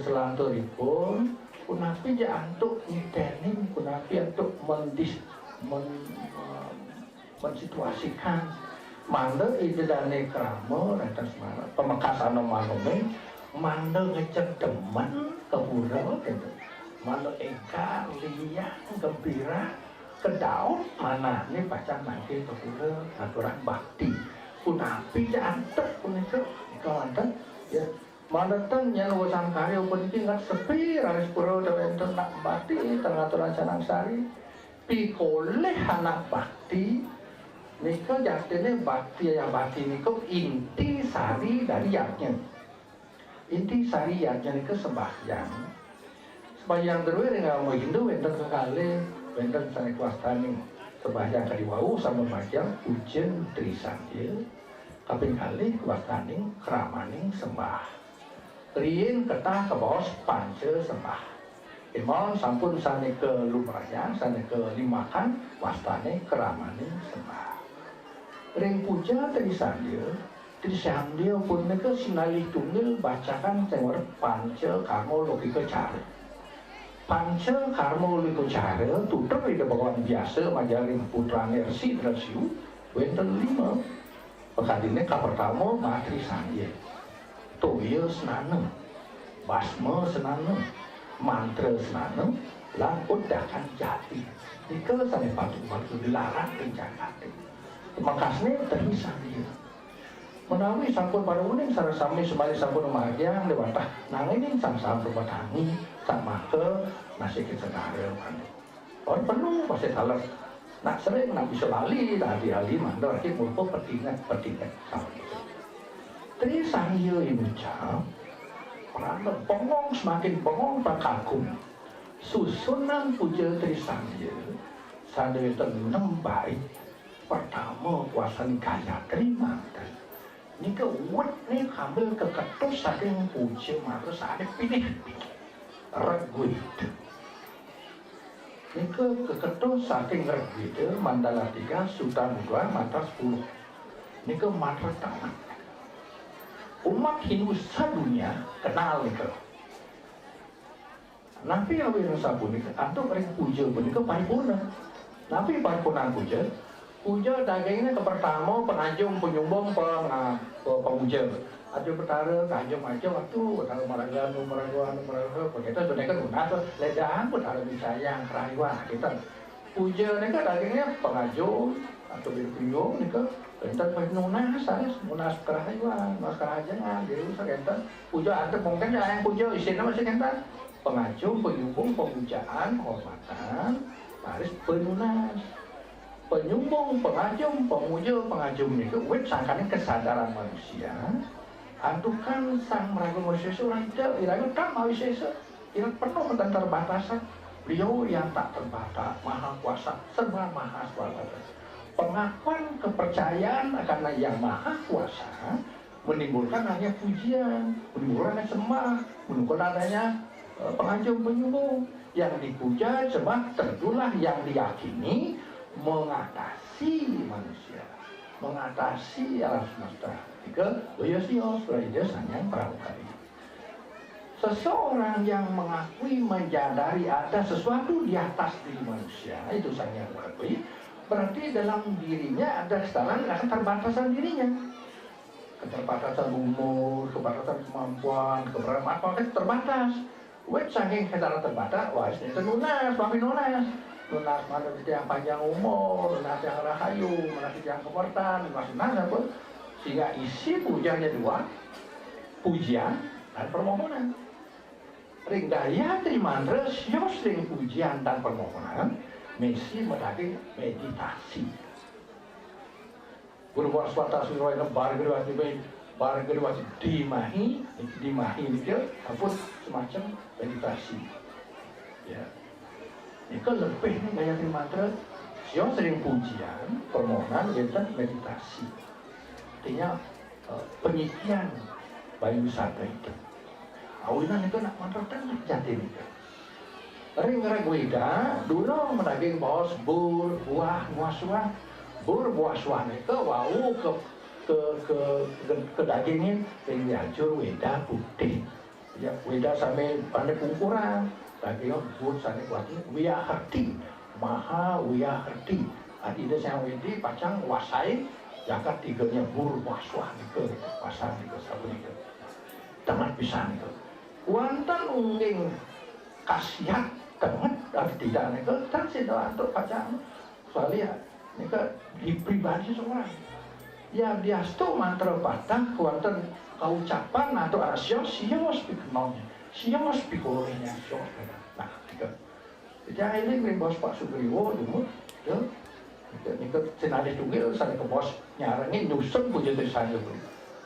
selanturipun kunapi ja antuk nyitenin kunapi antuk mensituasikan manda idedane krama rata semana pemekasan manome manda ngecek demen kehura gitu manda eka liang gembira kedaut mana ini pacar nanti kehura aturan bakti kunapi ja antuk kunika kawanten ya manten yen urusan karya puniki ngat sepi raris pura enten nak bakti tengah-tengah canang sari pikoleh anak bakti nika jatine bakti yang bakti nika inti sari dari yaknya inti sari yaknya nika sembahyang terus dengan orang Hindu enten sekali enten sanes wastani sembahyang kadiwau sama macam ujen trisandya kaping kali wastaning kramaning sembah riyin ketah ke bos panca sembah imam sampun sane ke lumrahnya sane ke limakan wastane kramaning sembah ring puja trisandya pun neka sinali tunggal bacakan cengor panca karma logika cara panca karma logika cara tutur ida bagawan biasa majaring putrane Resi Drasiu wenten 5 pekadine ka pertama matri sandya toya senanem basma senanem mantra senanem lan udakan jati nika sane patu dilarang kencangate makasne teri sandya menawi sampun panuwuning sareng sami semali sampun mahagyang dewatah nanging sang-sang rumatangi samake nasih kecenare kan on penuh pasti talas nak sering nak bisa lali tadi mandor lagi mumpung pertingat sama itu. Trisandya ini ucap, peranda bengong semakin bengong tak kagum. Susunan puja Trisandya, sandya tenang baik. Pertama puasan Gayatri mantan. Ini ke wet nih ambil keketus saking puja maka sadek pilih regu itu. Nika keketus saking regwida mandala 3 Sultan 2 mantra 10 nika mantra tangan umat Hindu sadunia kenal nika napi awin sabun nika antuk ring puja nika paripurna napi paripurna puja dagingnya ke pertama penajung penyumbang pemuja ada pertara kanjeng macam waktu pertara maraguan kita sebenarnya guna ledang pertara disayang kerayuan kita puja ni kan dagingnya pengajung atau berkunjung ni kan enten penunas saya munas kerayuan mas kerajangan jadi kita puja ada mungkin yang puja isinya masih kita pengajung penyumbang pemujaan penghormatan baris penunas, penyumbung, pengajum, pemuja, pengajum itu wet sangkanya kesadaran manusia. Antukan sang meragu manusia orang itu iragu tak mau sesa, iragu penuh dan terbatasan. Beliau yang tak terbatas, maha kuasa, serba maha kuasa. Pengakuan kepercayaan akan yang maha kuasa menimbulkan hanya pujian, menimbulkan hanya sembah, menimbulkan adanya pengajum penyumbung. Yang dipuja sembah tentulah yang diyakini mengatasi manusia, mengatasi alam semesta. Tiga, Yosios, Raja Sanyang Pramukari. Seseorang yang mengakui menjadari ada sesuatu di atas diri manusia, itu Sanyang mengakui, berarti dalam dirinya ada kesalahan akan terbatasan dirinya. Keterbatasan umur, keterbatasan kemampuan, keberadaan apa kan terbatas. Wet saking kesalahan terbatas, wah itu nunas, mami nunas. Lunas manusia yang panjang umur, lunas yang rahayu, lunas yang kemertan, lunas apa? Sehingga isi pujanya dua, pujian dan permohonan. Ring daya trimandra sios ring pujian dan permohonan, mesti menjadi meditasi. Guru waswata suraya bargedwati dimahi itu apa semacam meditasi. Ya. Itu lebih nih gaya mantra, siang sering pujian, permohonan, dan meditasi. Artinya penyikian bayi wisata itu. Awinan itu nak mantra tengah jati itu. Ring weda dulu menagih bos bur buah muaswah, bur muaswah itu wau ke dagingin ring dihancur weda putih. Ya weda sampai pandai ukuran. Dagingnya bur sana kuatnya wiyaharti, maha wiyaharti. Ada yang wedi pacang wasai, jakat tiganya bur waswah nika, pasang nika sabun nika. Teman pisan nika. Wantan ungging kasiat teman dan tidak nika kan sida untuk pacang. Soalnya nika di pribadi seorang. Ya dia tu mantra patah wantan kaucapan atau arasio sios pikenongnya. Siapa spikolnya siapa? Nah, itu. Jadi ini bos Pak Sugriwo dulu, ya, itu senada tunggal sana ke bos nyarangin nyusun puja dari sana dulu.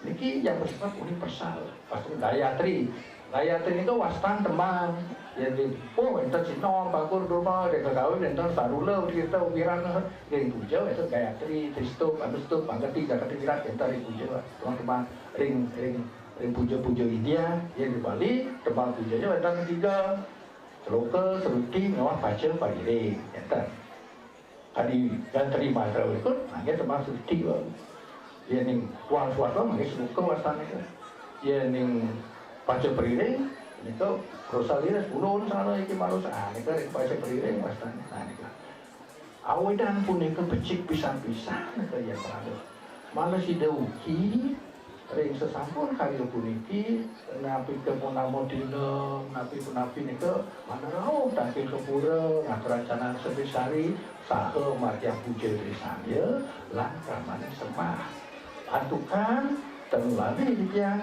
Niki yang bersifat universal, pasti Gayatri. Gayatri itu wastan teman. Jadi, enten Cino, Bagur, Durma, Deka Kawin, enten Sarula, kita ukiran, yang puja itu Gayatri, Tristup, Adustup, Panggati, Jakati Wirat, enten puja, teman-teman, ring puja-puja India yang di Bali, tempat pujanya ada tiga, Seloka, Seruti, Mewah, Pacar, Pagiri, enten. Tadi dan terima terus ikut, hanya tempat Seruti, ya ning uang suatu, mungkin Seloka wastan itu, ya ning Pacar Pagiri, itu Rosalia 10 sana iki manusia, itu Pacar Pagiri wastan, nah itu. Awedan pun itu becik pisan-pisan itu yang berada. Malah si Deuki ring sesampun karya puniki napi ke Monamodina napi nika mana rau tampil ke pura ngaturancanan sebesari saha marja puja desanya lan kramane sembah atukan tenulali yang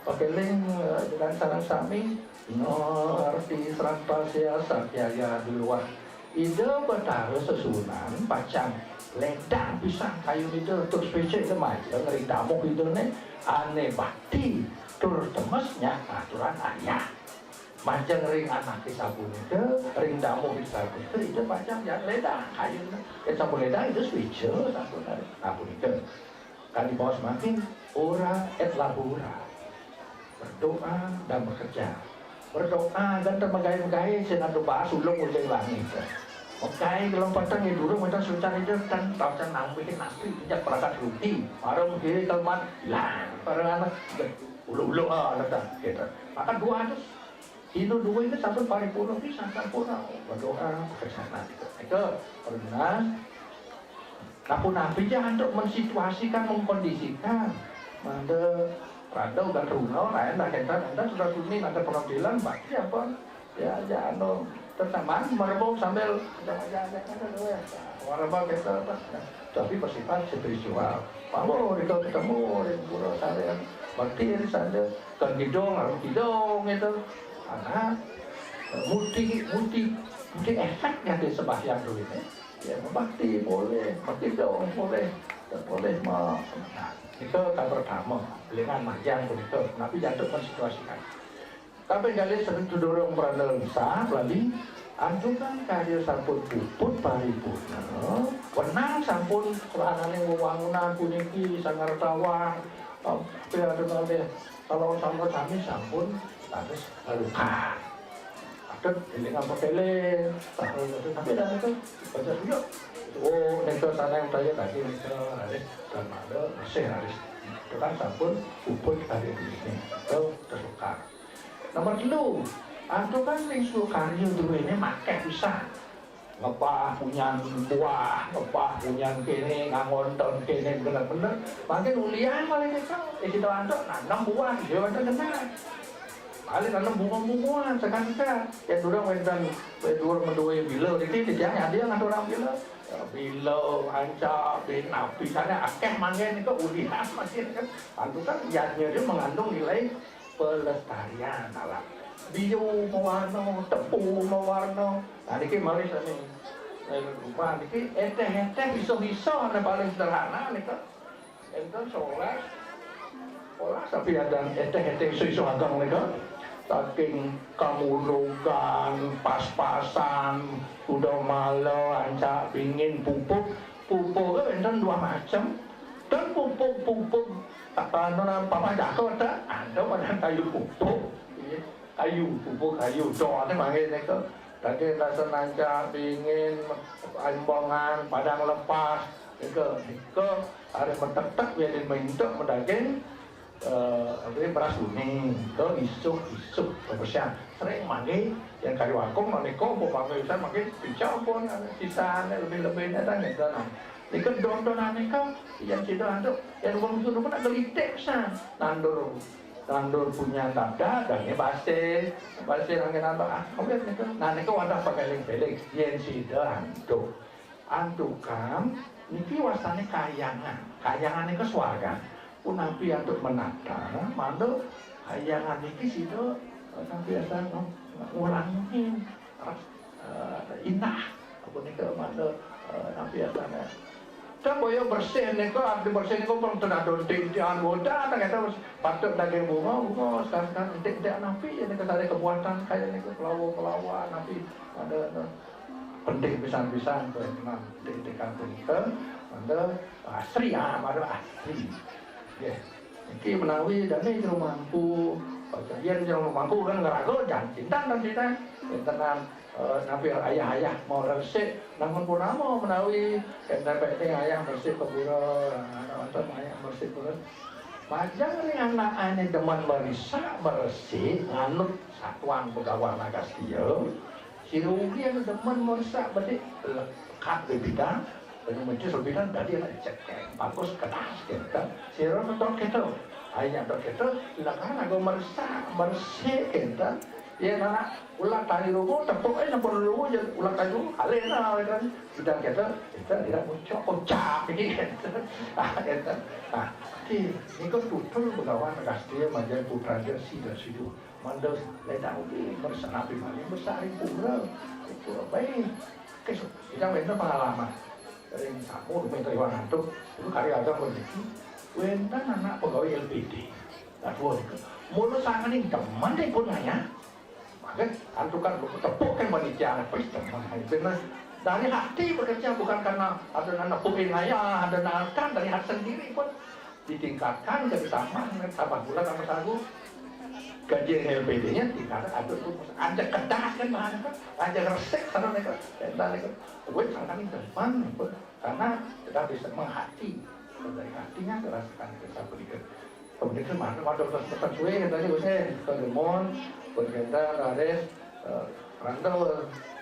pakai link dengan sarang sami arti serapasya sakyaya di luar ide betara sesunan pacang ledang pisang kayu itu terus spesial itu macam ngeri damuk itu nih aneh bakti terus temesnya aturan ayah macam ring anak sabun itu ring damuk di sabun itu macam yang ledang kayu itu sabun ledang itu spesial sabun itu kan di bawah semakin ora et labora berdoa dan bekerja berdoa dan termegai-megai dengan doa sulung ujung langit. Oke, kalau patang itu dulu mereka sudah itu kan tahu kan nampikin nasi sejak perangkat ruti, orang kiri kelman, lah para anak ulu ada kita. Maka itu dua ini satu paripurna bisa sempurna berdoa bersama itu pernah. Tapi nabi jangan untuk mensituasikan, mengkondisikan, ada rada udah runo, lain lah kita, anda sudah kuning ada pengambilan, bagi apa? Ya jangan tertaman merebung sambil warna kita tapi bersifat spiritual. Kalau itu ketemu di pulau saya bakti di sana kan hidung itu karena Jadi efeknya di sembahyang dulu ini, ya membakti boleh, bakti dong boleh, boleh mau. Nah, itu kan pertama, dengan majang begitu, tapi jatuh mensituasikan. Tapi kali sering dorong berandal bisa, lalu anjukan karya sampun puput paripurna, wenang sampun peranane wewangunan puniki sangar tawang, tapi ada nanti kalau sampai kami sampun harus lalukan. Ada dengan pekele, tapi ada itu baca yuk. Oh, itu sana yang tanya tadi itu harus dan ada bersih harus. Itu kan sampun puput hari ini, itu terluka. Nomor 2, antu kan yang suruh karya dulu ini makai bisa ngepah punya buah, ngepah punya kene, ngangonton kene bener-bener makin ulian paling itu itu antu nanam buah, dia antu kena paling nanam bunga-bunga sekarang ya durang wendan wedur medue bilo itu dia ngadil ngadurang bilo bilo, anca, bin, api sana akeh mangen itu ulian masih kan antu kan jadinya dia mengandung nilai pelestarian alam. Bio mewarna, tepung mewarna. Nah, ini malis ini. Rumah ini eteh bisa-bisa yang paling sederhana ini kan. Itu solas, tapi ada eteh iso-iso agak ini kan. Saking kamulukan, pas-pasan, udah malu, ancak, pingin, pupuk itu enten 2 macam. Dan pupuk apa namanya papa jatuh ada pada kayu pupuk. Pupuk kayu, doanya manggil itu. Tadi rasa nanca, pingin, ambongan, padang lepas, itu harus mentek-tek biar diminta mendaging, beras kuning, itu isuk, bersih. Sering manggil yang kayu akung, maniko, manggil saya manggil picau pun sisanya lebih-lebihnya dan itu. Ini kan don-donan itu yang tidak ada, yang orang suruh pun ada litek san, nandur punya tada dan ini basi angin apa lihat itu nah ini wadah pakai link-link yang sida antu kan ini wasanya kayangan itu suarga pun nabi untuk menata mandu kayangan ini sida nabi asal ngulangin indah apa ini ke mandu nabi asalnya kan boyo bersih niko abdi bersih niko pun sudah donting di anggota ternyata patut daging bunga sekarang tidak napi ya niko ada kebuatan kayak niko pelawa napi ada penting pisan-pisan tuh memang di kampung itu ada asri ada asri ya iki menawi dan ini rumahku kalian yang rumahku kan ngerago jangan cinta dan cinta tenan nabi ayah mau resik namun purnama menawi sampai ayah bersih kebura nonton ayah bersih kebura majang nih anak-anak demen berisa bersih nganut satuan pegawai nagastia si rugi yang demen berisa berarti lekat di bidang dan mencuri sebidang tadi ada cekeng bagus keras kita si orang nonton kita ayah nonton kita silakan aku berisa bersih kita ya nana ulang tali rugo tepuk nampun rugo je ulang tali rugo halin lah kan bidang kita tidak muncul kocak ini kita ini kan tutul begawan kasih majal putra dia sidu mandos ledang di bersanapi mali bersari pura itu baik kita itu pengalaman dari kamu minta iwan itu karya ada begitu wentan anak pegawai LPD aduh mulut sangat ini teman deh pun ya kan antukan tepuk kan panitia anak teman benar dari hati bekerja bukan karena ada anak pukin ayah ada kan dari hati sendiri pun ditingkatkan jadi sama tambah bulan sama sagu gaji LPD-nya tingkatkan ada kedas kan bahan kan ada resek sana mereka dan mereka gue sangat teman karena kita bisa menghati dari hatinya terasakan kita berikan kemudian mana terus suwe tadi gue ke demon berkaitan ada rantau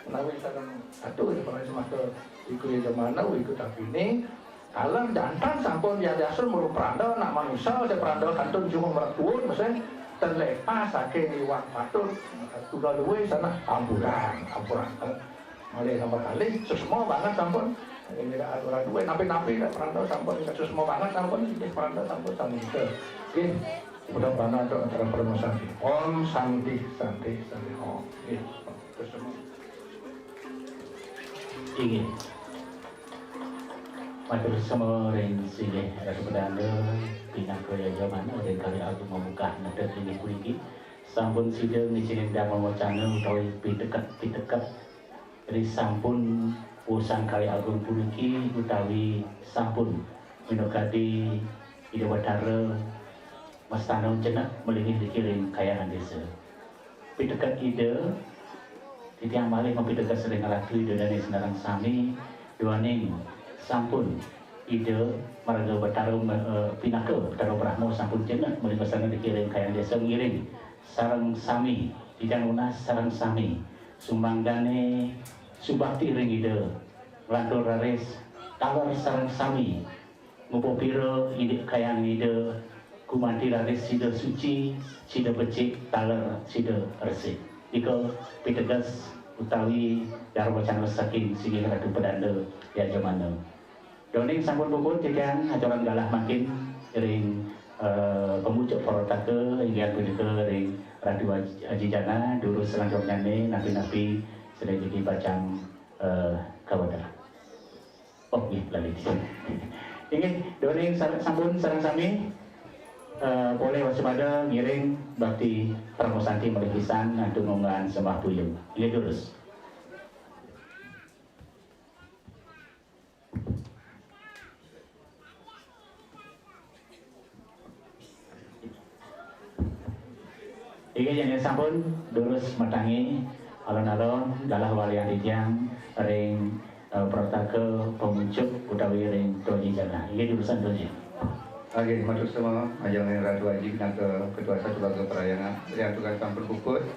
menawi sakan satu pernah semasa ikut zaman now ikut tapi ini alam jantan sampun ya dasar mulu perandal nak manusia ada perandal kantun cuma meratuun maksudnya terlepas saking iwan patut sudah luwe sana ampuran mulai nomor kali semua banget sampun ini ada aturan dua napi perandal sampun semua banget sampun ini perandal sampun sama itu mudah-mudahan ada antara permasalahan Om Santi Om terus ingin matur semua ring sini ratu pedanda pinang kaya zaman ring kali aku membuka nadat ini kuliki sampun sidang ngizinin damel wacana utawi pitekat dari sampun urusan kali agung kuliki utawi sampun minokadi ide watara mas tanong jenak melingih dikirim kayaan desa pitekat ide titiang malih mempitekat sering ngalatu ide dan senarang sami duaning sampun ide marga batara pinaka batara brahmo sampun jenak mulai masana dikirim kayang desa ngiring sarang sami tidak lunas sarang sami sumanggane subakti ring ide lantur raris talor sarang sami ngupo piro ide kayang ide kumanti raris sida suci sida becik talor sida resik iko pitegas utawi darwa channel saking sigi ratu pedanda ya jamana doning sampun puput tikan ajaran galah makin ring pemucuk porotake hingga punika ring ratu Haji Jana dulu selanjutnya nabi-nabi sedang jadi bacang kawadar oh iya lali ingin doning sampun sarang sami boleh waspada ngiring bakti pramusanti melihisan dunungan sembah buyung ini terus Iki yang sampun lurus matangi alon-alon galah walian titiang ring protake pemuncuk utawi ring Doji Jana. Iki diurusan Doji. Oke, matur semua majang yang Ratu Haji ke ketua satu baga perayaan yang tukang sampun puput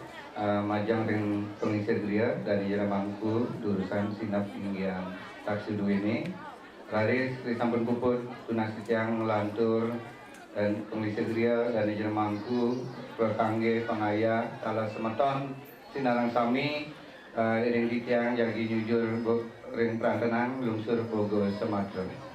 majang ring pengisir geria dari Jana Mangku durusan sinap hingga taksi dua ini laris ring sampun puput tunas titiang lantur dan pengisir geria dari Jana Mangku Perkangge pangaya salah semeton sinarang sami iring titiang jagi nyujur ring prantenan lungsur Bogo Sumatera.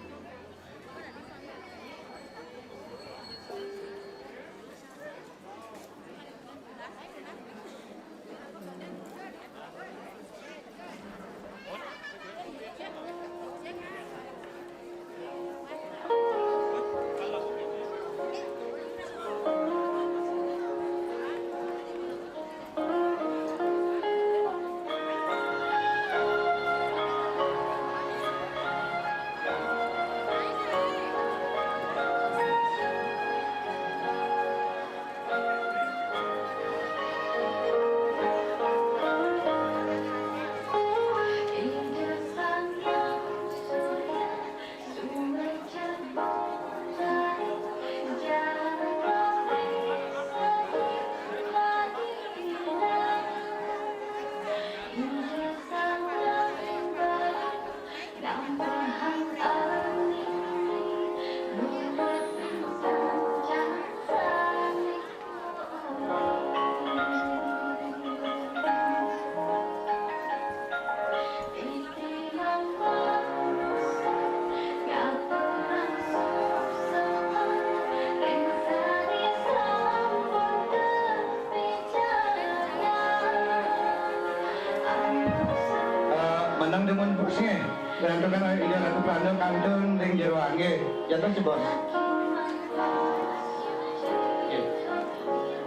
Menang dengan buksnya dan tekan ide ratu prana kantun ring jero angge jatuh cebos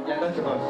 jatuh cebos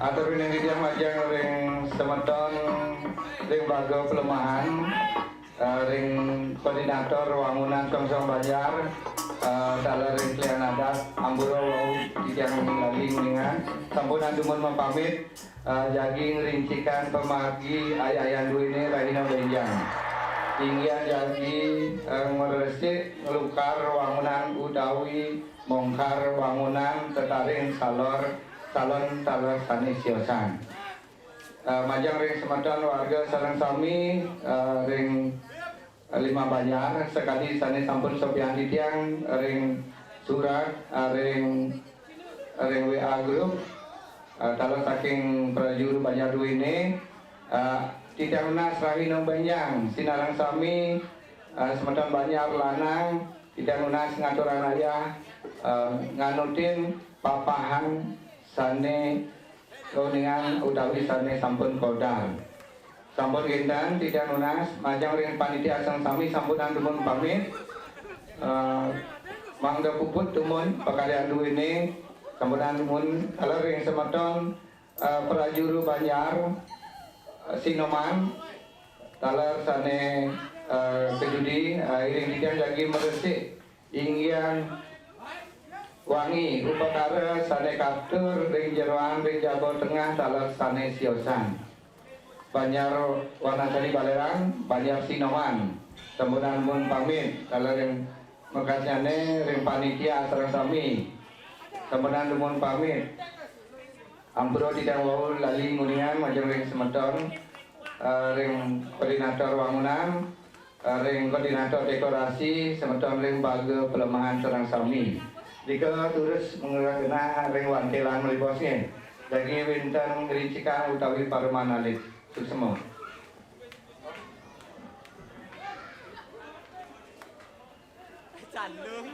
Atur ning yang majang ring semeton ring bago pelemahan ring koordinator wangunan Songsong Banjar dalam ring klian adat amburo yang lagi meningan sampun andumun mempamit jaging rincikan pemagi ayah dua ini rahina benjang tinggian jagi meresik ngelukar wangunan udawi mongkar wangunan tetaring salor calon sanis siosan majang ring semeton warga sareng sami ring 5 Banjar sekali sane sampun sopian titiang ring surat ring WA grup kalau saking prajuru Banjar ini titiang nas rahino banjang sinarang sami semeton Banjar lanang titiang nas ngaturan ayah nganutin papahan sane kuningan utawi sane sampun kodal sampun gendang tidak lunas majang ring panitia asang sami sampunan tumun pamit mangga puput tumun pekalian ini sampunan tumun kalau ring semeton prajuru Banjar Sinoman talar sane kejudi iring tidak lagi meresik inggian wangi upakara sane kaptur ring jeroan ring Jawa Tengah talar sane siosan Banjar Wanasari Balerang Banjar Sinoman sampunan mun pamit talar ring mekasyane ring panitia sareng sami sampunan mun pamit ampuro tidak wau lali nguningan majeng ring semeton ring koordinator wangunan ring koordinator dekorasi semeton ring baga pelemahan sareng sami jika terus mengerahkan ring wantelan melibosnya lagi winten ngericikan utawi parmanalit semua. Chán lương